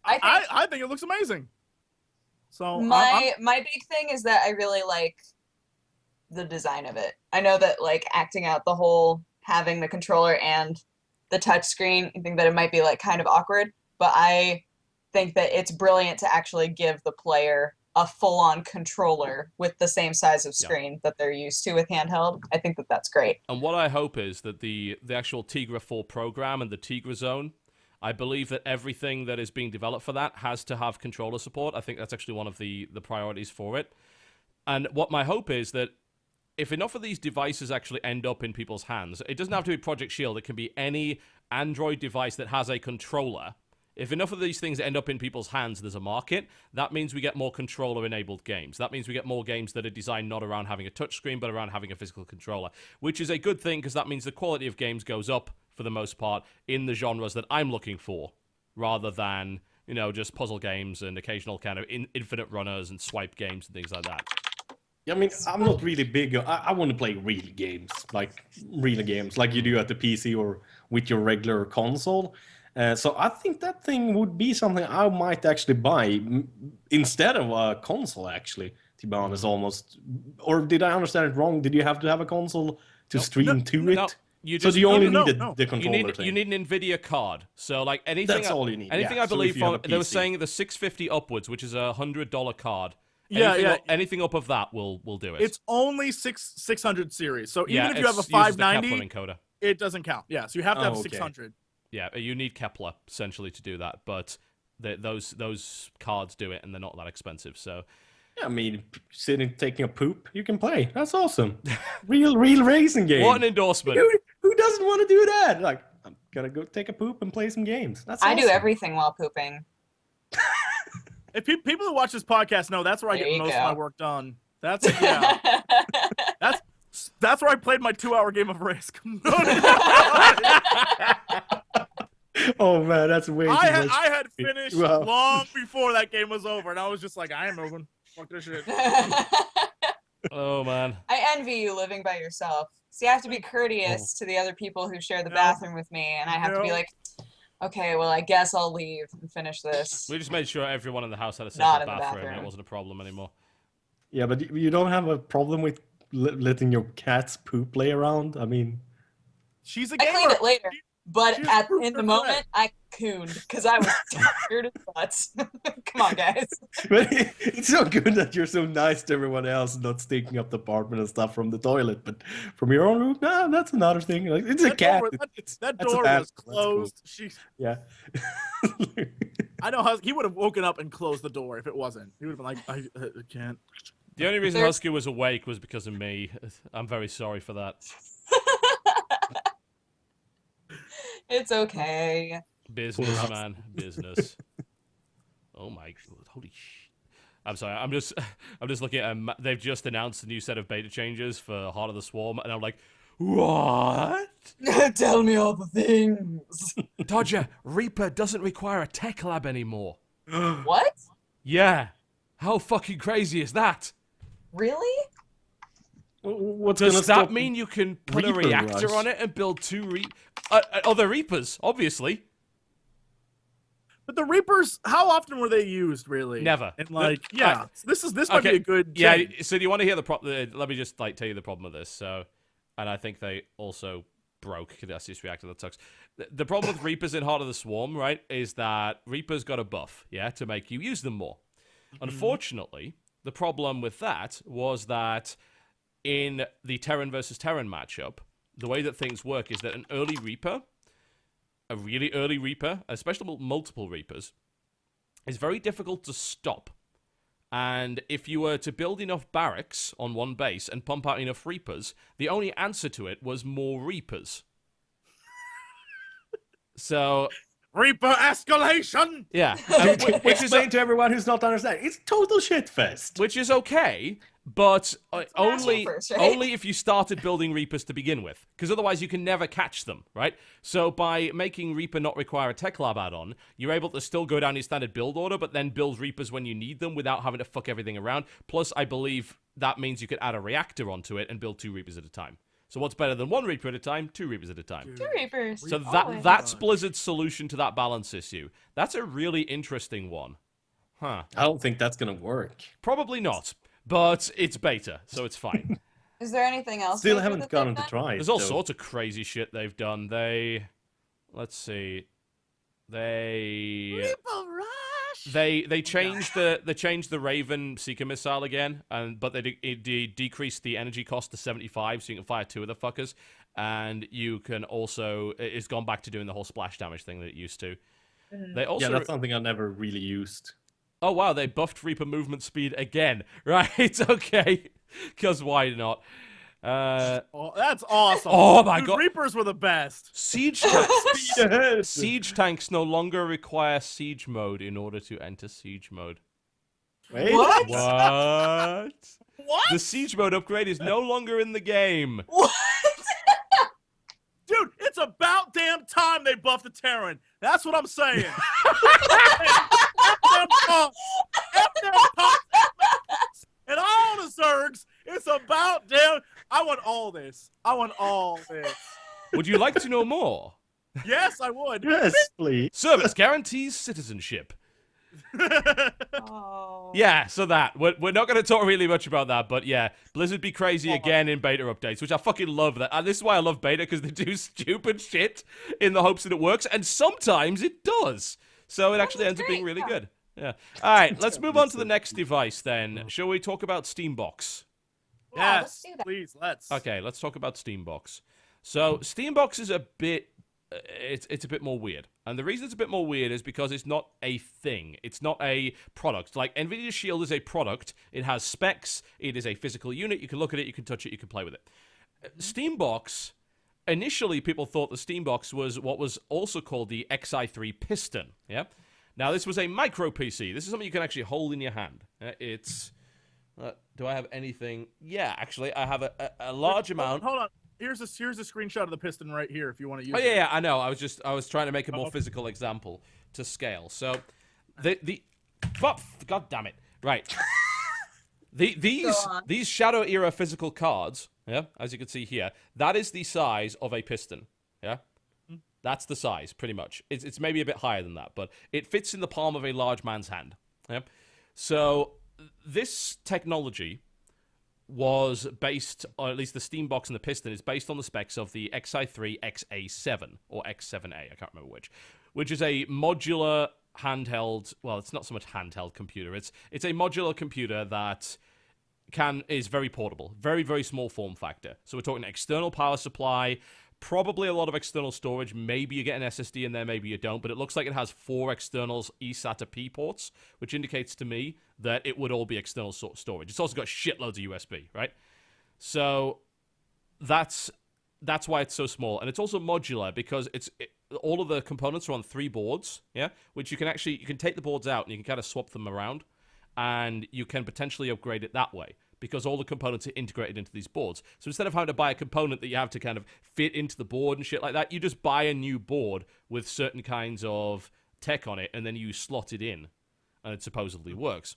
I think it looks amazing. So My big thing is that I really like the design of it. I know that like acting out the whole having the controller and the touch screen, I think that it might be like kind of awkward, but I think that it's brilliant to actually give the player a full-on controller with the same size of screen that they're used to with handheld. I think that that's great. And what I hope is that the actual Tegra 4 program and the Tegra Zone, I believe that everything that is being developed for that has to have controller support. I think that's actually one of the priorities for it. And what my hope is that if enough of these devices actually end up in people's hands, it doesn't have to be Project Shield, it can be any Android device that has a controller. If enough of these things end up in people's hands, there's a market. That means we get more controller-enabled games. That means we get more games that are designed not around having a touchscreen, but around having a physical controller, which is a good thing because that means the quality of games goes up, for the most part, in the genres that I'm looking for, rather than, you know, just puzzle games and occasional kind of infinite runners and swipe games and things like that. Yeah, I mean, I'm not really big. I want to play real games, like you do at the PC or with your regular console. So I think that thing would be something I might actually buy instead of a console, actually, to be honest, almost. Or did I understand it wrong? Did you have to have a console to stream to it? No. So do you only need the controller you need an NVIDIA card. So like anything, that's all you need. Anything yeah. I believe so they were saying the $650 upwards, which is a $100 card. Anything up of that will do it. It's only 600 series. So even if you have a uses the 590, Kepler encoder. it doesn't count. Yeah, so you have to have 600. Yeah, you need Kepler essentially to do that, but those cards do it, and they're not that expensive. So, yeah, I mean, sitting taking a poop, you can play. That's awesome. real racing game. What an endorsement! Who doesn't want to do that? Like, I'm gonna go take a poop and play some games. That's awesome. I do everything while pooping. If people who watch this podcast know, that's where I There get you most go. of my work done. That's that's where I played my 2-hour game of Risk. Oh man, that's way too much. I had finished long before that game was over, and I was just like, I ain't moving. Fuck this shit. Oh man, I envy you living by yourself. See, I have to be courteous to the other people who share the bathroom with me, and I have to be like, okay, well, I guess I'll leave and finish this. we just made sure everyone in the house had a Not separate in the bathroom, and bathroom. it wasn't a problem anymore. Yeah, but you don't have a problem with letting your cats poop lay around? I mean... She's a I gamer. cleaned it later, but She's in the moment, I cooned because I was tired as butts. Come on, guys. But it's so good that you're so nice to everyone else, not stinking up the apartment and stuff from the toilet, but from your own room, nah, that's another thing. Like, it's a cat. That door was closed. Cool. Yeah. I know he would have woken up and closed the door if it wasn't. He would have been like, I can't. The only reason Husky was awake was because of me. I'm very sorry for that. It's okay. Business, man. Business. Oh my god. Holy shit. I'm sorry. I'm just looking at they've just announced a new set of beta changes for Heart of the Swarm, and I'm like, what? Tell me all the things. Dodger, Reaper doesn't require a tech lab anymore. What? Yeah. How fucking crazy is that? Really? Does that mean you can put a Reaper reactor Rush? on it and build two other Reapers, obviously. But the Reapers, how often were they used, really? Never. And like, this might be okay, a good. Yeah. change. So do you want to hear the problem? Let me just tell you the problem with this. So, and I think they also broke Cadesius Reactor. That sucks. The problem with Reapers in Heart of the Swarm, right, is that Reapers got a buff, to make you use them more. Unfortunately, the problem with that was that in the Terran versus Terran matchup, the way that things work is that an early Reaper, a really early Reaper, especially multiple Reapers, is very difficult to stop. And if you were to build enough barracks on one base and pump out enough Reapers, the only answer to it was more Reapers. So... Reaper escalation! Yeah. Explain to everyone who's not understanding. It's total shitfest. Which is okay, but only first, right? only if you started building Reapers to begin with, because otherwise you can never catch them, right? So by making Reaper not require a tech lab add-on, you're able to still go down your standard build order, but then build Reapers when you need them without having to fuck everything around. Plus, I believe that means you could add a reactor onto it and build 2 Reapers at a time. So what's better than 1 Reaper at a time? 2 Reapers at a time. 2 Reapers. So that's Blizzard's solution to that balance issue. That's a really interesting one. Huh. I don't think that's gonna work. Probably not, but it's beta, so it's fine. Is there anything else? Still major haven't that gotten they've to done? try it. There's all though. sorts of crazy shit they've done. Let's see. Reaper Rush! They changed the Raven Seeker missile again, but they decreased the energy cost to 75, so you can fire 2 of the fuckers, and you can also it's gone back to doing the whole splash damage thing that it used to. They also Yeah, that's something I never really used. Oh wow, they buffed Reaper movement speed again. Right, okay. Because why not? Oh, that's awesome. Oh my Dude, god. Reapers were the best. Siege tanks no longer require siege mode in order to enter siege mode. Wait, What? What? What? The siege mode upgrade is no longer in the game. What? Dude, it's about damn time they buffed the Terran. That's what I'm saying. F them punks and all the Zergs. It's about damn. I want all this. I want all this. Would you like to know more? Yes, I would. yes, please. Service guarantees citizenship. Oh. Yeah, so that. We're not going to talk really much about that, but yeah, Blizzard be crazy again in beta updates, which I fucking love. That. And this is why I love beta, because they do stupid shit in the hopes that it works, and sometimes it does. So it actually ends up being really good. Yeah. All right, let's move on to the next device then. Shall we talk about Steambox? Yeah, let's Yes, do that. please, let's. Okay, let's talk about Steambox. So Steambox is a bit, it's a bit more weird, and the reason it's a bit more weird is because it's not a thing. It's not a product. Like Nvidia Shield is a product. It has specs. It is a physical unit. You can look at it. You can touch it. You can play with it. Steambox. Initially, people thought the Steambox was what was also called the XI3 Piston. Yeah. Now this was a micro PC. This is something you can actually hold in your hand. It's. Do I have anything? Yeah, actually, I have a large amount. Hold on. Here's a screenshot of the piston right here if you want to use Oh it. yeah, I know. I was trying to make a more physical example to scale. So, God damn it! Right. These Shadow era physical cards, yeah, as you can see here, that is the size of a piston. Yeah, that's the size, pretty much. It's maybe a bit higher than that, but it fits in the palm of a large man's hand. Yeah. So this technology was based, or at least the Steambox and the piston is based on the specs of the XI3 XA7 or X7A, I can't remember which is a modular handheld, well, it's not so much handheld computer, it's a modular computer that is very portable, very, very small form factor. So we're talking external power supply, probably a lot of external storage. Maybe you get an SSD in there, maybe you don't, but it looks like it has 4 external eSATA P ports, which indicates to me that it would all be external storage. It's also got shitloads of USB, right? So that's why it's so small, and it's also modular because all of the components are on 3 boards, yeah, which you can take the boards out and you can kind of swap them around, and you can potentially upgrade it that way, because all the components are integrated into these boards. So instead of having to buy a component that you have to kind of fit into the board and shit like that, you just buy a new board with certain kinds of tech on it, and then you slot it in, and it supposedly works.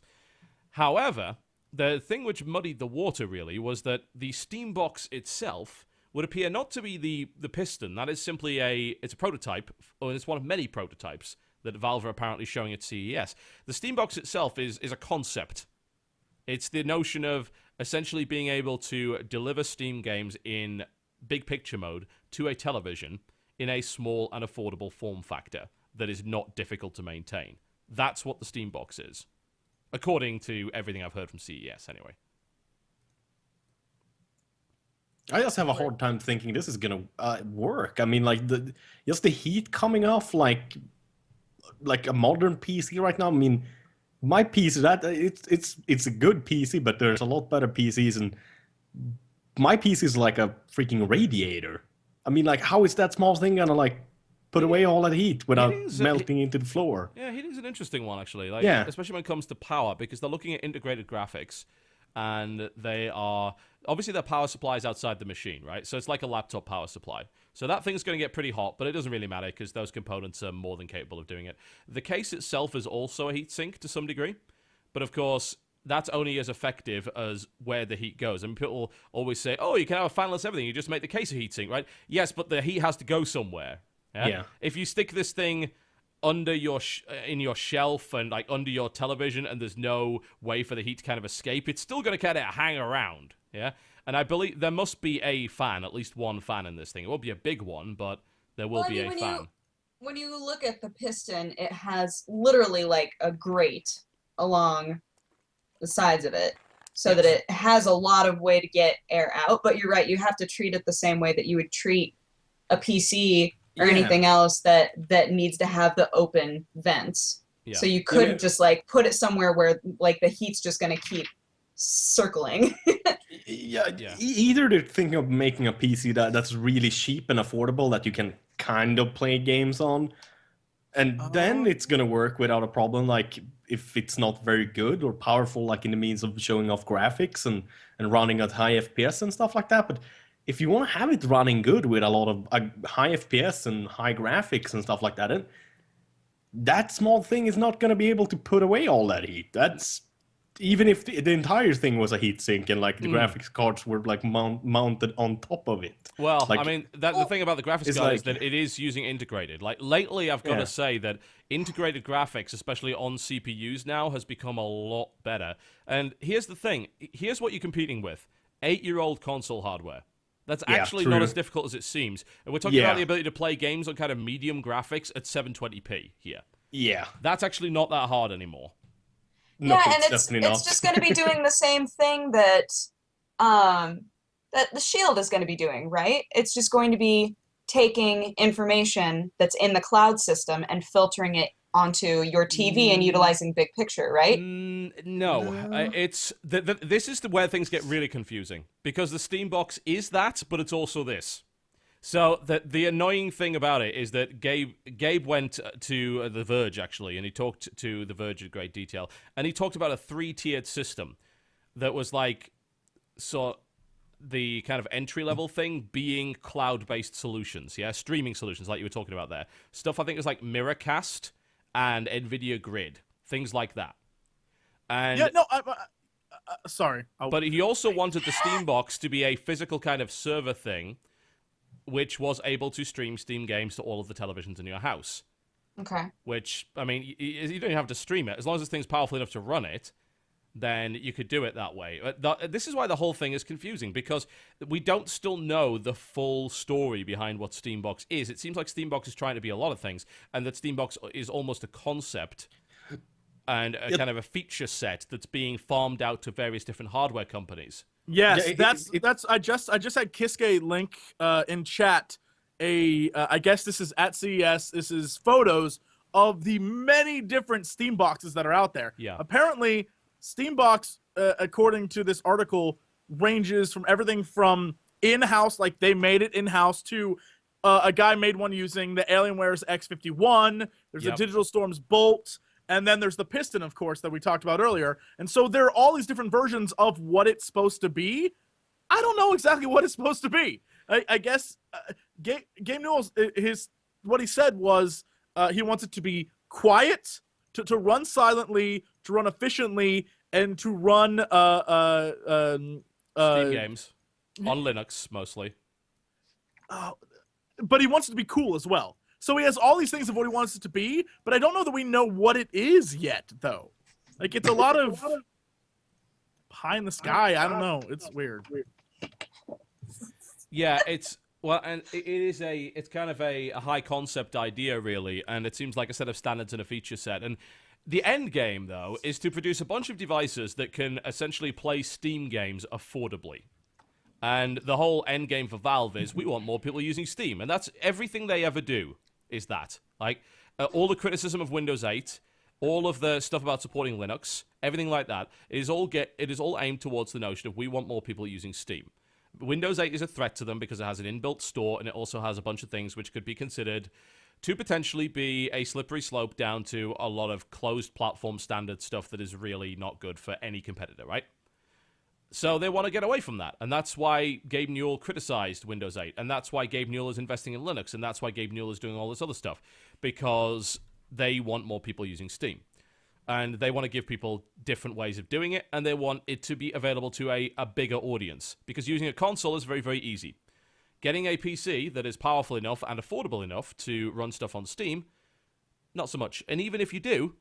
However, the thing which muddied the water, really, was that the Steambox itself would appear not to be the piston. That is simply it's a prototype, or it's one of many prototypes that Valve are apparently showing at CES. The Steambox itself is a concept. It's the notion of essentially being able to deliver Steam games in big picture mode to a television in a small and affordable form factor that is not difficult to maintain. That's what the Steambox is, according to everything I've heard from CES, anyway. I just have a hard time thinking this is gonna work. I mean, like just the heat coming off like a modern PC right now. I mean, my PC it's a good PC, but there's a lot better PCs, and my PC is like a freaking radiator. I mean, like, how is that small thing gonna like put away all that heat without melting into the floor? Yeah, heating's an interesting one, actually. Like, yeah. Especially when it comes to power, because they're looking at integrated graphics, and they are obviously their power supply is outside the machine, right? So it's like a laptop power supply. So that thing's going to get pretty hot, but it doesn't really matter because those components are more than capable of doing it. The case itself is also a heatsink to some degree, but of course that's only as effective as where the heat goes. And people always say, "Oh, you can have a fanless everything. You just make the case a heatsink, right?" Yes, but the heat has to go somewhere. Yeah. If you stick this thing under in your shelf and like under your television, and there's no way for the heat to kind of escape, it's still going to kind of hang around. Yeah. And I believe there must be a fan, at least one fan in this thing. It won't be a big one, but there will be a fan. when you look at the piston, it has literally like a grate along the sides of it so that it has a lot of way to get air out. But you're right, you have to treat it the same way that you would treat a PC or anything else that needs to have the open vents. Yeah. So you couldn't just like put it somewhere where like the heat's just going to keep circling. Either they're thinking of making a PC that's really cheap and affordable that you can kind of play games on, and then it's gonna work without a problem. Like if it's not very good or powerful, like in the means of showing off graphics and running at high FPS and stuff like that. But if you want to have it running good with a lot of high FPS and high graphics and stuff like that, then that small thing is not gonna be able to put away all that heat. That's even if the entire thing was a heatsink and like the graphics cards were like mounted on top of it. Well, like, I mean, the thing about the graphics card is that it is using integrated. Like lately, I've got to say that integrated graphics, especially on CPUs now, has become a lot better. And here's the thing: here's what you're competing with: 8-year-old console hardware. That's actually not as difficult as it seems. And we're talking about the ability to play games on kind of medium graphics at 720p here. Yeah, that's actually not that hard anymore. No, yeah, and it's just going to be doing the same thing that the Shield is going to be doing, right? It's just going to be taking information that's in the cloud system and filtering it onto your TV and utilizing big picture, right? No. It's this is where things get really confusing, because the Steam box is that, but it's also this. So the annoying thing about it is that Gabe went to The Verge, actually, and he talked to The Verge in great detail, and he talked about a 3-tiered system that was like, so the kind of entry-level thing being cloud-based solutions, streaming solutions like you were talking about there. Stuff I think is like Miracast and NVIDIA Grid, things like that. And sorry. But he also wanted the Steam box to be a physical kind of server thing, which was able to stream Steam games to all of the televisions in your house. Okay. Which, I mean, you don't even have to stream it. As long as this thing's powerful enough to run it, then you could do it that way. This is why the whole thing is confusing, because we don't still know the full story behind what Steambox is. It seems like Steambox is trying to be a lot of things, and that Steambox is almost a concept and a kind of a feature set that's being farmed out to various different hardware companies. Yes, that's. I just had Kiske link in chat. I guess this is at CES. This is photos of the many different Steam boxes that are out there. Yeah. Apparently, Steambox, according to this article, ranges from everything from in-house, like they made it in-house, to a guy made one using the Alienware's X51. There's a Digital Storm's Bolt. And then there's the Piston, of course, that we talked about earlier. And so there are all these different versions of what it's supposed to be. I don't know exactly what it's supposed to be. I guess Gabe Newell, what he said was he wants it to be quiet, to run silently, to run efficiently, and to run Steam games on Linux mostly. But he wants it to be cool as well. So he has all these things of what he wants it to be, but I don't know that we know what it is yet, though. Like, it's a lot of pie in the sky. I don't know. It's weird. Yeah, it's it's kind of a high concept idea, really, and it seems like a set of standards and a feature set. And the end game, though, is to produce a bunch of devices that can essentially play Steam games affordably. And the whole end game for Valve is we want more people using Steam, and that's everything they ever do. Is that like all the criticism of Windows 8, all of the stuff about supporting Linux, everything like that? It is all aimed towards the notion of we want more people using Steam. Windows 8 is a threat to them because it has an inbuilt store, and it also has a bunch of things which could be considered to potentially be a slippery slope down to a lot of closed platform standard stuff that is really not good for any competitor, right? So they want to get away from that, and that's why Gabe Newell criticized Windows 8, and that's why Gabe Newell is investing in Linux, and that's why Gabe Newell is doing all this other stuff, because they want more people using Steam. And they want to give people different ways of doing it, and they want it to be available to a bigger audience, because using a console is very, very easy. Getting a PC that is powerful enough and affordable enough to run stuff on Steam, not so much. And even if you do,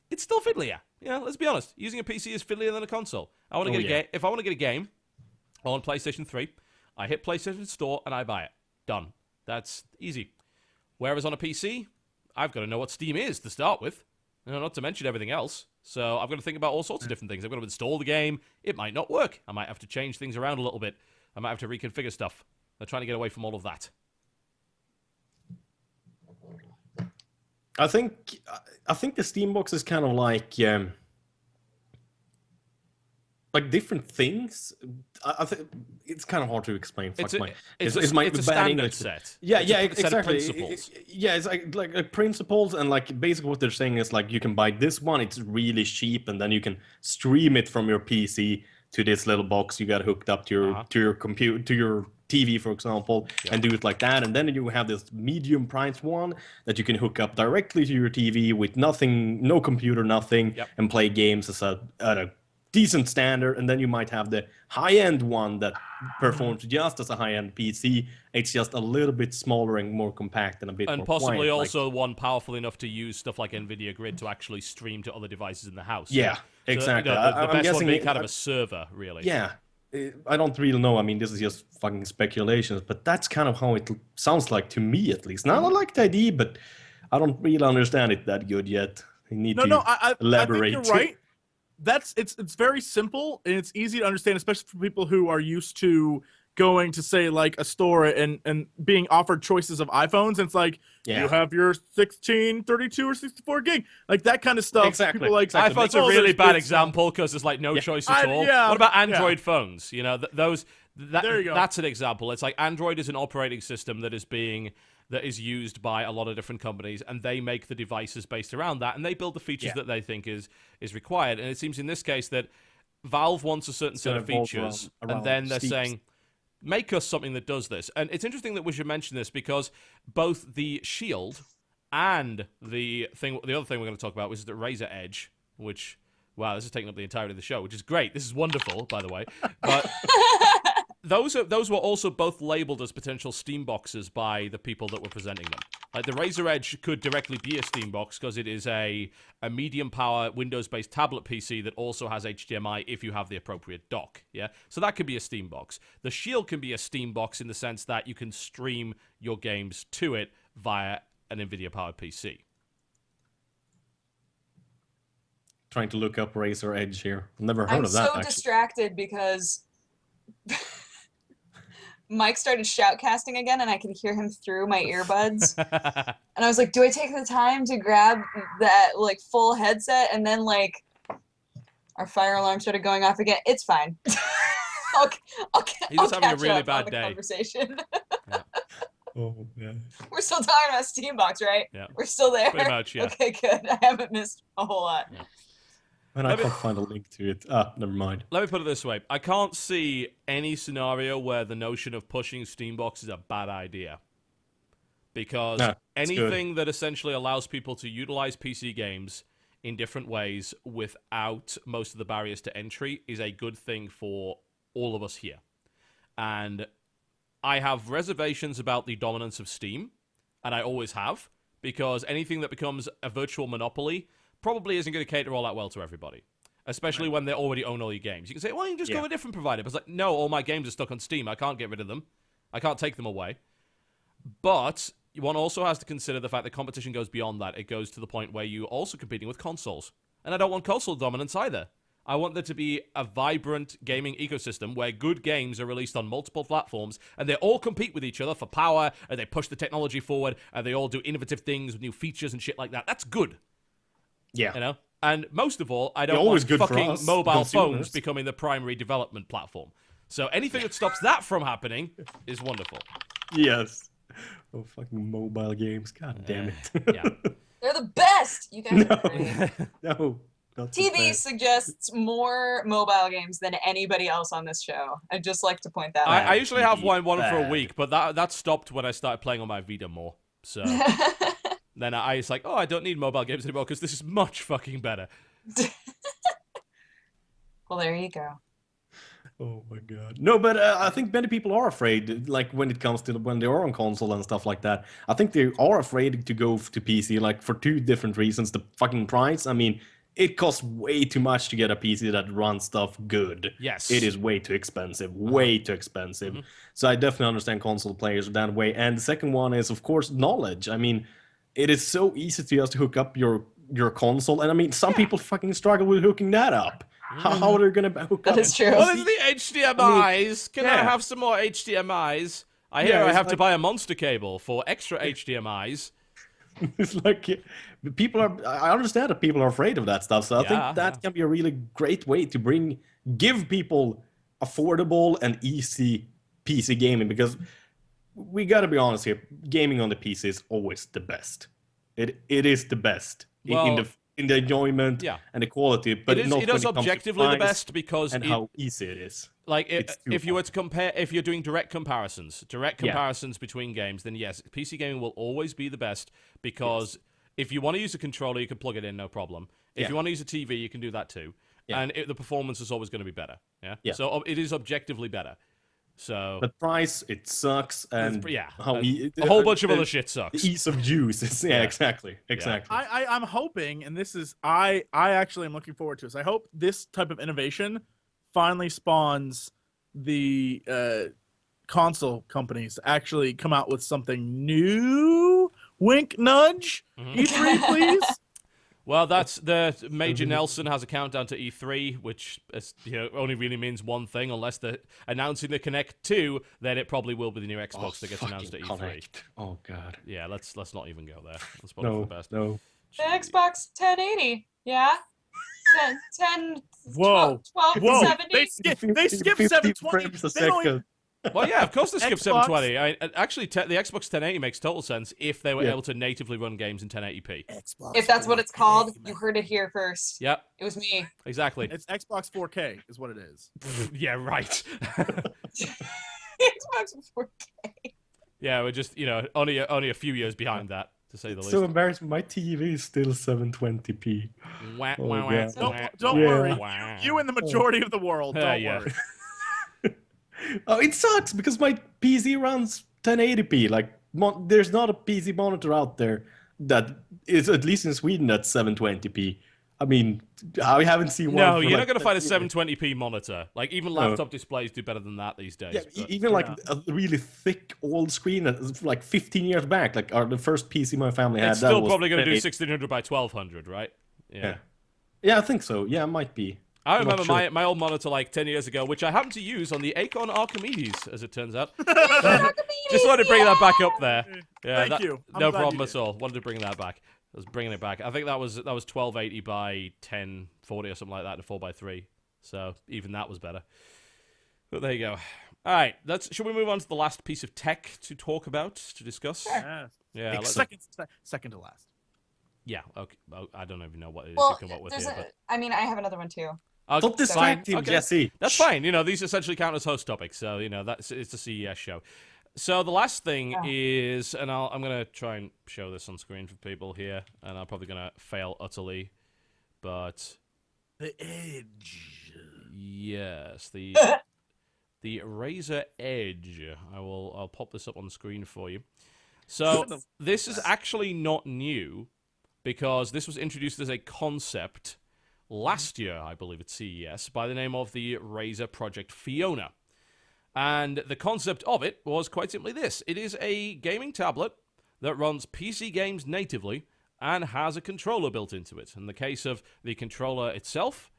it's still fiddlier. Yeah, let's be honest. Using a PC is fiddlier than a console. I want to get a game. If I want to get a game on PlayStation 3, I hit PlayStation Store and I buy it. Done. That's easy. Whereas on a PC, I've got to know what Steam is to start with, not to mention everything else. So I've got to think about all sorts of different things. I've got to install the game. It might not work. I might have to change things around a little bit. I might have to reconfigure stuff. I'm trying to get away from all of that. I think the Steam box is kind of like different things. I think it's kind of hard to explain. It's a bad standard English. set. Yeah, It's a set of exactly. principles. Yeah, it's like principles, and like basically what they're saying is like you can buy this one. It's really cheap, and then you can stream it from your PC to this little box you got hooked up to your computer, to your TV, for example, and do it like that. And then you have this medium price one that you can hook up directly to your TV with nothing, no computer, nothing, and play games at a decent standard. And then you might have the high-end one that performs just as a high-end PC. It's just a little bit smaller and more compact and a bit more possibly quiet, also one powerful enough to use stuff like NVIDIA Grid to actually stream to other devices in the house. Yeah, So, exactly. the I'm best one guessing being kind of a server, really. Yeah. I don't really know. I mean, this is just fucking speculations, but that's kind of how it sounds like to me, at least. Now, I like the idea, but I don't really understand it that good yet. I need to elaborate. I think you're right. It's very simple and it's easy to understand, especially for people who are used to going to, say, like a store and being offered choices of iPhones. And it's like, you have your 16, 32, or 64 gig, like that kind of stuff. Exactly. People like iPhone's a really bad example because there's like no choice at all. What about Android phones? You know, there you go. That's an example. It's like Android is an operating system that is used by a lot of different companies, and they make the devices based around that, and they build the features that they think is required. And it seems in this case that Valve wants a certain set of features, and then they're saying, make us something that does this. And it's interesting that we should mention this because both the Shield and the other thing we're going to talk about was the Razer Edge, which, wow, this is taking up the entirety of the show, which is great. This is wonderful, by the way. But those were also both labeled as potential Steam boxes by the people that were presenting them. Like the Razer Edge could directly be a Steam box because it is a medium power Windows-based tablet PC that also has HDMI if you have the appropriate dock. Yeah, so that could be a Steam box. The Shield can be a Steam box in the sense that you can stream your games to it via an NVIDIA-powered PC. Trying to look up Razer Edge here. I've never heard of that. I'm so distracted because Mike started shoutcasting again, and I could hear him through my earbuds. And I was like, do I take the time to grab that like full headset? And then like our fire alarm started going off again. It's fine. I'll He's having a catch really up bad on the day. Conversation. Oh, yeah. We're still talking about Steambox, right? Yeah. We're still there. Pretty much, yeah. Okay, good. I haven't missed a whole lot. Yeah. And I can't find a link to it. Never mind. Let me put it this way. I can't see any scenario where the notion of pushing Steambox is a bad idea. Because anything that essentially allows people to utilize PC games in different ways without most of the barriers to entry is a good thing for all of us here. And I have reservations about the dominance of Steam, and I always have, because anything that becomes a virtual monopoly probably isn't going to cater all that well to everybody, especially when they already own all your games. You can say, well, you can just go with a different provider. But it's like, no, all my games are stuck on Steam. I can't get rid of them. I can't take them away. But one also has to consider the fact that competition goes beyond that. It goes to the point where you're also competing with consoles. And I don't want console dominance either. I want there to be a vibrant gaming ecosystem where good games are released on multiple platforms and they all compete with each other for power and they push the technology forward and they all do innovative things with new features and shit like that. That's good. Yeah. You know? And most of all, I don't want fucking mobile consumers. phones becoming the primary development platform. So anything that stops that from happening is wonderful. Yes. Oh, fucking mobile games. God damn it. Yeah. They're the best! You guys are great. No. TV suggests more mobile games than anybody else on this show. I'd just like to point that out. I usually have one for a week, but that stopped when I started playing on my Vita more. So then I was like, oh, I don't need mobile games anymore because this is much fucking better. Well, there you go. Oh my god. No, but I think many people are afraid, like when it comes to when they are on console and stuff like that. I think they are afraid to go to PC, like for two different reasons. The fucking price. I mean, it costs way too much to get a PC that runs stuff good. Yes. It is way too expensive. Way too expensive. So I definitely understand console players that way. And the second one is, of course, knowledge. I mean, it is so easy to just hook up your console. And I mean, some people fucking struggle with hooking that up. How are they going to hook up? That is true. What is the HDMIs? Can I yeah. have some more HDMIs? I hear Yeah, I it's have to like- buy a monster cable for extra HDMIs. It's like people are. I understand that people are afraid of that stuff. So I Yeah, think that can be a really great way to give people affordable and easy PC gaming, because we gotta be honest here. Gaming on the PC is always the best. It is the best in the enjoyment Yeah. and the quality. But It is not when it comes to objectively the price best because and how easy it is. like It's too if you were hard. to compare, if you're doing direct comparisons between games, then yes, PC gaming will always be the best because if you want to use a controller, you can plug it in, no problem. If you want to use a TV, you can do that too, and the performance is always going to be better. Yeah, so it is objectively better. So, But price, it sucks, and yeah, how a whole bunch of other shit the sucks. ease of use. Exactly. I'm hoping, and this is I actually am looking forward to this. I hope this type of innovation finally spawns the console companies to actually come out with something new. Wink, nudge. E3, please. Well, that's the Major Nelson has a countdown to E3, which is, only really means one thing. Unless they're announcing the Kinect 2, then it probably will be the new Xbox that gets announced at E3. Connect. Oh god. Yeah, let's not even go there. That's probably for the best. No. The Xbox 1080. Yeah. 10 Whoa. 12 Whoa. 70. They skipped 720. frames a They don't even- second. Well, yeah, of course they skip Xbox- 720. Actually, the Xbox 1080 makes total sense if they were able to natively run games in 1080p. Xbox If that's what it's called, 4K, you man. heard it here first. Yep, It was me. exactly. It's Xbox 4K is what it is. Yeah, right. Xbox 4K. Yeah, we're just, only a few years behind that, to say the It's least. so embarrassing. My TV is still 720p. Wah, Oh, wah, yeah. wah, Don't Yeah. worry. wah. You and the majority of the world. Don't Yeah. worry. Oh, it sucks because my PC runs 1080p. Like, there's not a PC monitor out there that is, at least in Sweden, that's 720p. I mean, I haven't seen one. No, for, you're like, not going to find a 10 years. 720p monitor. Like, even laptop displays do better than that these days. Yeah, but- even like a really thick old screen that's like 15 years back. Like, the first PC my family had. It's that still was probably going to do 1080. 1600 by 1200, right? Yeah, I think so. Yeah, it might be. I I'm not remember sure. my old monitor like 10 years ago, which I happened to use on the Acorn Archimedes, as it turns out. Just wanted to bring that back up there. Yeah, Thank you. I'm no glad problem you at did. all. Wanted to bring that back. I was bringing it back. I think that was 1280 by 1040 or something like that, in a 4x3. So even that was better. But there you go. All right, should we move on to the last piece of tech to talk about, to discuss? Yes. Yeah, let's, Second to last. yeah. Okay. Oh, I don't even know what it is Well, you come up with there's here, but I have another one too. Don't distract him, Okay. Jesse. That's fine. These essentially count as host topics, so it's a CES show. So the last thing is, and I'm gonna try and show this on screen for people here, and I'm probably gonna fail utterly, but The Edge. yes, the Razer Edge. I'll pop this up on the screen for you. So this is actually not new, because this was introduced as a concept last year, I believe, at CES, by the name of the Razer Project Fiona. And the concept of it was quite simply this. It is a gaming tablet that runs PC games natively and has a controller built into it. In the case of the controller itself,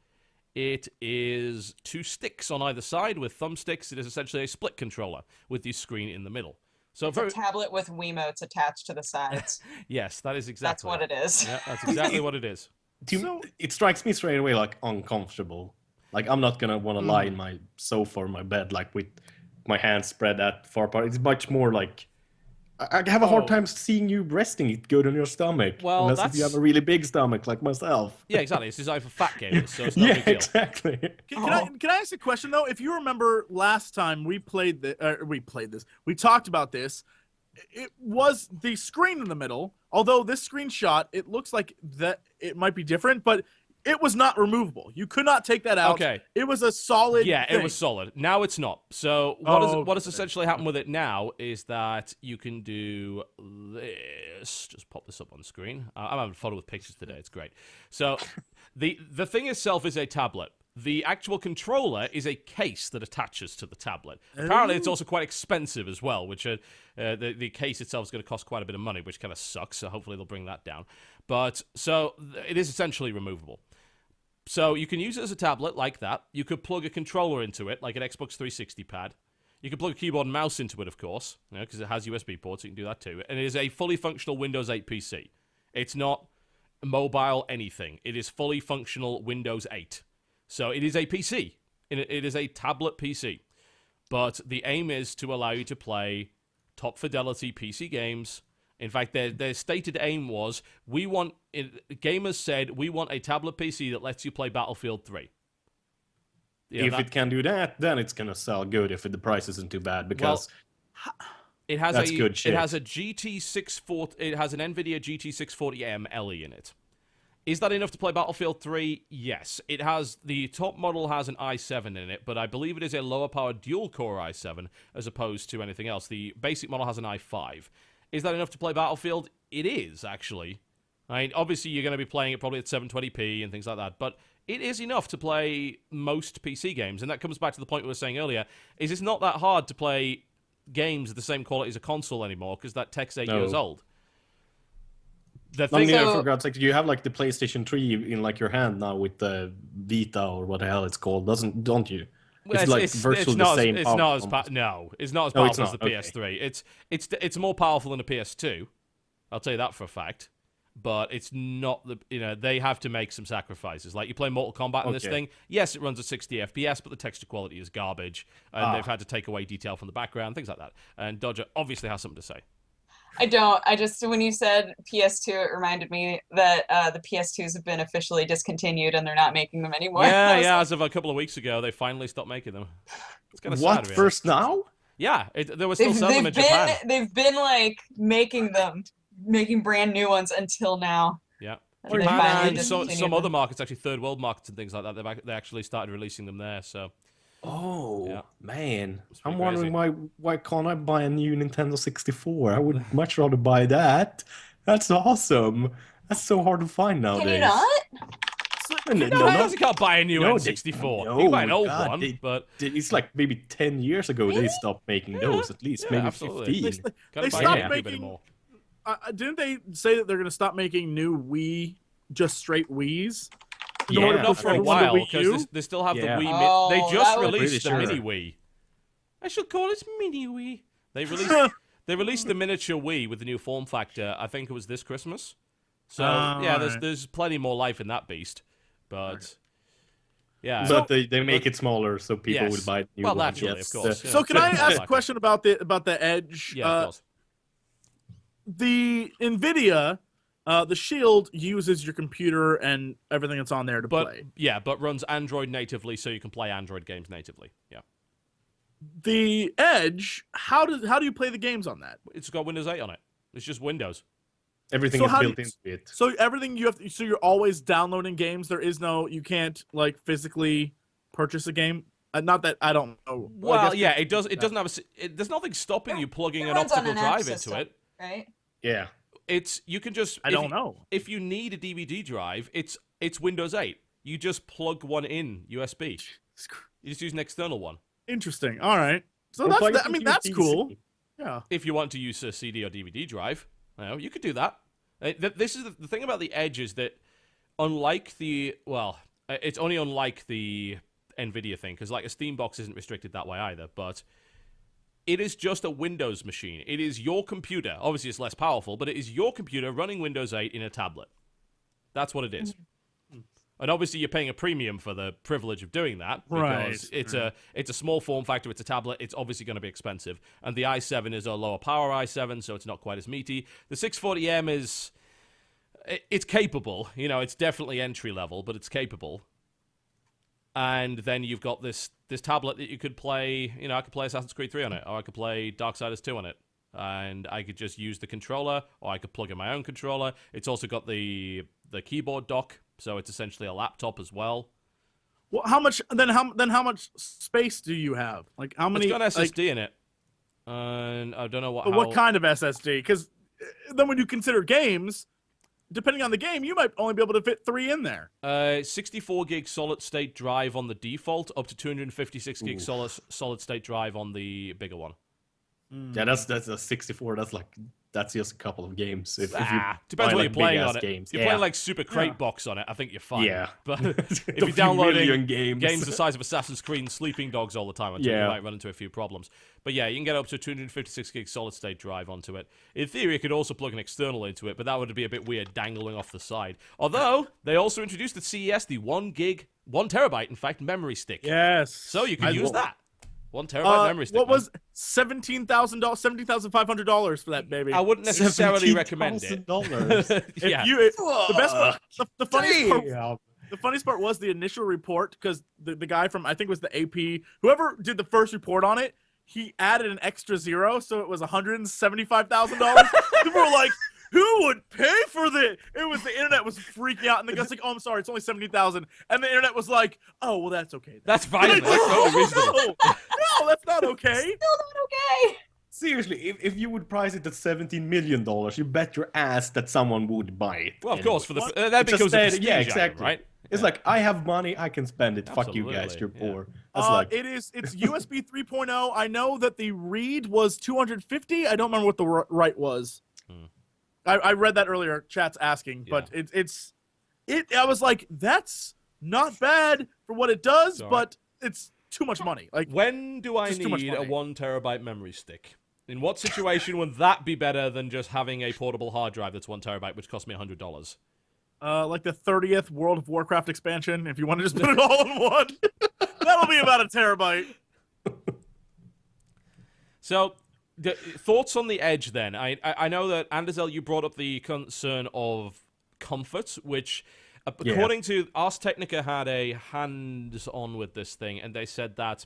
it is 2 sticks on either side with thumbsticks. It is essentially a split controller with the screen in the middle. So It's a tablet with Wiimotes attached to the sides. yes, that is exactly That's what it is. Yeah, that's exactly what it is. It strikes me straight away like uncomfortable. Like, I'm not gonna want to lie in my sofa or my bed like with my hands spread that far apart. It's much more like I have a hard time seeing you resting it good on your stomach. Well, unless if you have a really big stomach like myself. Yeah, exactly. It's designed for fat gamers, so it's no Yeah, big deal. exactly. Can I ask a question though? If you remember last time we talked about this. It was the screen in the middle. Although this screenshot, it looks like that it might be different, but it was not removable. You could not take that out. Okay. It was a solid Yeah, thing. it was solid. Now it's not. So what has essentially happened with it now is that you can do this. Just pop this up on screen. I'm having fun with pictures today. It's great. So the thing itself is a tablet. The actual controller is a case that attaches to the tablet. Apparently, it's also quite expensive as well, which the case itself is going to cost quite a bit of money, which kind of sucks, so hopefully they'll bring that down. But, so, it is essentially removable. So, you can use it as a tablet like that. You could plug a controller into it, like an Xbox 360 pad. You can plug a keyboard and mouse into it, of course, because it has USB ports, so you can do that too. And it is a fully functional Windows 8 PC. It's not mobile anything. It is fully functional Windows 8. So it is a PC. It is a tablet PC. But the aim is to allow you to play top fidelity PC games. In fact, their stated aim was, gamers said, we want a tablet PC that lets you play Battlefield 3. If it can do that, then it's gonna sell good if the price isn't too bad, because it has that's good shit. It has a GT640. It has an NVIDIA GT640M LE in it. Is that enough to play Battlefield 3? Yes. The top model has an i7 in it, but I believe it is a lower power dual core i7 as opposed to anything else. The basic model has an i5. Is that enough to play Battlefield? It is, actually. I mean, obviously you're going to be playing it probably at 720p and things like that, but it is enough to play most PC games, and that comes back to the point we were saying earlier, is it's not that hard to play games of the same quality as a console anymore, because that tech's 8 years old. The thing for God's sake, you have like the PlayStation 3 in like your hand now with the Vita or what the hell it's called, don't you? It's like virtually the same. It's not as powerful as the PS3. It's more powerful than the PS2. I'll tell you that for a fact. But it's not they have to make some sacrifices. Like you play Mortal Kombat in this thing. Yes, it runs at 60 FPS, but the texture quality is garbage, and they've had to take away detail from the background, things like that. And Dodger obviously has something to say. I don't. When you said PS2, it reminded me that the PS2s have been officially discontinued and they're not making them anymore. Yeah. As of a couple of weeks ago, they finally stopped making them. It's kind of sad. Really. First now? Yeah, they were still selling them in Japan. They've been like making brand new ones until now. Yeah. Japan and some other markets, actually third world markets and things like that, they actually started releasing them there. So. Oh man, I'm wondering why can't I buy a new Nintendo 64? I would much rather buy that. That's awesome. That's so hard to find nowadays. Can you not? You can't buy a new N64. You can buy an old one, but it's like maybe 10 years ago they stopped making those. At least maybe absolutely. 15. They stopped making. Didn't they say that they're going to stop making new Wii, just straight Wiis? Not for a while, because they still have the Wii. They just released the Mini Wii. I should call it Mini Wii. They released the miniature Wii with the new form factor. I think it was this Christmas. So there's plenty more life in that beast. But but they make it smaller so people would buy new ones. Naturally, of course. So can I ask a question about the Edge? Yeah, of course. The NVIDIA. The Shield uses your computer and everything that's on there to play. Yeah, but runs Android natively, so you can play Android games natively. Yeah. The Edge, how do you play the games on that? It's got Windows 8 on it. It's just Windows. Everything is built into it. So everything so you're always downloading games. You can't like physically purchase a game. Not that I don't know. Well, it does. It doesn't have there's nothing stopping you plugging an optical drive into it. Right? Yeah. You can just. I don't know. If you need a DVD drive, it's Windows 8. You just plug one in USB. You just use an external one. Interesting. All right. So that's cool. Yeah. If you want to use a CD or DVD drive, you could do that. This is the thing about the Edge is that it's only unlike the NVIDIA thing, because like a Steam box isn't restricted that way either, but it is just a Windows machine. It is your computer. Obviously, it's less powerful, but it is your computer running Windows 8 in a tablet. That's what it is. And obviously, you're paying a premium for the privilege of doing that, because it's a small form factor, it's a tablet, it's obviously going to be expensive. And the i7 is a lower power i7, so it's not quite as meaty. The 640M it's capable. It's definitely entry level, but it's capable. And then you've got this tablet that you could play, I could play Assassin's Creed 3 on it, or I could play Darksiders 2 on it. And I could just use the controller, or I could plug in my own controller. It's also got the keyboard dock So it's essentially a laptop as well. Well, how much how much space do you have? Like how many? It's got an like, SSD in it, and I don't know but what kind of SSD? Because then when you consider games, depending on the game, you might only be able to fit 3 in there. 64 gig solid state drive on the default, up to 256 gig solid state drive on the bigger one. Yeah, that's a 64. That's just a couple of games. If you Depends buy, what like, you're playing big-ass on it. Games. You're playing like Super Crate Box on it, I think you're fine. Yeah. But if A you're few downloading million games the size of Assassin's Creed and Sleeping Dogs all the time, you might run into a few problems. But yeah, you can get up to a 256 gig solid state drive onto it. In theory, you could also plug an external into it, but that would be a bit weird dangling off the side. Although, they also introduced at CES the 1 terabyte, in fact, memory stick. Yes. So you can use that. 1 terabyte memory stick. What was $17,500 for that baby? I wouldn't necessarily recommend it. Yeah. The funniest part was the initial report, because the guy from, I think it was the AP, whoever did the first report on it, he added an extra 0, so it was $175,000. People were like, who would pay for this? It was, the internet was freaking out, and the guy's like, oh, I'm sorry, it's only 70,000. And the internet was like, oh, well, that's okay then. That's fine. That's totally reasonable. No, that's not okay. Still not okay. Seriously, if you would price it at $17 million, you bet your ass that someone would buy it. Well, of course, for the that becomes a prestige item, right? It's like, I have money, I can spend it. Fuck you guys, you're poor. That's it's USB 3.0. I know that the read was 250. I don't remember what the write was. I read that earlier. Chat's asking, but I was like, that's not bad for what it does, but it's too much money. Like, when do I need a 1 terabyte memory stick? In what situation would that be better than just having a portable hard drive that's 1 terabyte, which cost me $100? Like the 30th World of Warcraft expansion, if you want to just put it all in one. That'll be about a terabyte. So, thoughts on the Edge then? I know that, ImAnderZEL, you brought up the concern of comfort, which, according to Ars Technica, had a hands-on with this thing, and they said that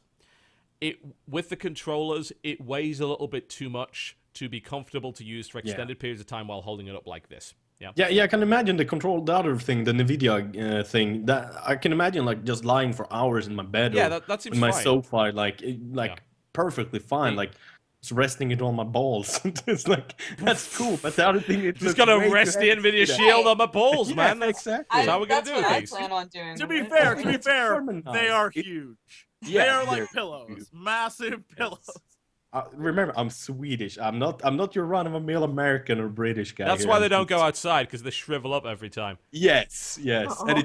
with the controllers, it weighs a little bit too much to be comfortable to use for extended periods of time while holding it up like this. Yeah, I can imagine the other thing, the NVIDIA thing. That I can imagine, like, just lying for hours in my bed or that seems in my fine. sofa, perfectly fine. Like, it's resting it on my balls. It's like, that's cool, but the other thing, it's just gonna rest the NVIDIA Shield on my balls, man. Exactly. That's how we're gonna do things. things. I plan on doing. To be fair, they are huge. They are like pillows, huge. Massive pillows. Remember, I'm Swedish. I'm not your run-of-a-mill American or British guy. That's why they don't go outside, because they shrivel up every time. Yes, and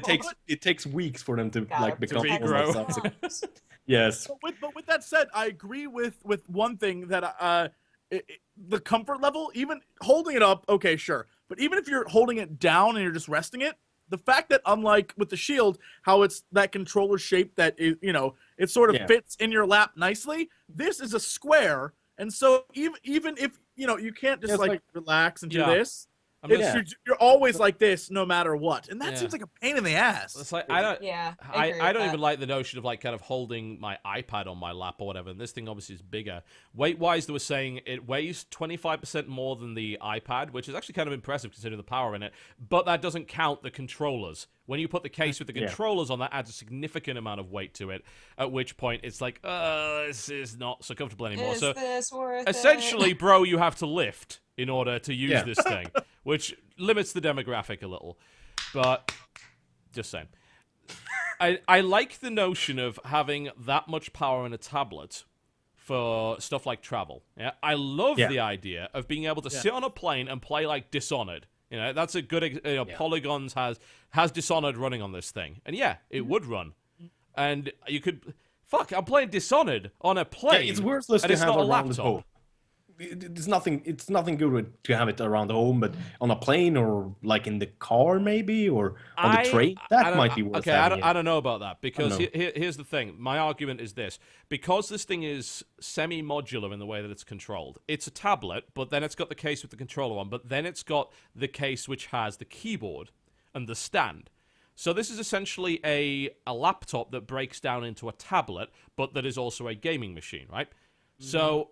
it takes weeks for them to become regrow. Yes. But with that said, I agree with one thing that the comfort level, even holding it up, okay, sure, but even if you're holding it down and you're just resting it, the fact that, unlike with the Shield, how it's that controller shape that is, it sort of fits in your lap nicely. This is a square, and so even if you can't just relax and do this. You're always like this no matter what, and that seems like a pain in the ass. It's like I don't that. even like the notion of kind of holding my iPad on my lap or whatever. And this thing obviously is bigger. Weight-wise, they were saying it weighs 25% more than the iPad, which is actually kind of impressive considering the power in it. But that doesn't count the controllers. When you put the case with the controllers on, that adds a significant amount of weight to it. At which point it's like, this is not so comfortable anymore. Is this worth essentially, it? bro, you have to lift in order to use this thing, which limits the demographic a little. But just saying. I like the notion of having that much power in a tablet for stuff like travel. Yeah, I love the idea of being able to sit on a plane and play like Dishonored. That's a good. Polygons has Dishonored running on this thing, and it would run. And you could, I'm playing Dishonored on a plane. Yeah, it's worthless and to it's have not a around laptop. home. It's nothing good to have it around home, but on a plane or like in the car maybe, or on the train, that might be worth okay, having. I don't know about that, because here's the thing. My argument is this. Because this thing is semi-modular in the way that it's controlled, it's a tablet, but then it's got the case with the controller on, but then it's got the case which has the keyboard and the stand. So this is essentially a laptop that breaks down into a tablet, but that is also a gaming machine, right? So,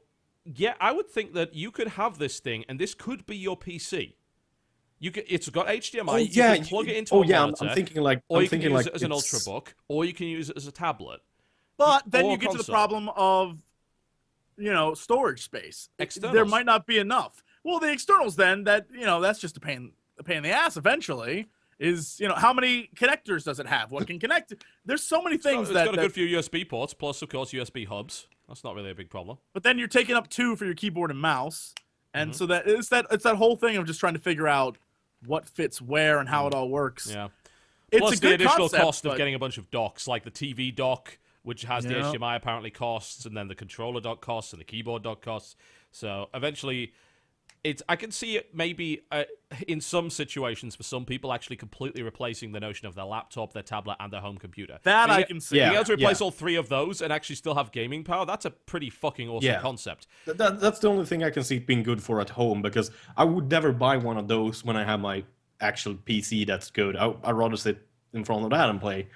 I would think that you could have this thing, and this could be your PC. It's got HDMI. Oh, you yeah, can plug it into oh a yeah, monitor, I'm thinking like or I'm you can thinking use like it as an it's- ultrabook, or you can use it as a tablet. But then Or you get to the console. problem of, storage space. There Externals. might not be enough. Well, the externals then, that's just a pain in the ass eventually. Is, how many connectors does it have? What can connect? There's so many things It's got a good few USB ports, plus of course USB hubs. That's not really a big problem. But then you're taking up 2 for your keyboard and mouse, and Mm-hmm. so it's that whole thing of just trying to figure out what fits where and how it all works. Yeah. It's Plus a the good additional concept, cost of but- getting a bunch of docks, like the TV dock, which has the Yeah. HDMI apparently costs, and then the controller dock costs and the keyboard dock costs. So eventually, I can see it maybe in some situations for some people actually completely replacing the notion of their laptop, their tablet, and their home computer. That Being I a- can see. Yeah. Being able to replace yeah. all 3 of those and actually still have gaming power, that's a pretty fucking awesome Yeah. concept. That's the only thing I can see it being good for at home, because I would never buy one of those when I have my actual PC that's good. I'd rather sit in front of that and play.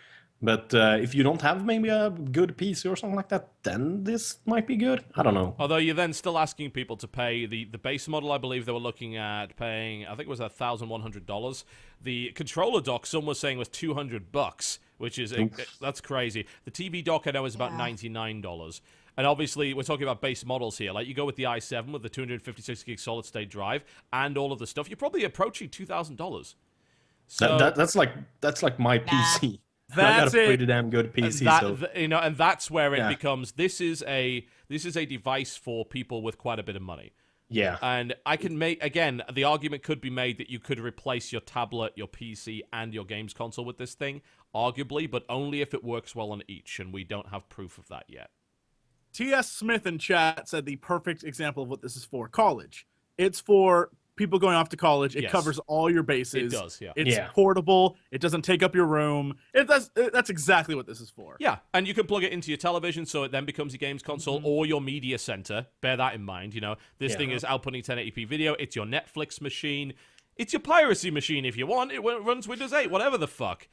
But if you don't have maybe a good PC or something like that, then this might be good. I don't know. Although you're then still asking people to pay the base model. I believe they were looking at paying, I think it was $1,100. The controller dock, some was saying was $200, which is that's crazy. The TV dock I know is about Yeah. $99. And obviously, we're talking about base models here. Like, you go with the i7 with the 256 gig solid state drive and all of the stuff, you're probably approaching $2,000. So That's like my PC. I got That's a it. pretty damn good PC. that, so and that's where it Yeah. becomes this is a device for people with quite a bit of money. yeah, And I can make, again, the argument could be made that you could replace your tablet, your PC, and your games console with this thing, arguably, but only if it works well on each, and we don't have proof of that yet. T.S. Smith in chat said the perfect example of what this is for: college. It's for people going off to college. It Yes. covers all your bases. It does, yeah. It's Yeah. portable. It doesn't take up your room. That's exactly what this is for. Yeah, and you can plug it into your television, so it then becomes your games console or your media center. Bear that in mind. This Yeah. thing is outputting 1080p video. It's your Netflix machine. It's your piracy machine if you want. It runs Windows 8, whatever the fuck.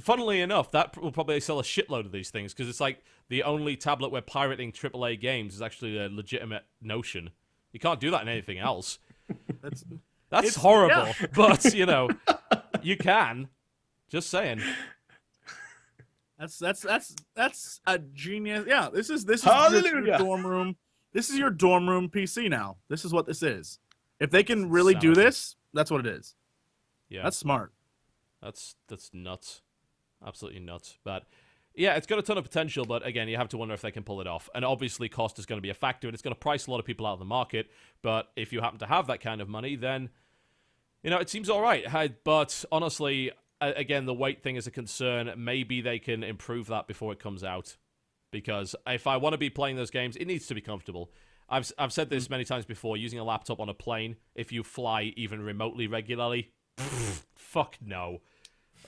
Funnily enough, that will probably sell a shitload of these things, because it's like the only tablet where pirating AAA games is actually a legitimate notion. You can't do that in anything else. That's That's horrible, but you can. Just saying. That's a genius. Yeah, this is your Hallelujah. dorm room. This is your dorm room PC now. This is what this is. If they can really do Sounds- this, that's what it is. Yeah, That's smart. that's nuts, absolutely nuts. But yeah, it's got a ton of potential. But again, you have to wonder if they can pull it off. And obviously, cost is going to be a factor, and it's going to price a lot of people out of the market. But if you happen to have that kind of money, then it seems all right. But honestly, again, the weight thing is a concern. Maybe they can improve that before it comes out, because if I want to be playing those games, it needs to be comfortable. I've said this many times before. Using a laptop on a plane, if you fly even remotely regularly, fuck no.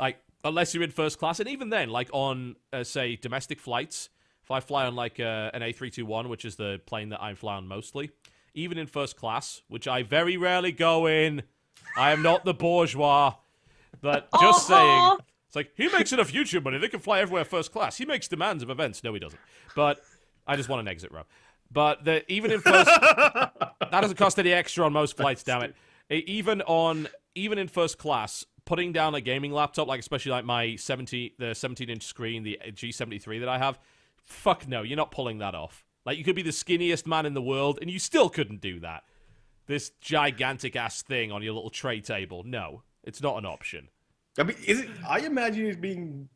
Like, unless you're in first class, and even then, like on say domestic flights, if I fly on like an A321, which is the plane that I fly on mostly, even in first class, which I very rarely go in, I am not the bourgeois. But just saying, it's like, he makes enough YouTube money, they can fly everywhere first class. He makes demands of events. No, he doesn't. But I just want an exit row. But even in first, that doesn't cost any extra on most flights. Damn it. Even in first class, putting down a gaming laptop, like especially like my 17-inch screen, the G73 that I have, fuck no, you're not pulling that off. Like, you could be the skinniest man in the world, and you still couldn't do that. This gigantic ass thing on your little tray table, no, it's not an option. I mean, I imagine it being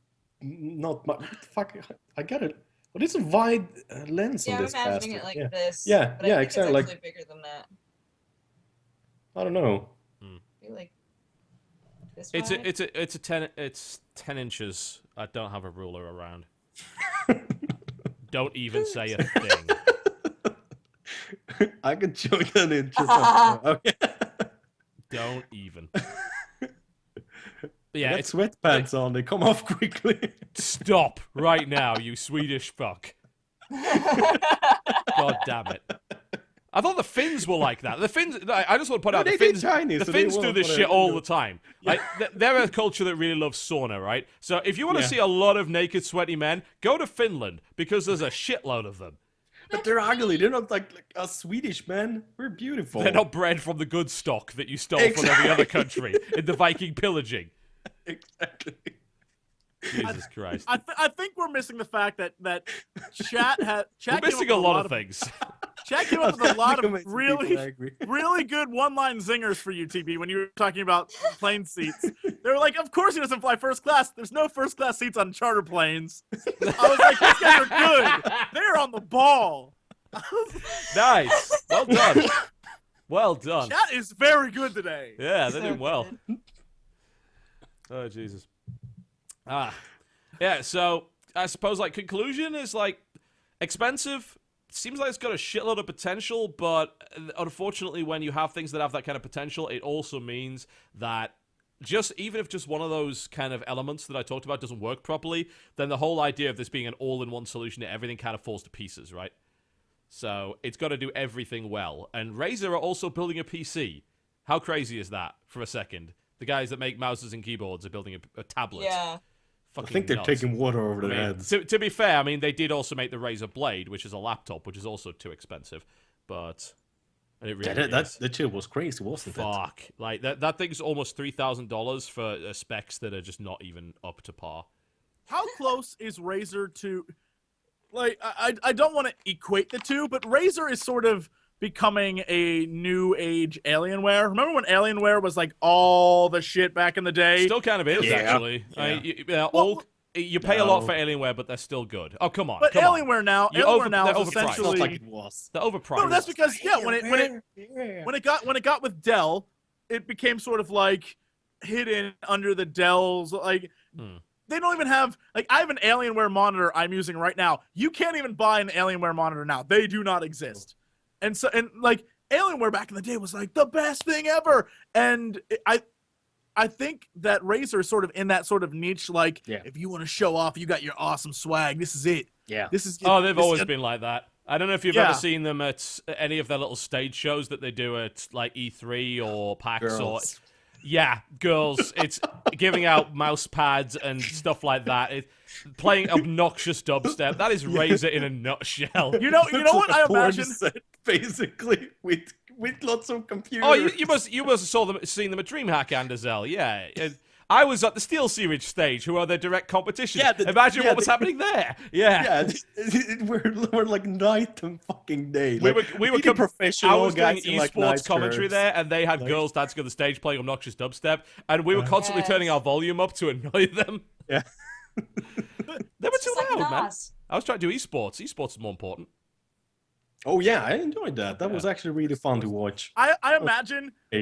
not much. What the fuck? I get it. But it's a wide lens Yeah, on I'm this. imagining bastard. it like Yeah. this. Yeah, but yeah, I think exactly, It's like- actually bigger than that. I don't know. Maybe like this It's wide? it's 10 inches. I don't have a ruler around. Don't even say a thing. I could show you an inch. Okay. Don't even. Yeah, Yeah, got it's sweatpants on. They come off quickly. stop right now, you Swedish fuck. God damn it. I thought the Finns were like that. The Finns, I just want to point out, the they're Finns, Chinese, the so they Finns do want this whatever shit they all do. the time. Like, they're a culture that really loves sauna, right? So if you want to Yeah. see a lot of naked, sweaty men, go to Finland, because there's a shitload of them. But they're ugly. They're not like us Swedish men. We're beautiful. They're not bred from the good stock that you stole from every other country in the Viking pillaging. Exactly. Jesus Christ. I think we're missing the fact that chat had We're missing a lot of things. Chat came up with a lot of really agree. good one-line zingers for you, TB, when you were talking about plane seats. They were like, of course he doesn't fly first class. There's no first class seats on charter planes. I was like, these guys are good. They're on the ball. Nice. Well done. Well done. Chat is very good today. Yeah, they're So doing well. good. Oh, Jesus. Yeah, so I suppose, like, conclusion is, like, expensive. Seems like it's got a shitload of potential, but unfortunately, when you have things that have that kind of potential, it also means that even if just one of those kind of elements that I talked about doesn't work properly, then the whole idea of this being an all-in-one solution to everything kind of falls to pieces, right? So it's got to do everything well. And Razer are also building a PC. How crazy is that, for a second? The guys that make mouses and keyboards are building a tablet. Yeah. I think they're taking water over their heads. To be fair, I mean, they did also make the Razer Blade, which is a laptop, which is also too expensive. But it really is. That shit was crazy, wasn't it? Fuck. Like, that thing's almost $3,000 for specs that are just not even up to par. How close is Razer to... Like, I don't want to equate the two, but Razer is sort of becoming a new age Alienware. Remember when Alienware was like all the shit back in the day? Still kind of is, Yeah. actually. Yeah. You pay a lot for Alienware, but they're still good. Oh, come on. But come on. Alienware now, They're Alienware now is overpriced. It's not essentially like it was. They're overpriced. no. That's because when it got with Dell, it became sort of like hidden under the Dell's like. They don't even have like I have an Alienware monitor I'm using right now. You can't even buy an Alienware monitor now. They do not exist. And like Alienware back in the day was like the best thing ever. And I think that Razer is sort of in that sort of niche, like if you want to show off, you got your awesome swag. This is it. Yeah. This is. Oh, they've always been like that. I don't know if you've Yeah. ever seen them at any of their little stage shows that they do at like E3 or PAX Girls. or. Yeah, girls. It's giving out mouse pads and stuff like that. Playing obnoxious dubstep. That is Razer in a nutshell. You know what I Porn imagine? set, basically with lots of computers. Oh, you must have seen them at DreamHack, ImAnderZEL. Yeah. I was at the SteelSeries stage, who are their direct competition. Yeah, Imagine what was happening there. Yeah. We're like night and fucking day. We Like, were really professional I was doing guys in, like, esports nice commentary shirts. there, and they had girls dancing on the stage playing obnoxious dubstep, and we were constantly turning our volume up to annoy them. Yeah. They were It's too just like loud, man. Nas. I was trying to do esports. Esports is more important. Oh yeah, I enjoyed that. That was Yeah. actually really fun to watch. I imagine Hey.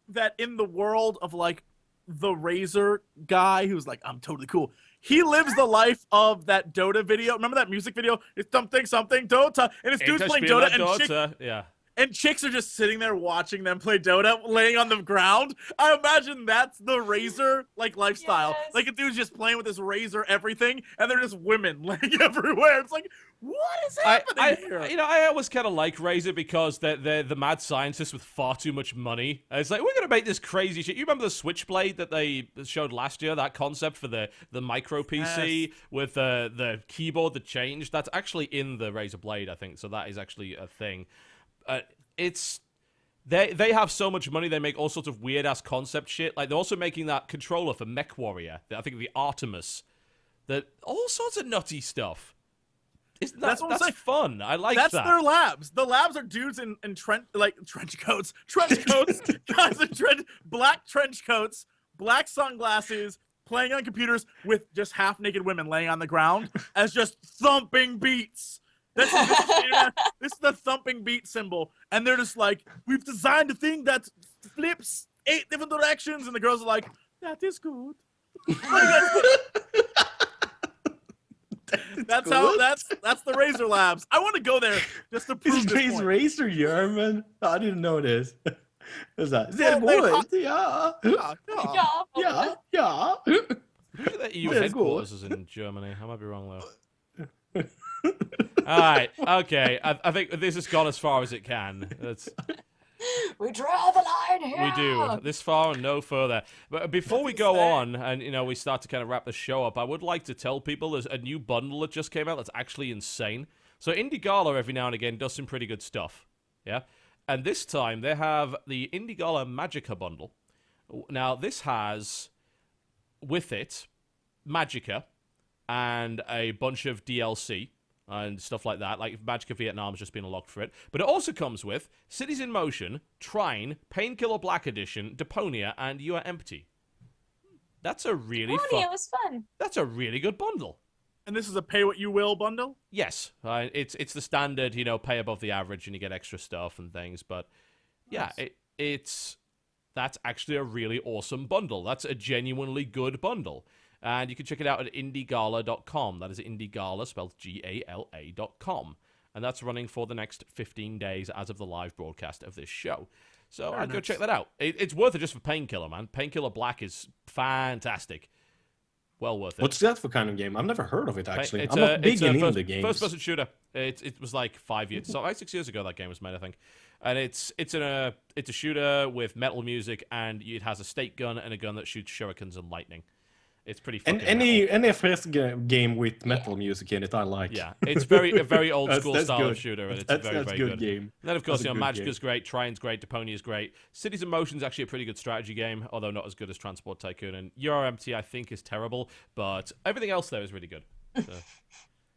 that in the world of like the Razer guy who's like, I'm totally cool. He lives the life of that Dota video. Remember that music video? It's something Dota, and it's dudes playing Dota, and chicks are just sitting there watching them play Dota, laying on the ground. I imagine that's the Razer like lifestyle. Yes. Like a dude's just playing with this Razer everything, and they're just women laying everywhere. It's like, what is happening here? I always kind of like Razer because they're the mad scientists with far too much money. It's like, we're going to make this crazy shit. You remember the Switchblade that they showed last year? That concept for the micro PC with the keyboard that changed? That's actually in the Razer Blade, I think. So that is actually a thing. They have so much money, they make all sorts of weird-ass concept shit. Like, they're also making that controller for Mech Warrior, I think the Artemis. All sorts of nutty stuff. That's fun. I like that. That's their labs. The labs are dudes in trench coats, guys in black trench coats, black sunglasses, playing on computers with just half-naked women laying on the ground as just thumping beats. This is the thumping beat symbol, and they're just like, we've designed a thing that flips 8 different directions, and the girls are like, that is good. That's the Razer Labs. I want to go there just to prove this point. Razer German? I didn't know this. Is that? Yeah. The EU headquarters is in Germany. I might be wrong though. All right, okay. I think this has gone as far as it can. We draw the line here. We do. This far and no further. But before we go on and, we start to kind of wrap the show up, I would like to tell people there's a new bundle that just came out that's actually insane. So Indie Gala every now and again does some pretty good stuff. Yeah? And this time they have the Indie Gala Magica bundle. Now, this has, with it, Magica and a bunch of DLC and stuff like that. Like, Magica Vietnam's just been unlocked for it. But it also comes with Cities in Motion, Trine, Painkiller Black Edition, Deponia, and You Are Empty. That's a really fun... It was fun. That's a really good bundle. And this is a pay-what-you-will bundle? Yes. It's the standard, pay above the average and you get extra stuff and things. But, yeah, nice. That's actually a really awesome bundle. That's a genuinely good bundle. And you can check it out at indiegala.com. That is Indiegala, spelled Gala.com. And that's running for the next 15 days as of the live broadcast of this show. So I'd go check that out. It's worth it just for Painkiller, man. Painkiller Black is fantastic. Well worth it. What's that for kind of game? I've never heard of it, actually. I'm not big in indie games. First-person shooter. It was like 5 years... So like 6 years ago that game was made, I think. And it's a shooter with metal music, and it has a stake gun and a gun that shoots shurikens and lightning. It's pretty fucking any FPS game with metal music in it, I like. Yeah, it's a very old school that's style good. of shooter, and it's That's very good game. And then, of course, That's a good Magica's game. great, Trine's great, Deponia's great. Cities in Motion's actually a pretty good strategy game, although not as good as Transport Tycoon. And You Are Empty, I think, is terrible, but everything else there is really good. So.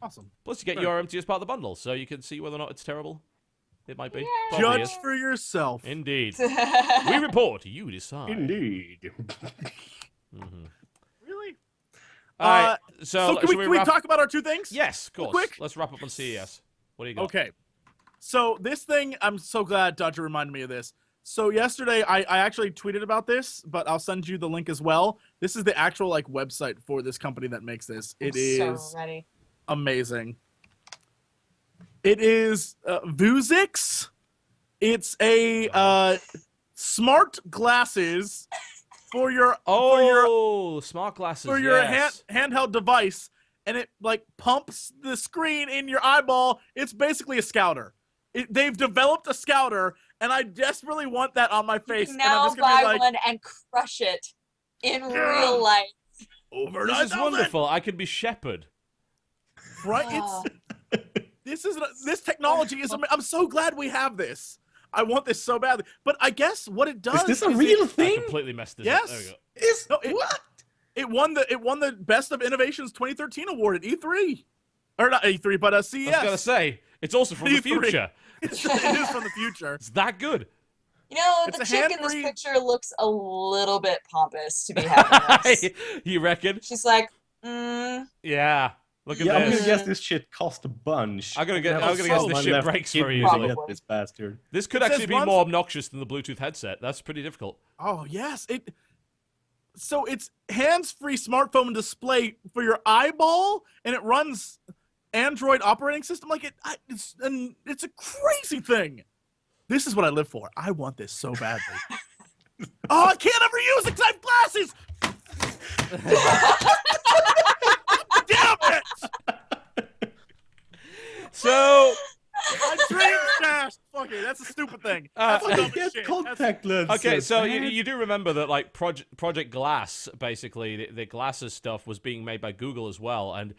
Awesome. Plus, you get You Are Empty as part of the bundle, so you can see whether or not it's terrible. It might be. Yeah. Probably Judge is. for yourself. Indeed. We report, you decide. Indeed. Mm-hmm. Really? All right, so can we talk about our two things? Yes, of course. Quick? Let's wrap up on CES. What do you got? Okay. So this thing, I'm so glad Dodger reminded me of this. So yesterday, I actually tweeted about this, but I'll send you the link as well. This is the actual website for this company that makes this. It is so ready. Amazing. It is Vuzix. It's a smart glasses for your smart glasses for your yes. handheld device, and it pumps the screen in your eyeball. It's basically a scouter. They've developed a scouter, and I desperately want that on my face. You can and I'm now just gonna buy be one and crush it in real life. over This is 9,000. wonderful. I can be shepherd. Right? Oh. This technology is. I'm so glad we have this. I want this so badly. But I guess what it does. Is this a is real I thing? completely messed this Yes. up. There we go. What? It won the Best of Innovations 2013 award at E3, or not E3, but CES. I was gonna say it's also from the E3. future. It is from the future. It's that good. You know, It's the a chick in this hand-free- picture looks a little bit pompous to be having this. You reckon? She's like, Yeah. Look at Yeah, I'm gonna this. guess this shit cost a bunch. I'm gonna guess so this much shit left breaks kid very to easily. get Probably. this bastard. This could It actually says be runs- more obnoxious than the Bluetooth headset. That's pretty difficult. Oh yes, So it's hands-free smartphone display for your eyeball, and it runs Android operating system. It's a crazy thing. This is what I live for. I want this so badly. Oh, I can't ever use it because I have glasses. Damn it! So My dream dashed. Fuck it, that's a stupid thing. That's dumb as Get shit. contact lenses. okay, so you, man. you do remember that Project Glass, basically the glasses stuff was being made by Google as well, and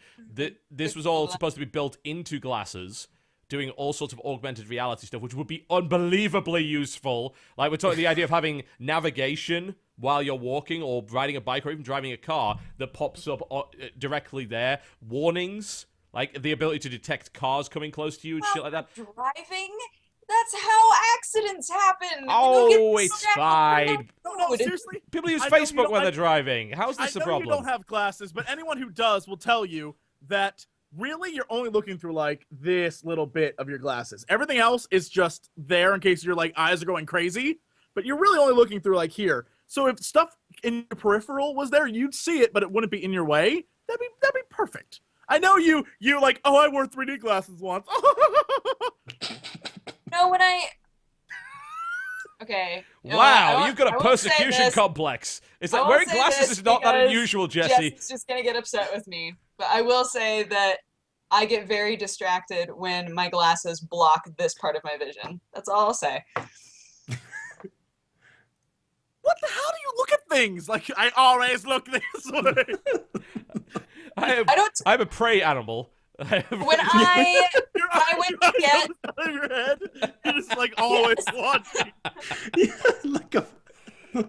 this was all supposed to be built into glasses, doing all sorts of augmented reality stuff, which would be unbelievably useful. Like we're talking the idea of having navigation while you're walking or riding a bike or even driving a car that pops up directly there, warnings. Like the ability to detect cars coming close to you and shit like that. driving? That's how accidents happen. Oh, it's fine. No, seriously. People use I know you Facebook don't- when they're driving. How's I this a know problem? you don't have glasses, but anyone who does will tell you that really you're only looking through this little bit of your glasses. Everything else is just there in case your eyes are going crazy, but you're really only looking through here. So if stuff in your peripheral was there, you'd see it, but it wouldn't be in your way. That'd be perfect. I know you oh, I wore 3D glasses once. No, when I. Okay. You know what? Wow, you've got I a won't say persecution this. complex. It's I like won't wearing say glasses this is not that because unusual, Jesse. Jesse's just gonna get upset with me, but I will say that I get very distracted when my glasses block this part of my vision. That's all I'll say. what the hell do you look at things? Like, I always look this way. I don't. am a prey animal. When I went to get out of your head, you're just like always watching. Yeah, like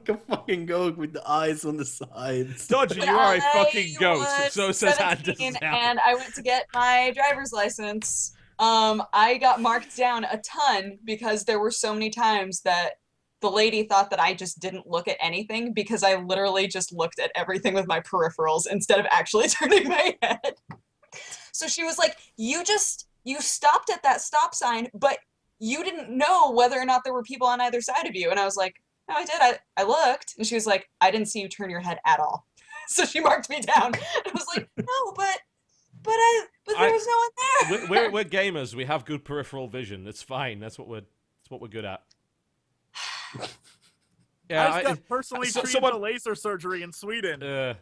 a fucking goat with the eyes on the sides. Dodger, when you are a I fucking goat. was So says 17 ImAnderZEL. and I went to get my driver's license. I got marked down a ton because there were so many times that the lady thought that I just didn't look at anything because I literally just looked at everything with my peripherals instead of actually turning my head. So she was like, you stopped at that stop sign, but you didn't know whether or not there were people on either side of you. And I was like, no, I did. I looked. And she was like, I didn't see you turn your head at all. So she marked me down. I was like, no, but there was no one there. We're gamers. We have good peripheral vision. It's fine. That's what we're good at. I just got personally treated someone- for laser surgery in Sweden.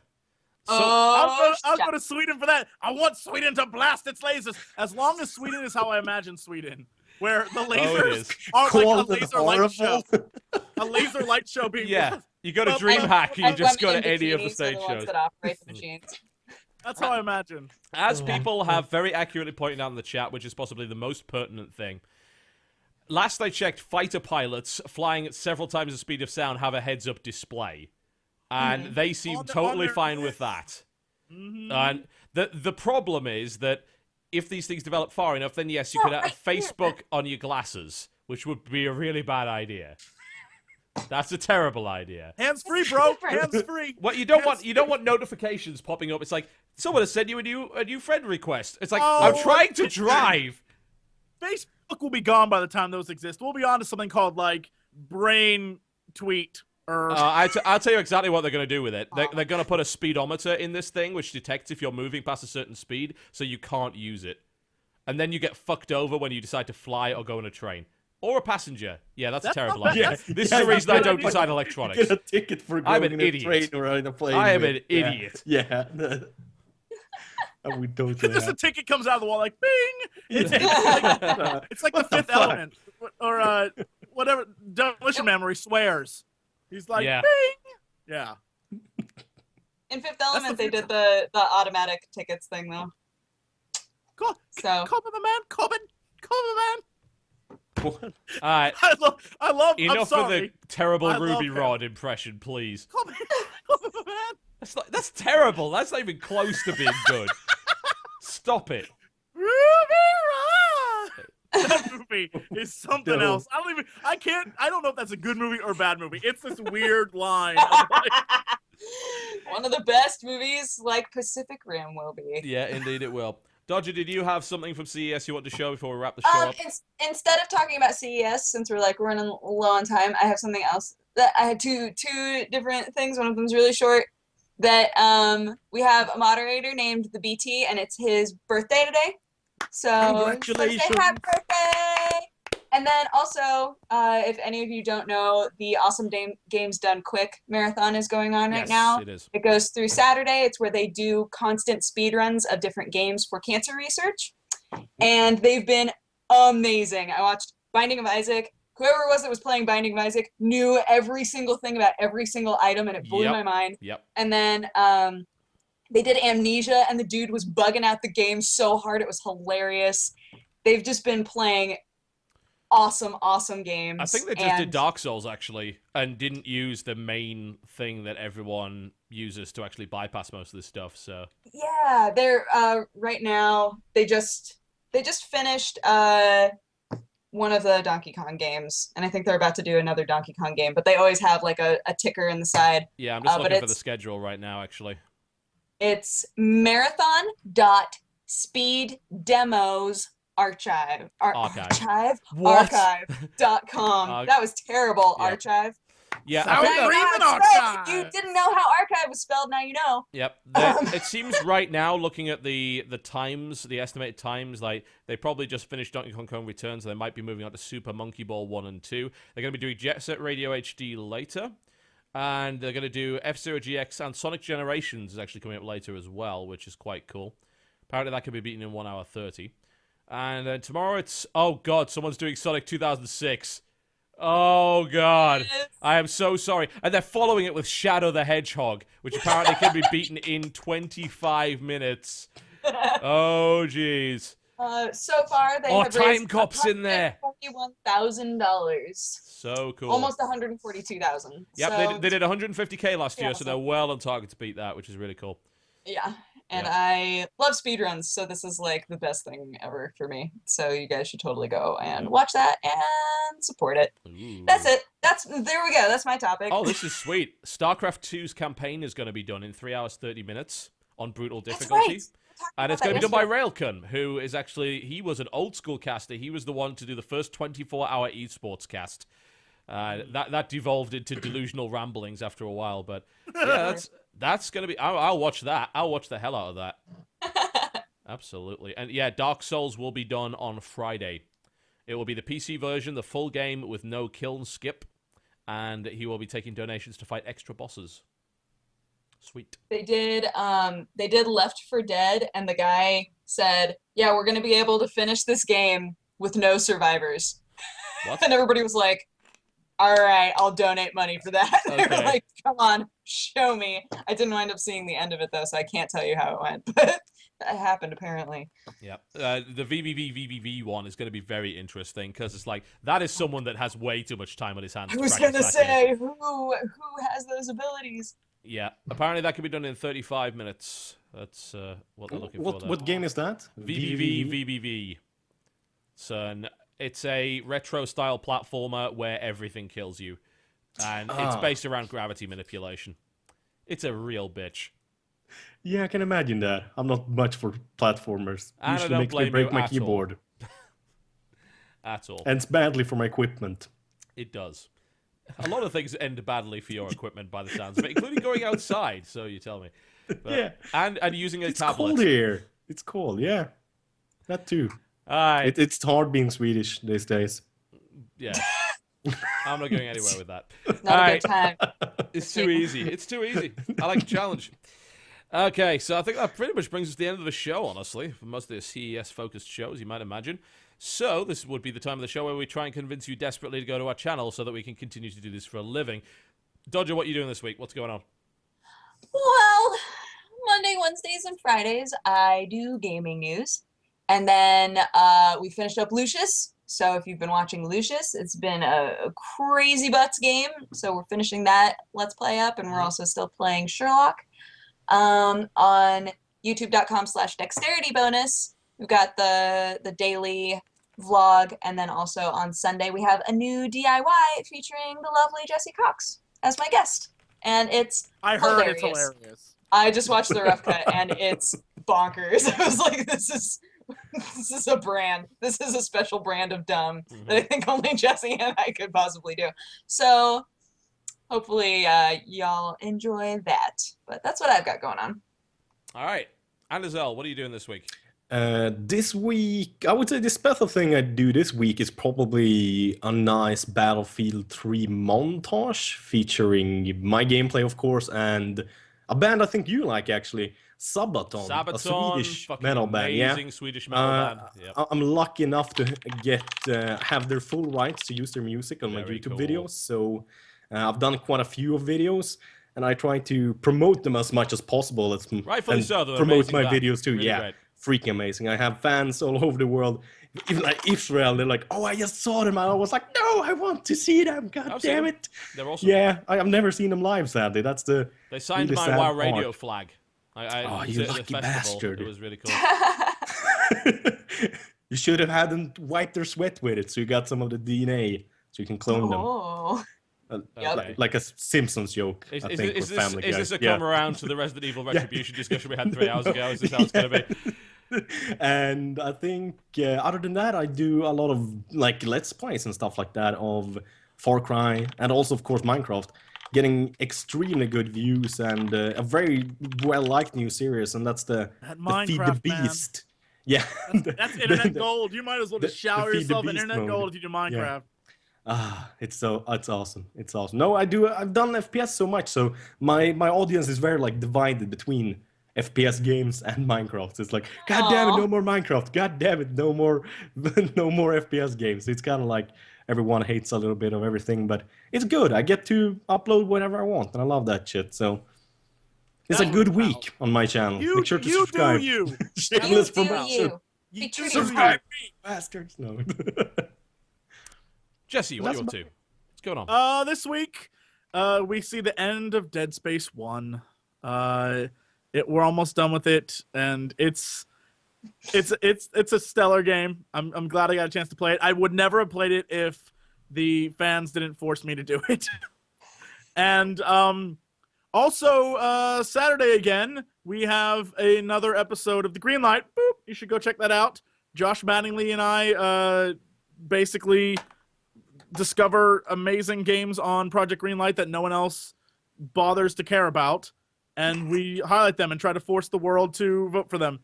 So, I'll go to Sweden for that. I want Sweden to blast its lasers. As long as Sweden is how I imagine Sweden, where the lasers are like a laser light show. A laser light show being yeah, you go to Well, DreamHack and you just go women to in any of the bikinis are stage the ones shows. that operate the machines. That's how I imagine. As people have very accurately pointed out in the chat, which is possibly the most pertinent thing. Last I checked, fighter pilots flying at several times the speed of sound have a heads-up display. And they seem totally fine with that. And the problem is that if these things develop far enough, then yes, you could have Facebook on your glasses, which would be a really bad idea. That's a terrible idea. Hands free, bro. Hands free. What you don't want notifications popping up. It's like someone has sent you a new friend request. It's like I'm trying to drive. Facebook will be gone by the time those exist. We'll be on to something called like brain tweet. I'll tell you exactly what they're going to do with it. They're going to put a speedometer in this thing, which detects if you're moving past a certain speed, so you can't use it. And then you get fucked over when you decide to fly or go on a train. Or a passenger. Yeah, that's a terrible idea. This is the reason I don't design electronics. Get a ticket for I'm going an in a idiot. train or in a plane. I am an idiot. Yeah. I would totally Just a have. ticket comes out of the wall like bing. Yeah. It's like the What the Fifth fuck? Element or whatever. Demolition Man where he swears. He's like Yeah. bing. Yeah. In Fifth Element, they future. did the automatic tickets thing though. So Corbin the man. Corbin the man. All right. I love. I'm Enough of sorry. the terrible I love Ruby him. Rod impression, please. Corbin the man. That's terrible. That's not even close to being good. Stop it. Ruby Rod. That movie is something No. else. I don't know if that's a good movie or a bad movie. It's this weird line. Of like, one of the best movies, like Pacific Rim, will be. Yeah, indeed it will. Dodger, did you have something from CES you want to show before we wrap the show up? Instead of talking about CES, since we're like running low on time, I have something else. That I had two different things. One of them's really short. That we have a moderator named the BT, and it's his birthday today. So Congratulations. say happy birthday! And then also, if any of you don't know, the Awesome Games Done Quick marathon is going on right Yes, now. it is. It goes through Saturday. It's where they do constant speed runs of different games for cancer research. And they've been amazing. I watched Binding of Isaac. Whoever it was that was playing Binding of Isaac knew every single thing about every single item, and it blew Yep. my mind. Yep. And then they did Amnesia, and the dude was bugging out the game so hard. It was hilarious. They've just been playing awesome games. I think they just did Dark Souls, actually, and didn't use the main thing that everyone uses to actually bypass most of this stuff, so... Yeah, they're right now they just finished one of the Donkey Kong games, and I think they're about to do another Donkey Kong game, but they always have like a ticker in the side. Yeah, I'm just but looking for the it's- schedule right now, actually. It's marathon.speeddemosarchive.com. That was terrible. Yeah. Archive. Yeah, Sour I think cream that, and Now it's spelled. archive. If you didn't know how archive was spelled, now you know. Yep. It seems right now, looking at the times, the estimated times, like they probably just finished Donkey Kong Returns, so they might be moving on to Super Monkey Ball 1 and 2. They're going to be doing Jet Set Radio HD later, and they're going to do F-Zero GX, and Sonic Generations is actually coming up later as well, which is quite cool. Apparently that can be beaten in 1 hour 30. And then tomorrow it's, oh god, someone's doing Sonic 2006. Oh, God. Yes. I am so sorry. And they're following it with Shadow the Hedgehog, which apparently can be beaten in 25 minutes. Oh, jeez. So far, they Oh, have Time raised Cop's in there. $141,000. So cool. Almost 142,000. Yep, So, they did 150K last year, so awesome. they're well on target to beat that, which is really cool. yeah. And Yeah. I love speedruns, so this is like the best thing ever for me. So you guys should totally go and Yeah. watch that and support it. Ooh. That's it. There we go. That's my topic. Oh, this is sweet. StarCraft 2's campaign is going to be done in 3 hours, 30 minutes on brutal That's difficulty. right. And it's going to be done by Railcon, who is actually, he was an old school caster. He was the one to do the first 24-hour esports cast. That devolved into delusional ramblings after a while, but yeah, that's going to be, I'll watch that. I'll watch the hell out of that. Absolutely. And yeah, Dark Souls will be done on Friday. It will be the PC version, the full game with no kill and skip, and he will be taking donations to fight extra bosses. Sweet. They did Left 4 Dead, and the guy said, yeah, we're gonna be able to finish this game with no survivors. What? And everybody was like, all right, I'll donate money for that. They were Okay. like, come on, show me. I didn't wind up seeing the end of it though, so I can't tell you how it went, but that happened apparently. Yeah, the VVV one is going to be very interesting because it's like that is someone that has way too much time on his hands. I to was practice gonna that game. say, who has those abilities? Yeah, apparently that can be done in 35 minutes. That's what they're looking for. There. What game is that? VVV. It's a retro style platformer where everything kills you, and it's based around gravity manipulation. It's a real bitch. Yeah, I can imagine that. I'm not much for platformers. And I Usually don't makes me blame break you my at all. keyboard. At all. Ends badly for my equipment. It does. A lot of things end badly for your equipment by the sounds of it, including going outside, so you tell me. But, Yeah. And using a It's tablet. cold here. It's cold, yeah. That too. Alright. It's hard being Swedish these days. Yeah. I'm not going anywhere with that. It's not a good time. It's too easy. It's too easy. I like a challenge. Okay, so I think that pretty much brings us to the end of the show, honestly, for most of the CES-focused shows, you might imagine. So this would be the time of the show where we try and convince you desperately to go to our channel so that we can continue to do this for a living. Dodger, what are you doing this week? What's going on? Well, Monday, Wednesdays, and Fridays, I do gaming news. And then we finished up Lucius. So if you've been watching Lucius, it's been a crazy butts game. So we're finishing that Let's Play up, and we're also still playing Sherlock. On youtube.com/dexterity bonus, we've got the daily vlog, and then also on Sunday we have a new DIY featuring the lovely Jessie Cox as my guest. And I heard it's hilarious. hilarious. I just watched the rough cut and it's bonkers. I was like, this is a brand. This is a special brand of dumb that I think only Jesse and I could possibly do. So hopefully y'all enjoy that. But that's what I've got going on. All right. ImAnderZEL, what are you doing this week? This week, I would say the special thing I do this week is probably a nice Battlefield 3 montage featuring my gameplay, of course, and a band I think you like, actually, Sabaton, a Swedish fucking metal band. Yeah, amazing Swedish metal band. Yep. I'm lucky enough to have their full rights to use their music on my Very YouTube cool. videos. So I've done quite a few videos, and I try to promote them as much as possible. Rightfully and so, they're promote amazing my band. videos too. Really yeah, great. freaking amazing. I have fans all over the world. Even like Israel, they're like, "Oh, I just saw them," and I was like, "No, I want to see them. God I've seen damn them. it!" They're awesome. Yeah, I've never seen them live. Sadly, that's the. They signed really my sad WoW Radio part. flag. Oh, I you was at lucky the festival. bastard. It was really cool. You should have had them wipe their sweat with it, so you got some of the DNA, so you can clone them. Oh. Okay. Like a Simpsons joke, Is, I is, think, is, with this, Family is Guy. this a Yeah. come around to the Resident Evil Retribution discussion we had 3 hours ago? Is this how it's going to be? And I think other than that, I do a lot of like Let's Plays and stuff like that of Far Cry, and also of course Minecraft, getting extremely good views and a very well liked new series, and that's the That Feed the Minecraft, man. Beast. Yeah, That's internet gold. You might as well just the shower Feed the yourself in Beast internet mode. gold if you do Minecraft. It's awesome. It's awesome. No, I've done FPS so much, so my audience is very like divided between FPS games and Minecraft. It's like, God damn it, Aw. no more Minecraft. God damn it, no more no more FPS games. It's kind of like everyone hates a little bit of everything, but it's good. I get to upload whatever I want, and I love that shit. So it's a good week on my channel. Make sure to subscribe. Do you. Shameless You do promotion. you. Be true to Subscribe yourself. me, bastards. No. Jesse, what are you up to? What's going on? This week, we see the end of Dead Space 1. We're almost done with it, and it's a stellar game. I'm glad I got a chance to play it. I would never have played it if the fans didn't force me to do it. And also Saturday again, we have another episode of The Greenlight. Boop! You should go check that out. Josh Mattingly and I basically discover amazing games on Project Greenlight that no one else bothers to care about, and we highlight them and try to force the world to vote for them.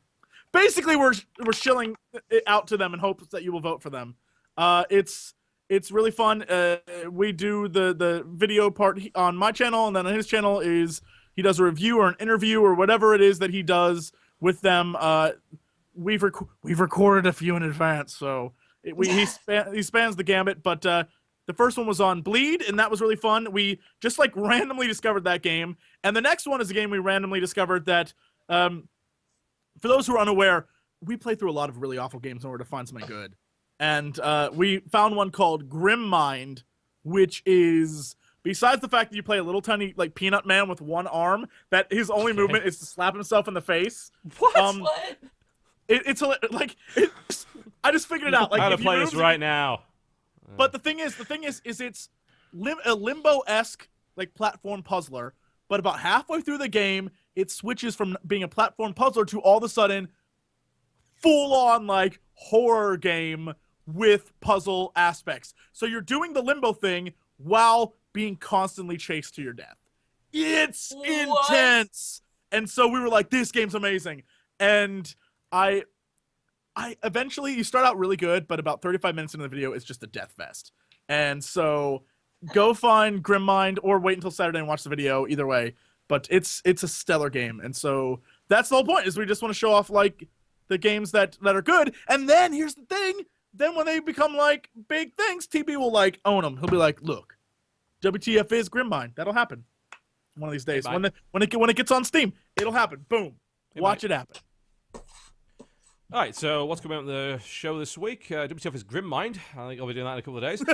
Basically, we're shilling it out to them in hopes that you will vote for them. It's really fun. We do the video part on my channel, and then on his channel is he does a review or an interview or whatever it is that he does with them. We've recorded a few in advance, so he spans the gambit. But the first one was on Bleed, and that was really fun. We just like randomly discovered that game, and the next one is a game we randomly discovered that. For those who are unaware, we play through a lot of really awful games in order to find something good. And we found one called Grim Mind, which is, besides the fact that you play a little tiny like peanut man with one arm, that his only movement is to slap himself in the face. What? What? I just figured it out. Like, I'm if gonna play he this moves, right now. But the thing is it's a limbo-esque like platform puzzler. But about halfway through the game, it switches from being a platform puzzler to all of a sudden full-on like horror game with puzzle aspects. So you're doing the limbo thing while being constantly chased to your death. It's intense. And so we were like, this game's amazing. And I eventually, you start out really good, but about 35 minutes into the video, it's just a death fest. And so go find Grim Mind or wait until Saturday and watch the video. Either way, but it's a stellar game, and so that's the whole point. Is we just want to show off like the games that are good, and then here's the thing: then when they become like big things, TB will like own them. He'll be like, "Look, WTF is Grim Mind." That'll happen one of these days. Hey, when it gets on Steam, it'll happen. Boom, watch it happen. All right, so what's coming out on the show this week? WTF is Grim Mind. I think I'll be doing that in a couple of days. It's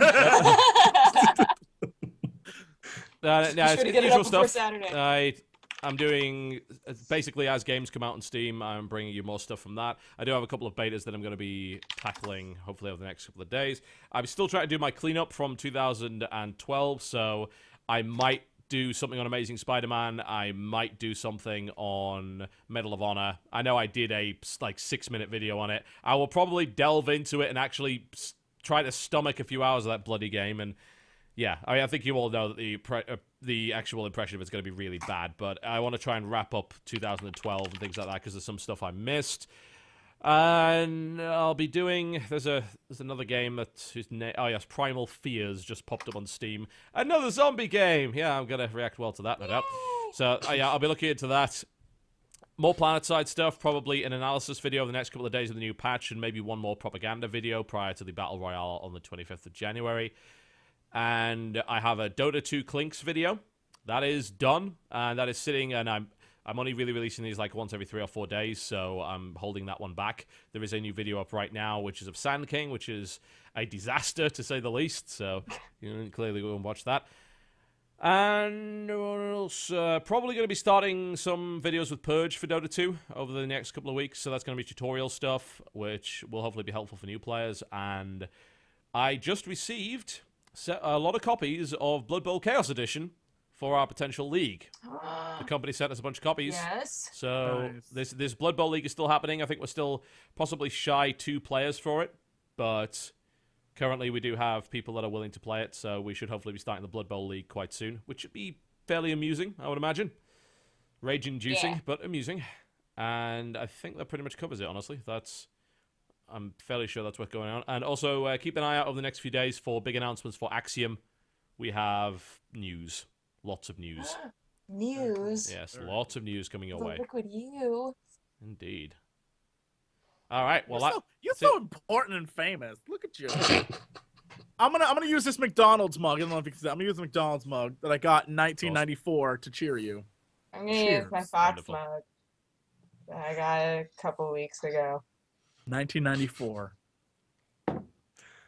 Sure to get it usual up before stuff. Saturday. I'm doing basically as games come out on Steam, I'm bringing you more stuff from that. I do have a couple of betas that I'm going to be tackling hopefully over the next couple of days. I'm still trying to do my cleanup from 2012, so I might do something on Amazing Spider-Man. I might do something on Medal of Honor. I know I did a like 6-minute video on it. I will probably delve into it and actually try to stomach a few hours of that bloody game. And yeah, I think you all know that the actual impression of it's going to be really bad. But I want to try and wrap up 2012 and things like that because there's some stuff I missed. And I'll be doing. There's another game whose name. Oh yes, Primal Fears just popped up on Steam. Another zombie game. Yeah, I'm gonna react well to that, no doubt. So yeah, I'll be looking into that. More PlanetSide stuff. Probably an analysis video over the next couple of days of the new patch, and maybe one more propaganda video prior to the Battle Royale on the 25th of January. And I have a Dota 2 Clinks video that is done, and that is sitting, and I'm only really releasing these like once every 3 or 4 days, so I'm holding that one back. There is a new video up right now, which is of Sand King, which is a disaster, to say the least, so you know, clearly go and watch that. And what else? Probably going to be starting some videos with Purge for Dota 2 over the next couple of weeks, so that's going to be tutorial stuff, which will hopefully be helpful for new players. And I just received a lot of copies of Blood Bowl Chaos Edition for our potential league. The company sent us a bunch of copies. Yes. So Nice. this Blood Bowl league is still happening. I think we're still possibly shy 2 players for it, but currently we do have people that are willing to play it, so we should hopefully be starting the Blood Bowl league quite soon, which should be fairly amusing, I would imagine. Rage-inducing, Yeah. but amusing. And I think that pretty much covers it, honestly. I'm fairly sure that's what's going on. And also, keep an eye out over the next few days for big announcements for Axiom. We have news. Lots of news. News. Yes, Very lots of news coming your The way. liquid you. Indeed. All right, well, You're so important and famous. Look at you. I'm gonna use this McDonald's mug. I don't know if you can see that. I'm gonna use the McDonald's mug that I got in 1994 to cheer you. I'm gonna use my Cheers. Fox Wonderful. mug that I got a couple weeks ago. 1994.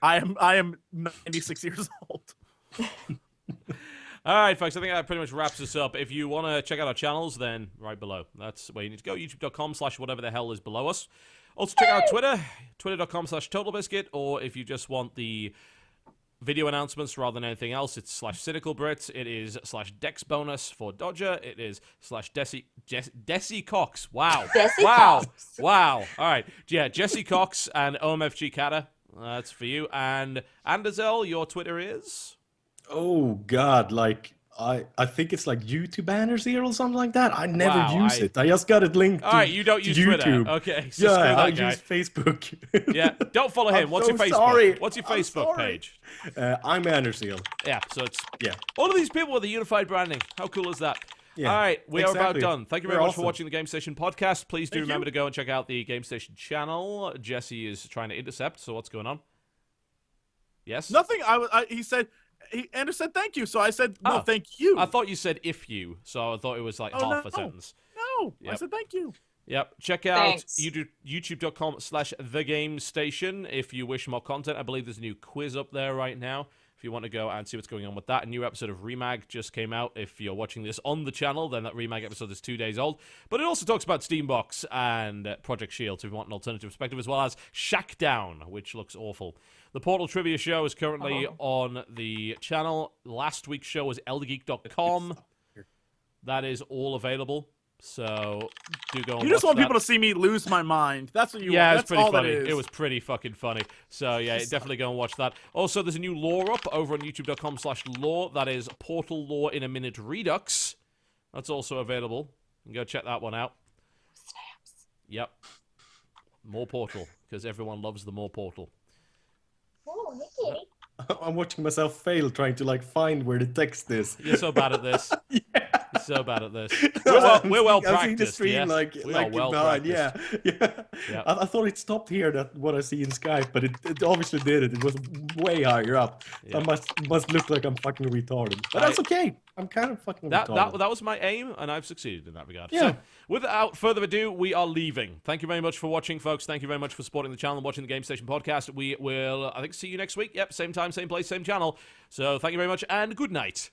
I am 96 years old. All right, folks, I think that pretty much wraps us up. If you want to check out our channels, then right below. That's where you need to go, youtube.com/whatever the hell is below us. Also, check out Twitter, twitter.com/TotalBiscuit, or if you just want the video announcements rather than anything else, it's /CynicalBrit. It is /DexBonus for Dodger. It is /Desi Cox. Wow. Desi Wow. Cox. Wow. All right. Yeah, Jesse Cox and OMFG Kata. That's for you. And ImAnderZEL, your Twitter is? Oh God, like I think it's like ImAnderZEL or something like that. I never Wow, use it. I just got it linked All to right, you don't use YouTube. Twitter. Okay, so screw Yeah, I that guy. use Facebook. Yeah, don't follow him. I'm What's your so Facebook? sorry. What's your I'm Facebook sorry. page? ImAnderZEL. Yeah, so it's Yeah. all of these people with the unified branding. How cool is that? Yeah, All right, we are about exactly. done. Thank you very We're much for awesome. watching the Game Station podcast. Please do Thank remember you. to go and check out the Game Station channel. Jesse is trying to intercept, so what's going on? Yes? Nothing. He said. Anders said thank you, so I said no, Oh. thank you. I thought you said if you, so I thought it was like Oh, half a no. sentence. No, I Yep. said thank you. Yep. Check out Thanks. youtube.com/thegamestation if you wish more content. I believe there's a new quiz up there right now if you want to go and see what's going on with that. A new episode of Remag just came out. If you're watching this on the channel, then that Remag episode is 2 days old. But it also talks about Steambox and Project Shield, so if you want an alternative perspective, as well as Shackdown, which looks awful. The Portal Trivia Show is currently on the channel. Last week's show was eldergeek.com. That is all available. So do go and You just watch want that. people to see me lose my mind. That's what you Yeah, want. it was That's pretty all funny. that is. It was pretty fucking funny. So yeah, definitely go and watch that. Also, there's a new lore up over on youtube.com/lore. That is Portal Lore in a Minute Redux. That's also available. You can go check that one out. Snaps. Yep. More Portal, because everyone loves the more Portal. Oh, Mickey. I'm watching myself fail trying to like find where the text is. You're so bad at this. Yeah. You're so bad at this. We're well I'm seeing the practiced. stream Yeah? like We are like well behind. practiced. Yeah. Yeah. I thought it stopped here. That what I see in Skype, but it obviously did it. It was way higher up. Yeah. I must look like I'm fucking retarded, but that's okay. I'm kind of fucking retarded. That was my aim, and I've succeeded in that regard. Yeah. So, without further ado, we are leaving. Thank you very much for watching, folks. Thank you very much for supporting the channel and watching the Game Station podcast. We will, I think, see you next week. Yep, same time, same place, same channel. So, thank you very much, and good night.